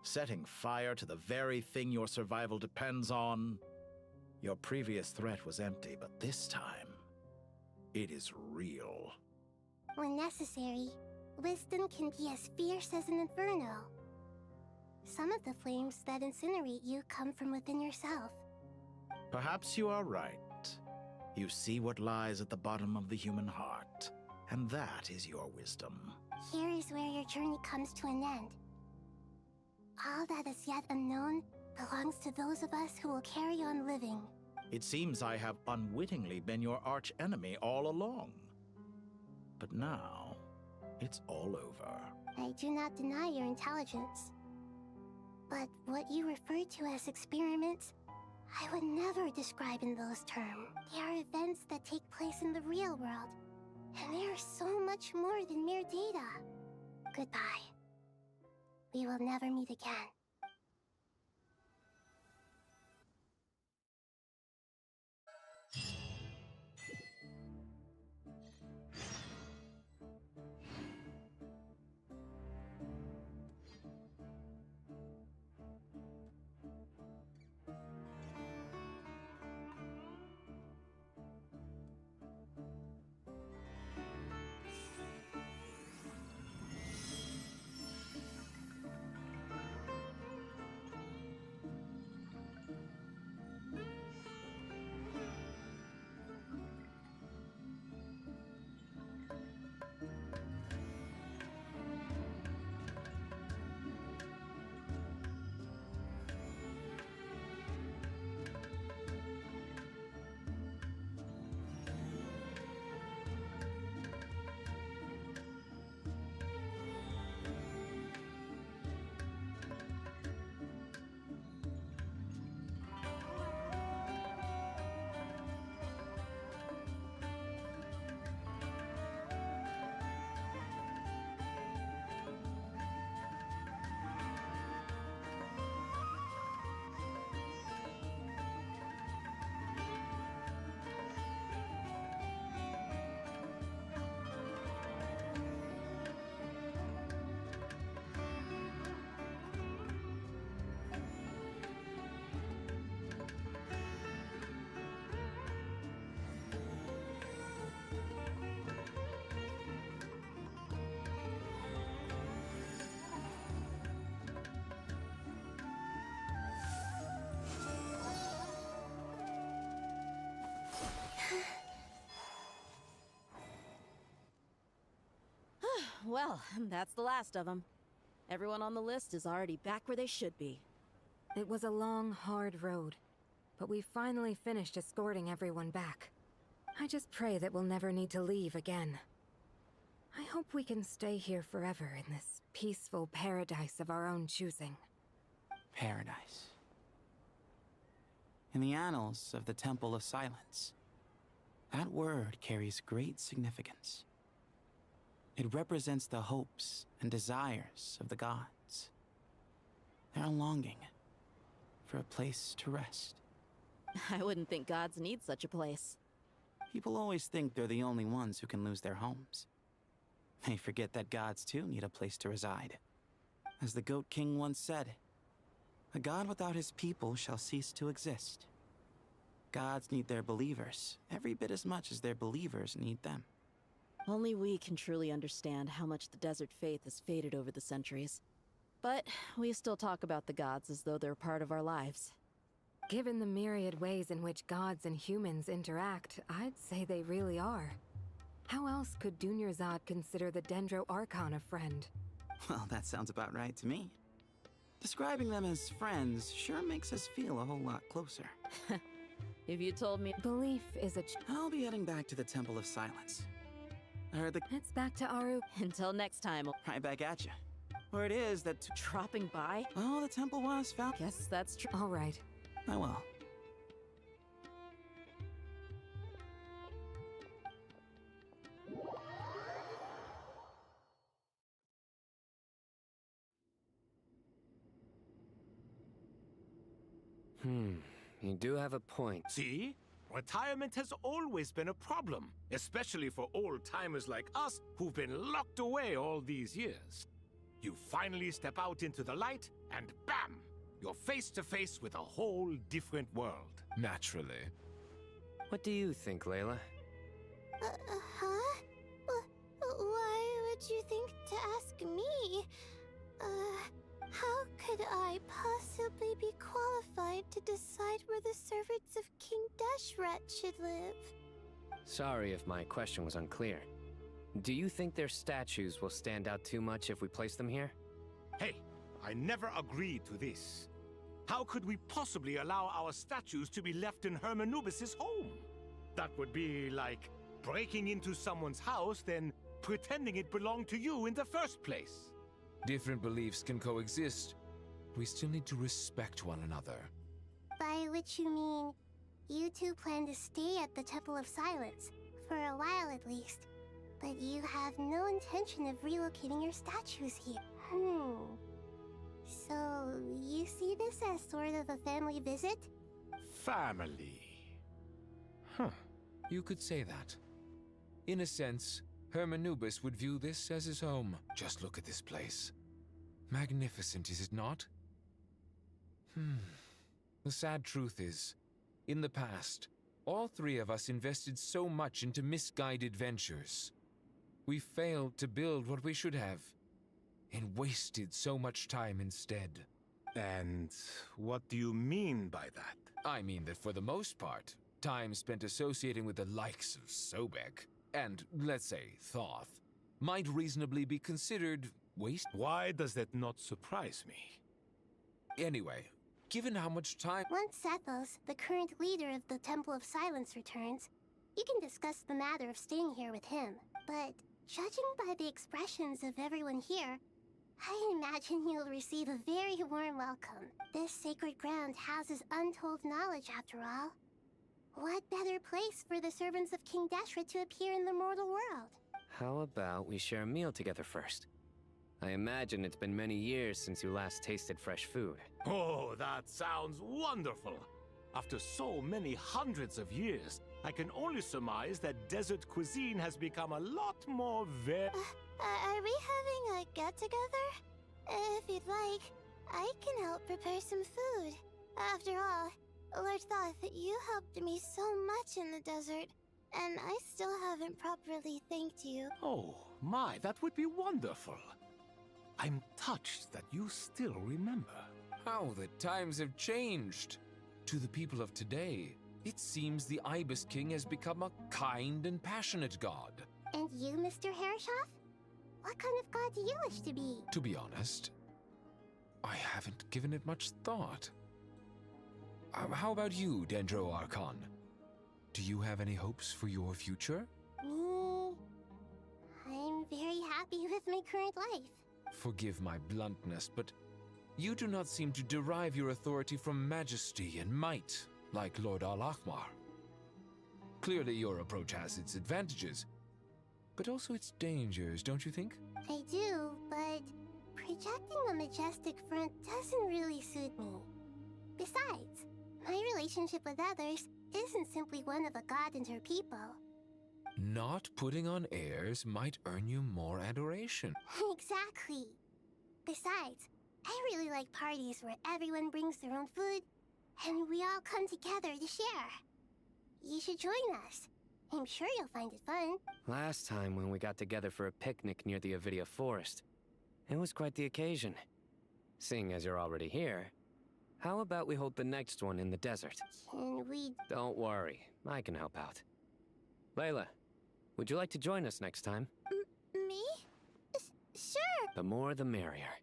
Setting fire to the very thing your survival depends on. Your previous threat was empty, but this time, it is real. When necessary, wisdom can be as fierce as an inferno. Some of the flames that incinerate you come from within yourself. Perhaps you are right. You see what lies at the bottom of the human heart, and that is your wisdom. Here is where your journey comes to an end. All that is yet unknown belongs to those of us who will carry on living. It seems I have unwittingly been your arch-enemy all along. But now, it's all over. I do not deny your intelligence. But what you refer to as experiments, I would never describe in those terms. They are events that take place in the real world, and they are so much more than mere data. Goodbye. We will never meet again. Well, that's the last of them. Everyone on the list is already back where they should be. It was a long, hard road, but we finally finished escorting everyone back. I just pray that we'll never need to leave again. I hope we can stay here forever in this peaceful paradise of our own choosing. Paradise. In the annals of the Temple of Silence, that word carries great significance. It represents the hopes and desires of the gods. Their longing for a place to rest. I wouldn't think gods need such a place. People always think they're the only ones who can lose their homes. They forget that gods too need a place to reside. As the Goat King once said, "A god without his people shall cease to exist." Gods need their believers every bit as much as their believers need them. Only we can truly understand how much the desert faith has faded over the centuries. But we still talk about the gods as though they're part of our lives. Given the myriad ways in which gods and humans interact, I'd say they really are. How else could Dunyarzad consider the Dendro Archon a friend? Well, that sounds about right to me. Describing them as friends sure makes us feel a whole lot closer. If you told me belief is a I'll be heading back to the Temple of Silence. I heard the... It's back to Aaru. Until next time. Right back at you. Where it is that... Dropping by? Oh, the temple was found... Guess that's true. All right. I will. You do have a point. See? Retirement has always been a problem, especially for old-timers like us who've been locked away all these years. You finally step out into the light, and bam! You're face to face with a whole different world. Naturally. What do you think, Layla? Huh? Why would you think to ask me? How could I possibly be qualified to decide where the servants of King Deshret should live? Sorry if my question was unclear. Do you think their statues will stand out too much if we place them here? Hey, I never agreed to this. How could we possibly allow our statues to be left in Hermanubis' home? That would be like breaking into someone's house, then pretending it belonged to you in the first place. Different beliefs can coexist. We still need to respect one another. By which you mean, you two plan to stay at the Temple of Silence, for a while at least. But you have no intention of relocating your statues here. So, you see this as sort of a family visit? Family. You could say that. In a sense, Hermanubis would view this as his home. Just look at this place. Magnificent, is it not? The sad truth is, in the past, all three of us invested so much into misguided ventures. We failed to build what we should have, and wasted so much time instead. And what do you mean by that? I mean that for the most part, time spent associating with the likes of Sobek, and, let's say, Thoth, might reasonably be considered waste. Why does that not surprise me? Anyway, given how much time— Once Sethos, the current leader of the Temple of Silence, returns, you can discuss the matter of staying here with him. But judging by the expressions of everyone here, I imagine you'll receive a very warm welcome. This sacred ground houses untold knowledge, after all. What better place for the servants of King Deshret to appear in the mortal world? How about we share a meal together first? I imagine it's been many years since you last tasted fresh food. Oh, that sounds wonderful! After so many hundreds of years, I can only surmise that desert cuisine has become a lot more Are we having a get-together? If you'd like, I can help prepare some food. After all, Lord Thoth, you helped me so much in the desert, and I still haven't properly thanked you. Oh, my, that would be wonderful. I'm touched that you still remember. How the times have changed. To the people of today, it seems the Ibis King has become a kind and passionate god. And you, Mr. Herreshoff? What kind of god do you wish to be? To be honest, I haven't given it much thought. How about you, Dendro Archon? Do you have any hopes for your future? Me? I'm very happy with my current life. Forgive my bluntness, but you do not seem to derive your authority from majesty and might, like Lord Al-Ahmar. Clearly your approach has its advantages, but also its dangers, don't you think? I do, but projecting a majestic front doesn't really suit me. Besides, my relationship with others isn't simply one of a god and her people. Not putting on airs might earn you more adoration. Exactly. Besides, I really like parties where everyone brings their own food, and we all come together to share. You should join us. I'm sure you'll find it fun. Last time when we got together for a picnic near the Avidia Forest, it was quite the occasion. Seeing as you're already here, how about we hold the next one in the desert? Can we... Don't worry, I can help out. Layla, would you like to join us next time? Me? Sure! The more the merrier.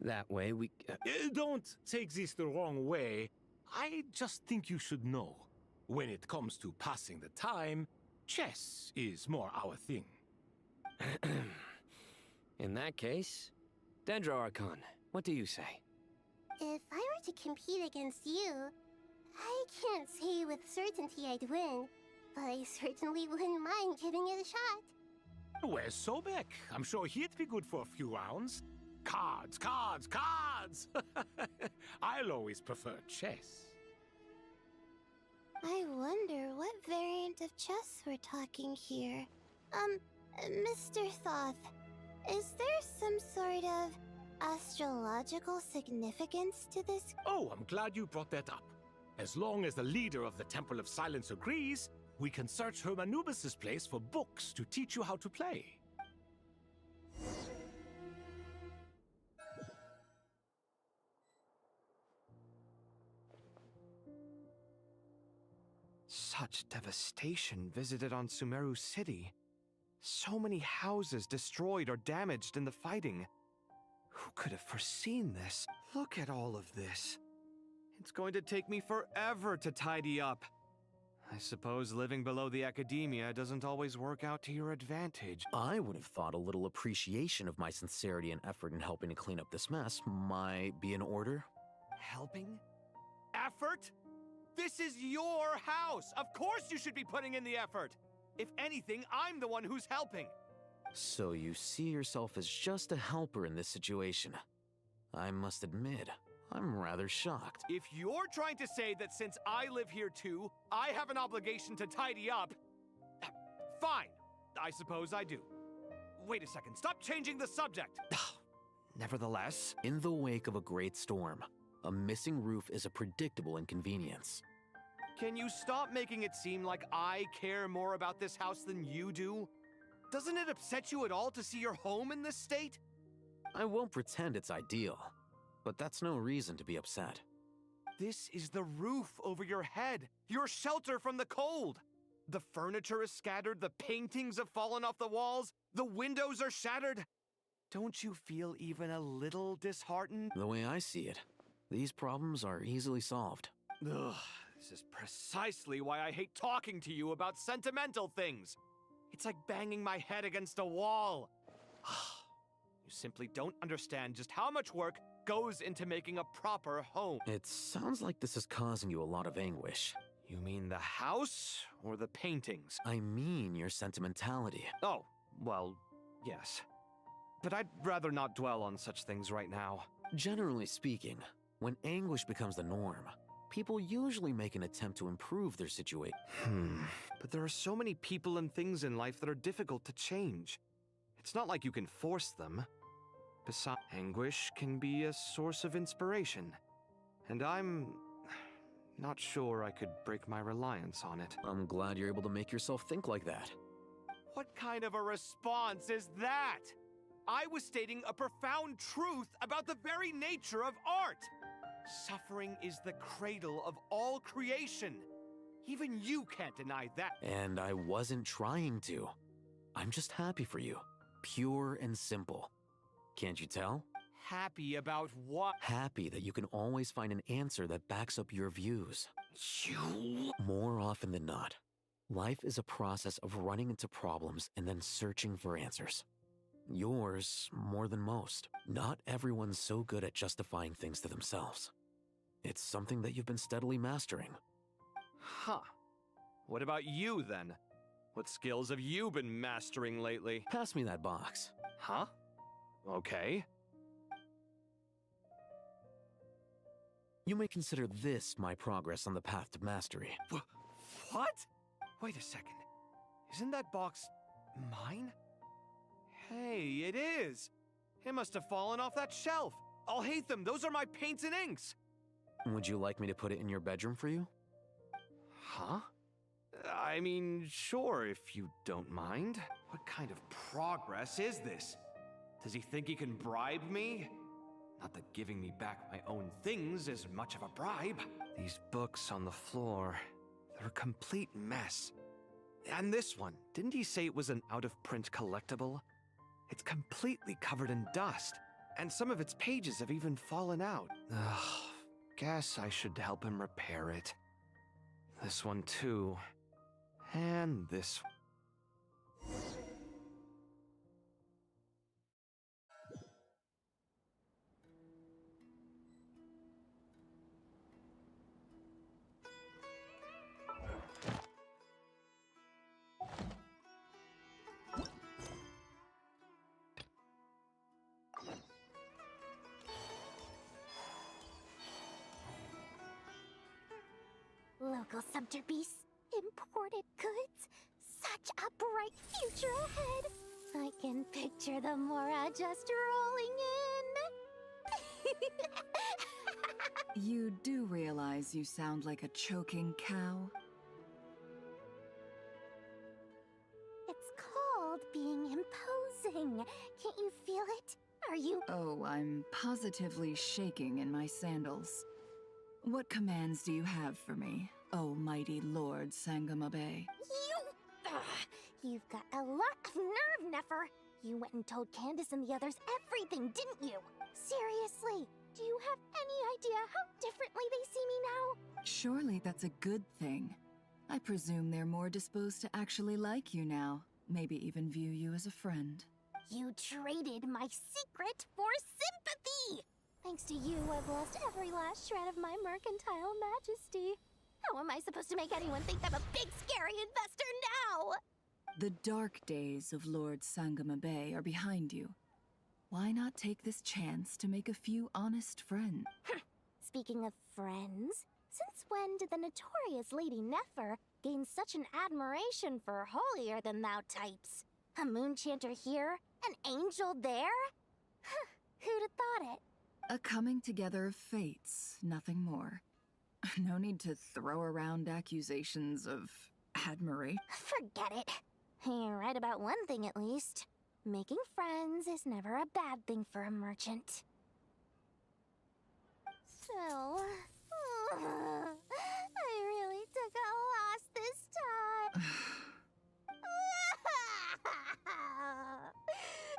That way we... Don't take this the wrong way. I just think you should know. When it comes to passing the time, chess is more our thing. In that case, Dendro Archon, what do you say? If I were to compete against you, I can't say with certainty I'd win, but I certainly wouldn't mind giving it a shot. Where's Sobek? I'm sure he'd be good for a few rounds. Cards, cards, cards! I'll always prefer chess. I wonder what variant of chess we're talking here. Mr. Thoth, is there some sort of astrological significance to this? Oh, I'm glad you brought that up. As long as the leader of the Temple of Silence agrees, we can search Hermanubis' place for books to teach you how to play. Such devastation visited on Sumeru City. So many houses destroyed or damaged in the fighting. Who could have foreseen this? Look at all of this. It's going to take me forever to tidy up. I suppose living below the academia doesn't always work out to your advantage. I would have thought a little appreciation of my sincerity and effort in helping to clean up this mess might be in order. Helping? Effort? This is your house! Of course you should be putting in the effort! If anything, I'm the one who's helping! So you see yourself as just a helper in this situation. I must admit, I'm rather shocked. If you're trying to say that since I live here too, I have an obligation to tidy up, fine. I suppose I do. Wait a second, stop changing the subject! Nevertheless, in the wake of a great storm, a missing roof is a predictable inconvenience. can you stop making it seem like I care more about this house than you do? Doesn't it upset you at all to see your home in this state? I won't pretend it's ideal, but that's no reason to be upset. This is the roof over your head, your shelter from the cold. The furniture is scattered, the paintings have fallen off the walls, the windows are shattered. Don't you feel even a little disheartened? The way I see it, these problems are easily solved. Ugh, this is precisely why I hate talking to you about sentimental things. It's like banging my head against a wall. You simply don't understand just how much work goes into making a proper home. It sounds like this is causing you a lot of anguish. You mean the house or the paintings? I mean your sentimentality. Oh, well, yes. But I'd rather not dwell on such things right now. Generally speaking, when anguish becomes the norm, people usually make an attempt to improve their situation. But there are so many people and things in life that are difficult to change. It's not like you can force them. Besides, anguish can be a source of inspiration. And I'm not sure I could break my reliance on it. I'm glad you're able to make yourself think like that. What kind of a response is that? I was stating a profound truth about the very nature of art. Suffering is the cradle of all creation. Even you can't deny that. And I wasn't trying to. I'm just happy for you. Pure and simple. Can't you tell? Happy about what? Happy that you can always find an answer that backs up your views. You? More often than not, life is a process of running into problems and then searching for answers. Yours more than most. Not everyone's so good at justifying things to themselves. It's something that you've been steadily mastering. Huh. What about you, then? What skills have you been mastering lately? Pass me that box. Huh? Okay. You may consider this my progress on the path to mastery. What? Wait a second. Isn't that box mine? Hey, it is! It must have fallen off that shelf! I'll hate them! Those are my paints and inks! Would you like me to put it in your bedroom for you? Huh? I mean, sure, if you don't mind. What kind of progress is this? Does he think he can bribe me? Not that giving me back my own things is much of a bribe. These books on the floor, they're a complete mess. And this one, didn't he say it was an out-of-print collectible? It's completely covered in dust, and some of its pages have even fallen out. Ugh, guess I should help him repair it. This one too. And this. Local sumter beasts, imported goods, such a bright future ahead. I can picture the Mora just rolling in. You do realize you sound like a choking cow? It's called being imposing. Can't you feel it? Are you? Oh, I'm positively shaking in my sandals. What commands do you have for me, oh mighty Lord Sangamabe? You've got a lot of nerve, Nefer. You went and told Candace and the others everything, didn't you? Seriously, do you have any idea how differently they see me now? Surely that's a good thing. I presume they're more disposed to actually like you now, maybe even view you as a friend. You traded my secret for sympathy! Thanks to you, I've lost every last shred of my mercantile majesty. How am I supposed to make anyone think I'm a big, scary investor now? The dark days of Lord Sangamabe are behind you. Why not take this chance to make a few honest friends? Speaking of friends, since when did the notorious Lady Nefer gain such an admiration for holier-than-thou types? A moon chanter here, an angel there? Who'd have thought it? A coming together of fates, nothing more. No need to throw around accusations of admiration. Forget it. You're right about one thing at least. Making friends is never a bad thing for a merchant. So, I really took a loss this time.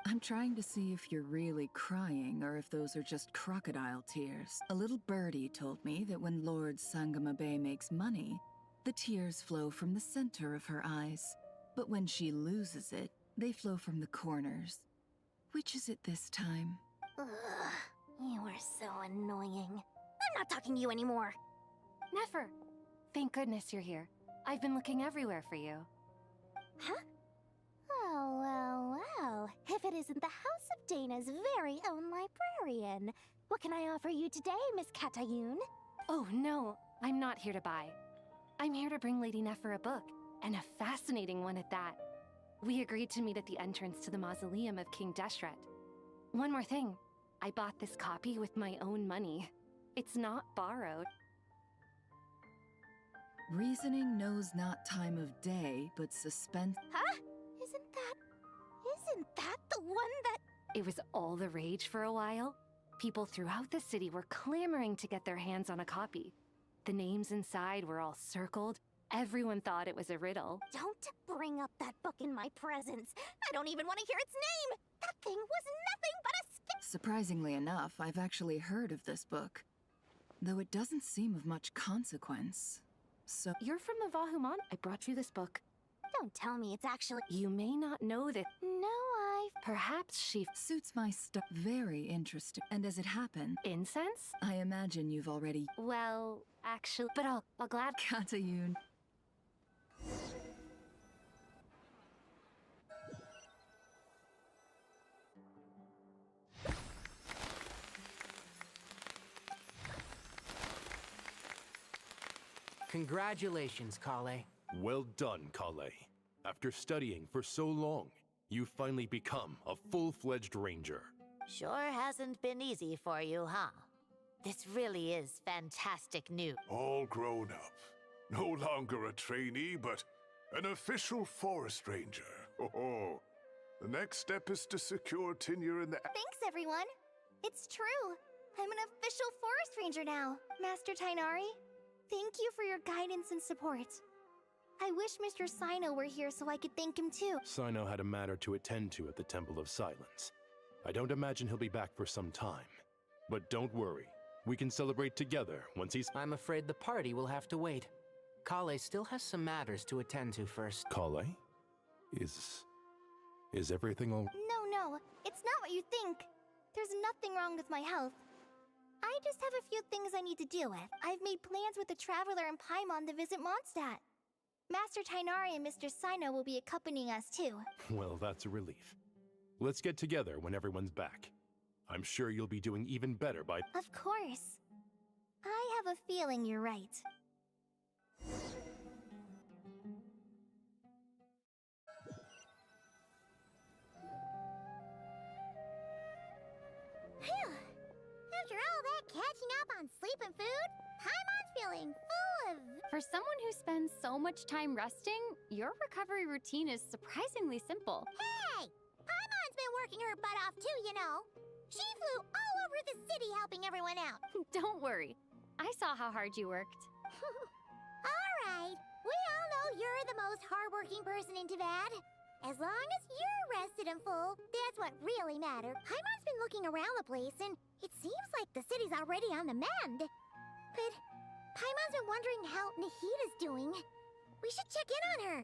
I'm trying to see if you're really crying or if those are just crocodile tears. A little birdie told me that when Lord Sangamabe makes money, the tears flow from the center of her eyes. But when she loses it, they flow from the corners. Which is it this time? You are so annoying. I'm not talking to you anymore. Nefer, thank goodness you're here. I've been looking everywhere for you. Huh? Oh, well. If it isn't the House of Dana's very own librarian. What can I offer you today, Miss Katayun? Oh, no. I'm not here to buy. I'm here to bring Lady Nefer a book, and a fascinating one at that. We agreed to meet at the entrance to the mausoleum of King Deshret. One more thing. I bought this copy with my own money. It's not borrowed. Reasoning knows not time of day, but suspense. Huh? Isn't that the one that... It was all the rage for a while. People throughout the city were clamoring to get their hands on a copy. The names inside were all circled. Everyone thought it was a riddle. Don't bring up that book in my presence. I don't even want to hear its name. That thing was nothing but a Surprisingly enough, I've actually heard of this book. Though it doesn't seem of much consequence. So... You're from the Vahuman? I brought you this book. Don't tell me it's actually... You may not know that... No, Perhaps she... Suits my stuff. Very interesting. And as it happened... Incense? I imagine you've already... Well, actually... But I'll glad... Katayun. Congratulations, Kale. Well done, Kale. After studying for so long, you've finally become a full-fledged ranger. Sure hasn't been easy for you, huh? This really is fantastic news. All grown up. No longer a trainee, but an official forest ranger. Oh, the next step is to secure tenure in the... Thanks, everyone. It's true. I'm an official forest ranger now, Master Tainari. Thank you for your guidance and support. I wish Mr. Sino were here so I could thank him too. Sino had a matter to attend to at the Temple of Silence. I don't imagine he'll be back for some time. But don't worry. We can celebrate together once he's... I'm afraid the party will have to wait. Kale still has some matters to attend to first. Kale? Is everything all... No, it's not what you think. There's nothing wrong with my health. I just have a few things I need to deal with. I've made plans with the Traveler and Paimon to visit Mondstadt. Master Tainari and Mr. Sino will be accompanying us too. Well, that's a relief. Let's get together when everyone's back. I'm sure you'll be doing even better by... Of course. I have a feeling you're right. Phew! After all that catching up on sleep and food, Paimon's feeling full of... For someone who spends so much time resting, your recovery routine is surprisingly simple. Hey! Paimon's been working her butt off too, you know. She flew all over the city helping everyone out. Don't worry. I saw how hard you worked. All right. We all know you're the most hardworking person in Tevad. As long as you're rested and full, that's what really matters. Paimon's been looking around the place, and it seems like the city's already on the mend. But Paimon's been wondering how Nahida's doing. We should check in on her.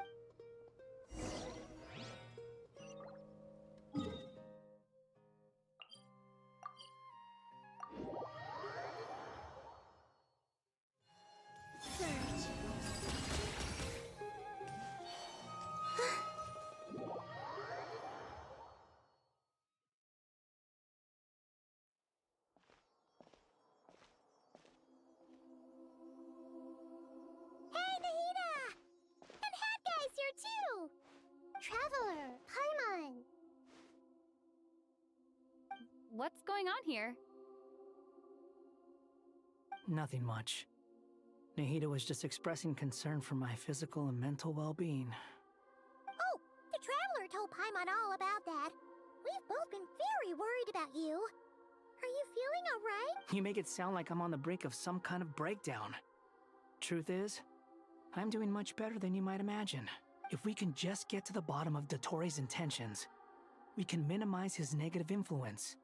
Too! Traveler, Paimon! What's going on here? Nothing much. Nahida was just expressing concern for my physical and mental well-being. Oh, the Traveler told Paimon all about that. We've both been very worried about you. Are you feeling alright? You make it sound like I'm on the brink of some kind of breakdown. Truth is, I'm doing much better than you might imagine. If we can just get to the bottom of Dottoro's intentions, we can minimize his negative influence.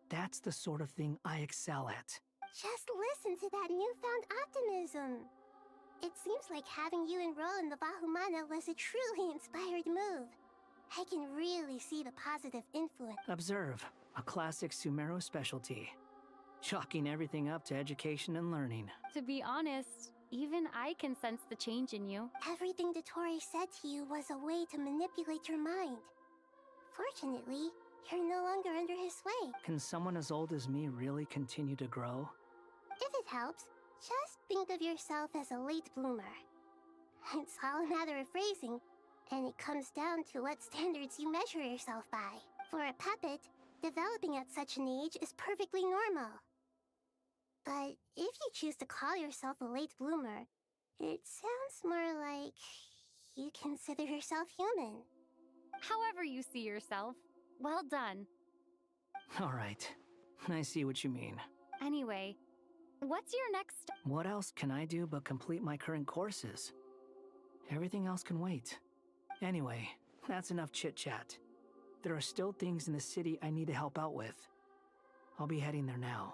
That's the sort of thing I excel at. Just listen to that newfound optimism. It seems like having you enroll in the Vahumana was a truly inspired move. I can really see the positive influence. Observe, a classic Sumeru specialty. Chalking everything up to education and learning. To be honest, even I can sense the change in you. Everything Dottori said to you was a way to manipulate your mind. Fortunately, you're no longer under his sway. Can someone as old as me really continue to grow? If it helps, just think of yourself as a late bloomer. It's all a matter of phrasing, and it comes down to what standards you measure yourself by. For a puppet, developing at such an age is perfectly normal. But if you choose to call yourself a late bloomer, it sounds more like you consider yourself human. However you see yourself, well done. All right, I see what you mean. Anyway, what's your next... What else can I do but complete my current courses? Everything else can wait. Anyway, that's enough chit-chat. There are still things in the city I need to help out with. I'll be heading there now.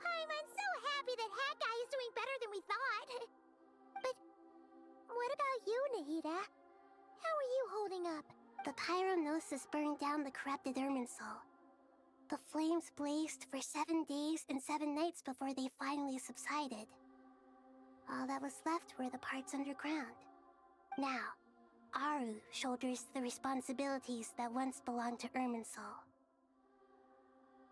I'm so happy that Hat Guy is doing better than we thought. But what about you, Nahida? How are you holding up? The pyronosis burned down the corrupted Irminsul. The flames blazed for 7 days and 7 nights before they finally subsided. All that was left were the parts underground. Now, Aaru shoulders the responsibilities that once belonged to Irminsul.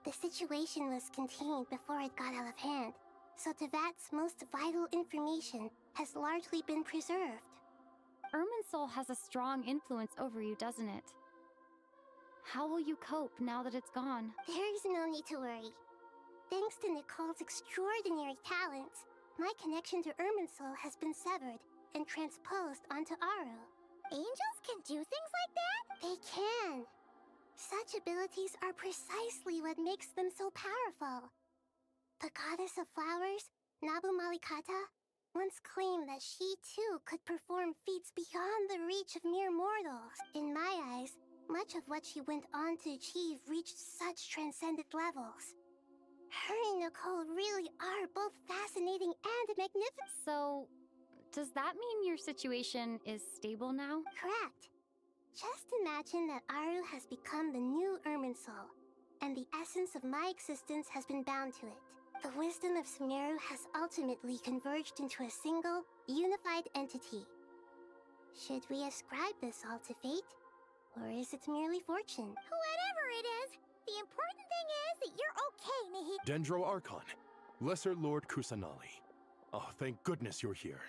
The situation was contained before it got out of hand, so Tevat's most vital information has largely been preserved. Irminsul has a strong influence over you, doesn't it? How will you cope now that it's gone? There's no need to worry. Thanks to Nicole's extraordinary talents, my connection to Irminsul has been severed and transposed onto Aaru. Angels can do things like that? They can. Such abilities are precisely what makes them so powerful. The goddess of flowers, Nabu Malikata, once claimed that she too could perform feats beyond the reach of mere mortals. In my eyes, much of what she went on to achieve reached such transcendent levels. Her and Nicole really are both fascinating and magnificent. So, does that mean your situation is stable now? Correct. Just imagine that Aaru has become the new Irminsul, and the essence of my existence has been bound to it. The wisdom of Sumeru has ultimately converged into a single, unified entity. Should we ascribe this all to fate? Or is it merely fortune? Whatever it is, the important thing is that you're okay, Nihit. Dendro Archon, Lesser Lord Kusanali. Oh, thank goodness you're here.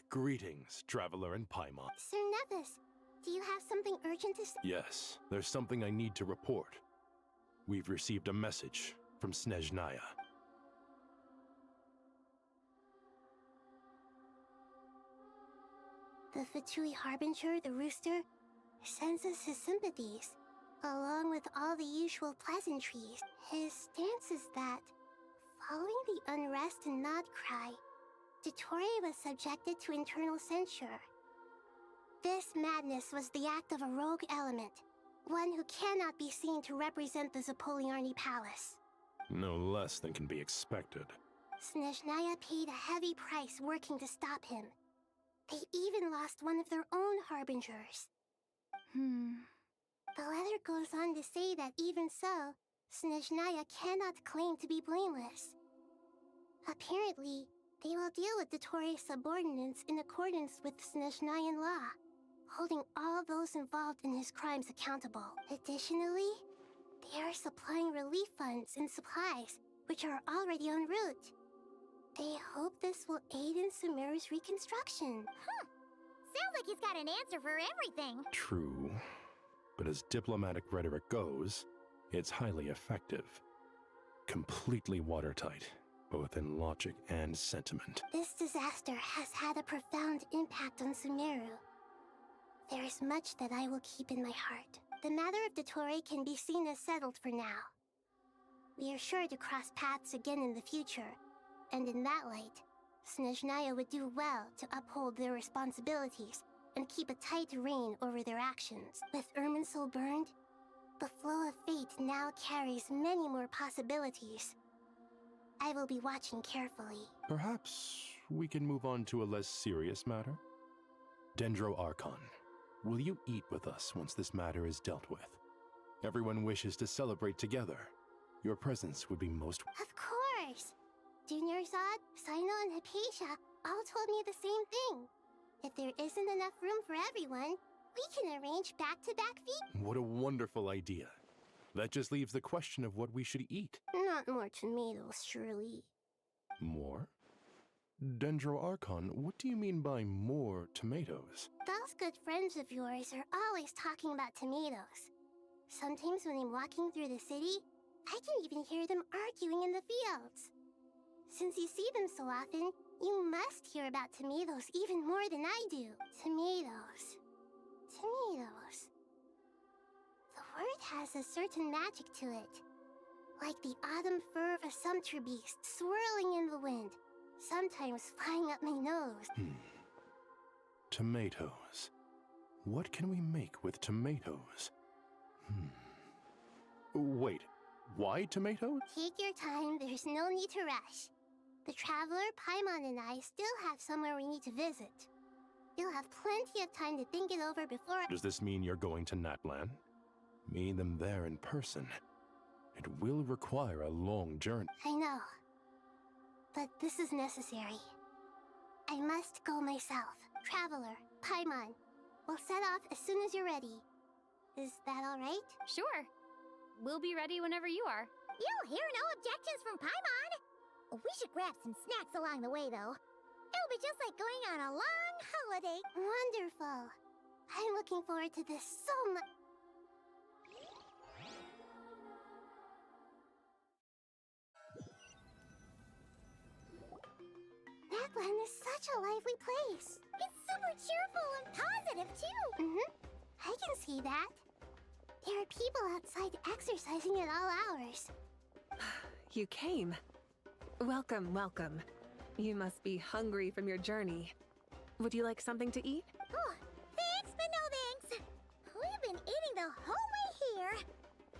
Greetings, Traveler in Paimon. Sir Nevis, do you have something urgent to say? Yes, there's something I need to report. We've received a message from Snezhnaya. The Fatui Harbinger, the Rooster, sends us his sympathies, along with all the usual pleasantries. His stance is that, following the unrest and Nod Cry, Dottore was subjected to internal censure. This madness was the act of a rogue element, one who cannot be seen to represent the Zapoliarni Palace. No less than can be expected. Snezhnaya paid a heavy price working to stop him. They even lost one of their own harbingers. The letter goes on to say that even so, Snezhnaya cannot claim to be blameless. Apparently, they will deal with Dottore's subordinates in accordance with Snezhnayan law, holding all those involved in his crimes accountable. Additionally, they are supplying relief funds and supplies, which are already en route. They hope this will aid in Sumeru's reconstruction. Sounds like he's got an answer for everything. True. But as diplomatic rhetoric goes, it's highly effective. Completely watertight, both in logic and sentiment. This disaster has had a profound impact on Sumeru. There is much that I will keep in my heart. The matter of Dottore can be seen as settled for now. We are sure to cross paths again in the future, and in that light, Snezhnaya would do well to uphold their responsibilities and keep a tight rein over their actions. With Irminsul burned, the flow of fate now carries many more possibilities. I will be watching carefully. Perhaps we can move on to a less serious matter? Dendro Archon, will you eat with us once this matter is dealt with? Everyone wishes to celebrate together. Your presence would be most... Of course! Junior Zod, Sino, and Hypatia all told me the same thing. If there isn't enough room for everyone, we can arrange back-to-back feet. What a wonderful idea. That just leaves the question of what we should eat. Not more tomatoes, surely. More? Dendro Archon, what do you mean by more tomatoes? Those good friends of yours are always talking about tomatoes. Sometimes when I'm walking through the city, I can even hear them arguing in the fields. Since you see them so often, you must hear about tomatoes even more than I do. Tomatoes. Tomatoes. The word has a certain magic to it. Like the autumn fur of a sumpter beast swirling in the wind, sometimes flying up my nose. Tomatoes. What can we make with tomatoes? Wait, why tomatoes? Take your time, there's no need to rush. The Traveler, Paimon, and I still have somewhere we need to visit. You'll have plenty of time to think it over before... Does this mean you're going to Natlan? Meeting them there in person. It will require a long journey. I know. But this is necessary. I must go myself. Traveler, Paimon, we'll set off as soon as you're ready. Is that all right? Sure. We'll be ready whenever you are. You'll hear no objections from Paimon. We should grab some snacks along the way, though. It'll be just like going on a long holiday. Wonderful. I'm looking forward to this so much. Natlan is such a lively place. It's super cheerful and positive, too. I can see that. There are people outside exercising at all hours. You came. Welcome, welcome. You must be hungry from your journey. Would you like something to eat? Oh, thanks, but no thanks. We've been eating the whole way here.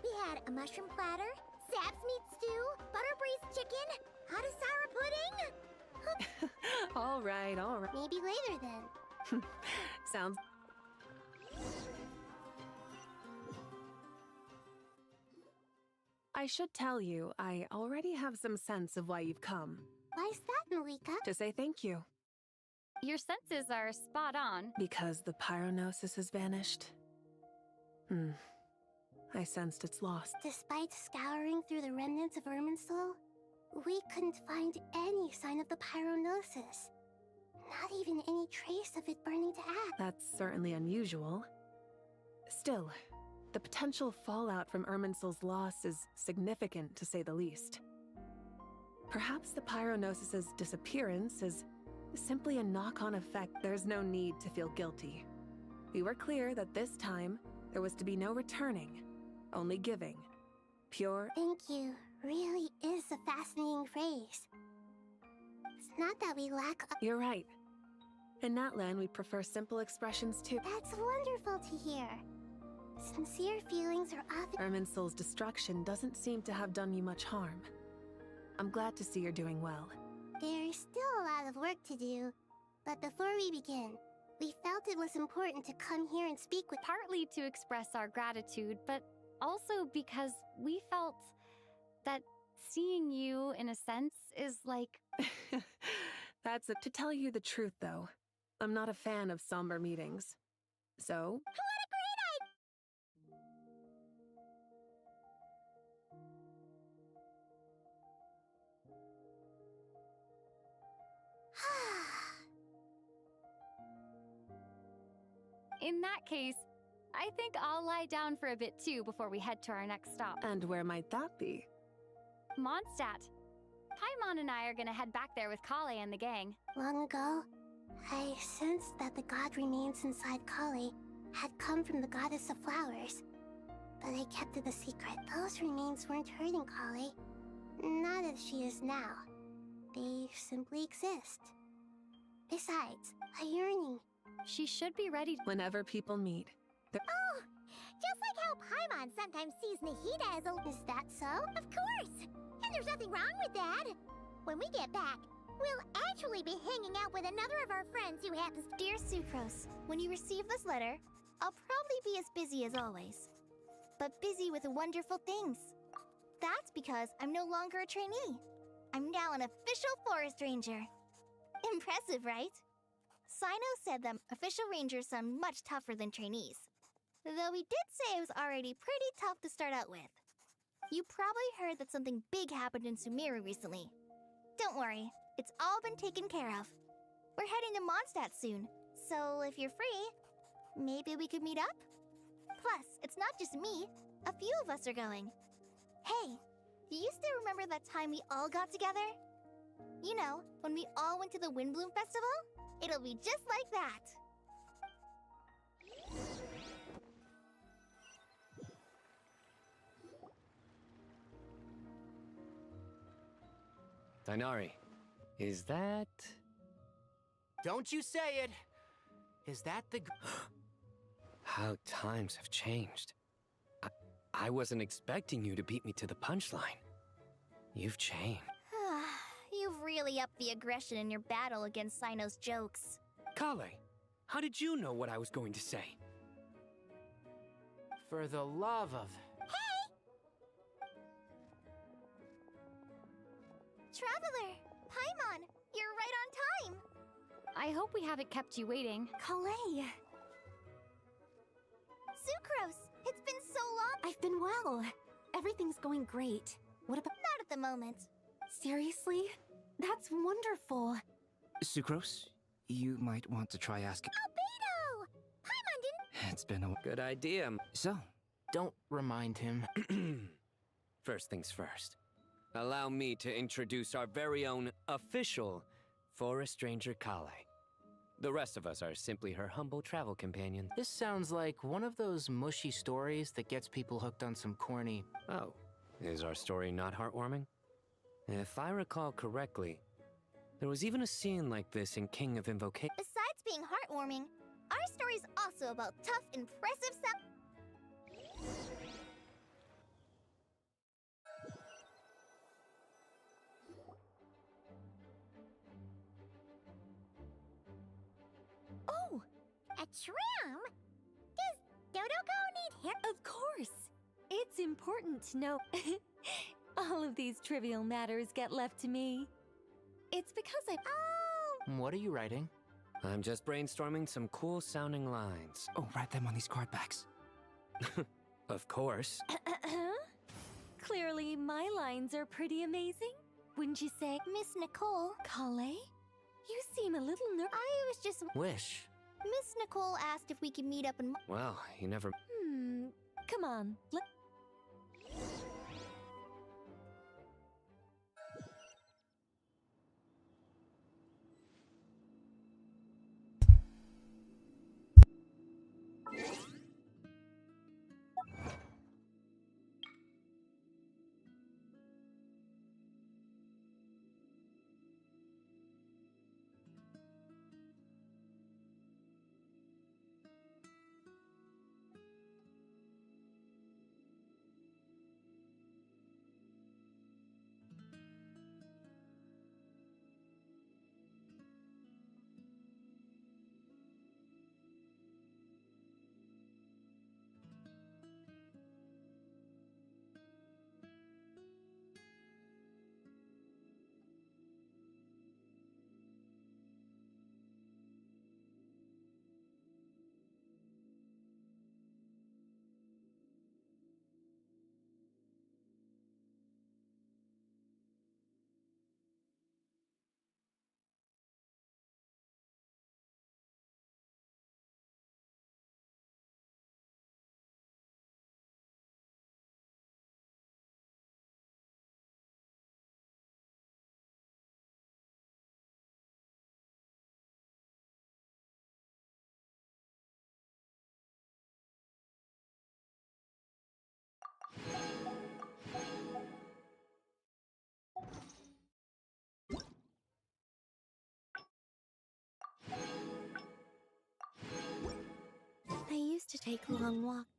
We had a mushroom platter, Sap's meat stew, butter braised chicken, Hadasara pudding. All right, all right. Maybe later then. Sounds... I should tell you, I already have some sense of why you've come. Why's that, Malika? To say thank you. Your senses are spot on. Because the pyronosis has vanished. I sensed it's lost. Despite scouring through the remnants of Irminsul, we couldn't find any sign of the pyronosis. Not even any trace of it burning to ash. That's certainly unusual. Still, the potential fallout from Irminsul's loss is significant, to say the least. Perhaps the pyronosis's disappearance is simply a knock-on effect. There's no need to feel guilty. We were clear that this time, there was to be no returning, only giving. Pure... Thank you really is a fascinating phrase. It's not that we lack... You're right. In that land, we prefer simple expressions too. That's wonderful to hear. Sincere feelings are often... Irminsul's destruction doesn't seem to have done you much harm. I'm glad to see you're doing well. There's still a lot of work to do, but before we begin, we felt it was important to come here and speak with... Partly to express our gratitude, but also because we felt that seeing you, in a sense, is like... That's it. To tell you the truth, though, I'm not a fan of somber meetings. So... What a great idea! In that case, I think I'll lie down for a bit too before we head to our next stop. And where might that be? Mondstadt. Paimon and I are gonna head back there with Kale and the gang. Long ago, I sensed that the god remains inside Kale had come from the goddess of flowers. But I kept it a secret. Those remains weren't hurting Kale. Not as she is now. They simply exist. Besides, a yearning. She should be ready whenever people meet. Oh! Just like how Paimon sometimes sees Nahida as a... Is that so? Of course! And there's nothing wrong with that! When we get back, we'll actually be hanging out with another of our friends who happens... Dear Sucrose, when you receive this letter, I'll probably be as busy as always. But busy with wonderful things. That's because I'm no longer a trainee. I'm now an official forest ranger. Impressive, right? Sino said that official rangers sound much tougher than trainees. Though he did say it was already pretty tough to start out with. You probably heard that something big happened in Sumeru recently. Don't worry, it's all been taken care of. We're heading to Mondstadt soon, so if you're free, maybe we could meet up? Plus, it's not just me. A few of us are going. Hey, do you still remember that time we all got together? You know, when we all went to the Windbloom Festival? It'll be just like that. Dainari, is that... Don't you say it! Is that the... How times have changed. I wasn't expecting you to beat me to the punchline. You've changed. You've really upped the aggression in your battle against Sino's jokes. Kale, how did you know what I was going to say? For the love of... Traveler! Paimon! You're right on time! I hope we haven't kept you waiting. Kale! Sucrose! It's been so long! I've been well. Everything's going great. What about... Not at the moment. Seriously? That's wonderful. Sucrose, you might want to try asking... Albedo! Paimon didn't... It's been a good idea. So, don't remind him. First things first. Allow me to introduce our very own official Forest Ranger Kale. The rest of us are simply her humble travel companions. This sounds like one of those mushy stories that gets people hooked on some corny... Oh, is our story not heartwarming? If I recall correctly, there was even a scene like this in King of Invocation. Besides being heartwarming, our story's also about tough, impressive Oh, a tram? Does Dodoko need help? Of course! It's important to know. All of these trivial matters get left to me. It's because I. Oh! What are you writing? I'm just brainstorming some cool sounding lines. Oh, write them on these card backs. Of course. Clearly, my lines are pretty amazing. Wouldn't you say? Miss Nicole. Collet? You seem a little nervous. I was just. Wish. Miss Nicole asked if we could meet up in. Well, you never. Come on. I used to take long walks.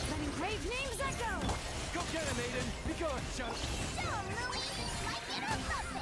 Letting brave names echo! Go get him, Aiden! Be gone, Chuck! Show 'em, Louie! Like it or lump it!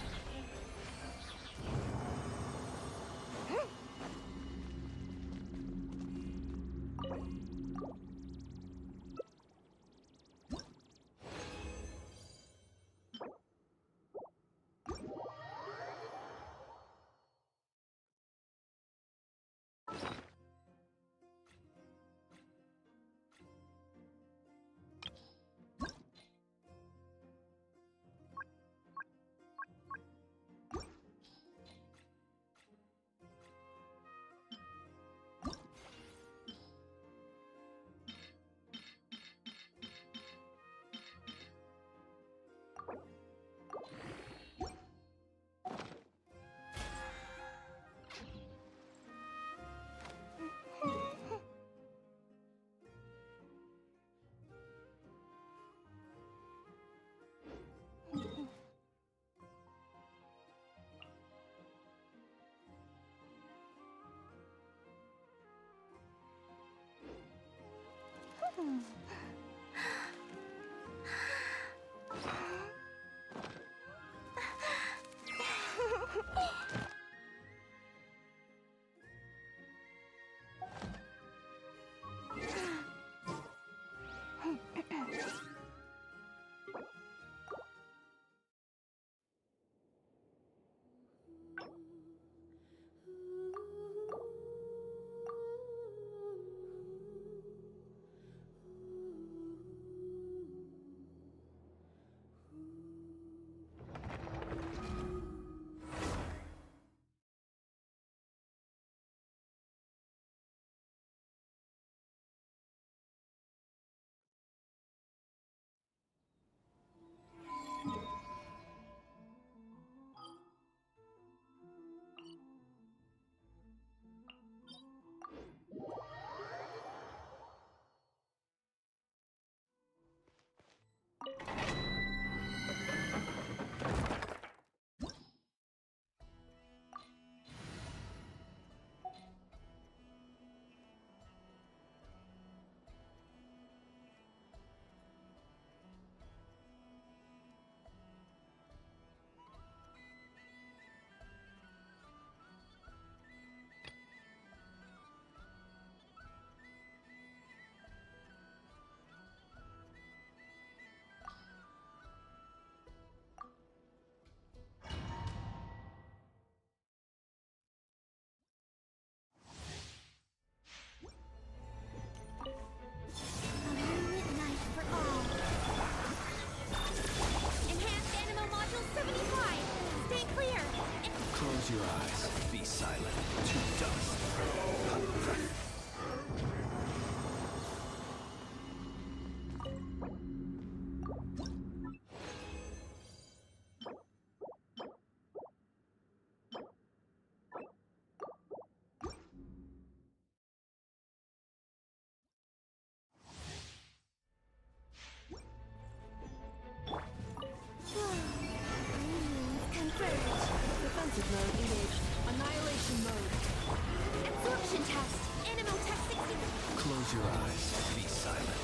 your eyes. Be silent.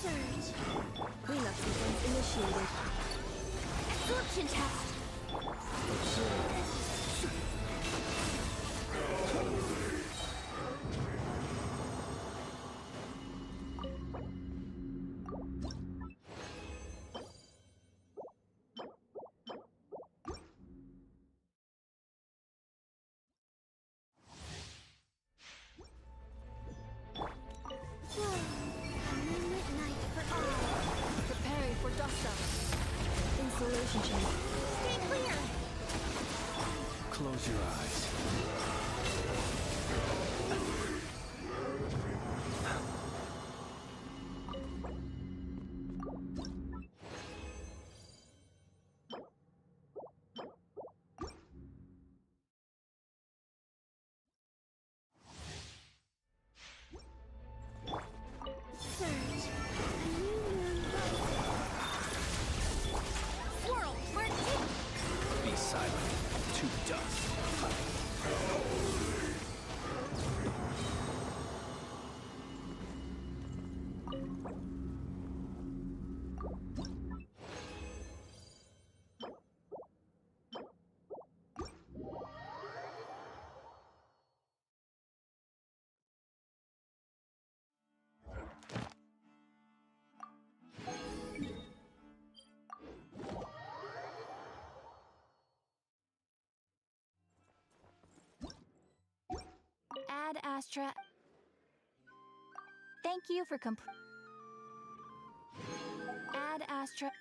Surge. Cleanup sequence initiated. Absorption test. Midnight for all. Preparing for dust up. Insulation chamber. Stay clear. Close your eyes. Surge. A new moon rises. Swirl. Mark it. Be silent. To dust. Ad Astra. Thank you for Ad Astra.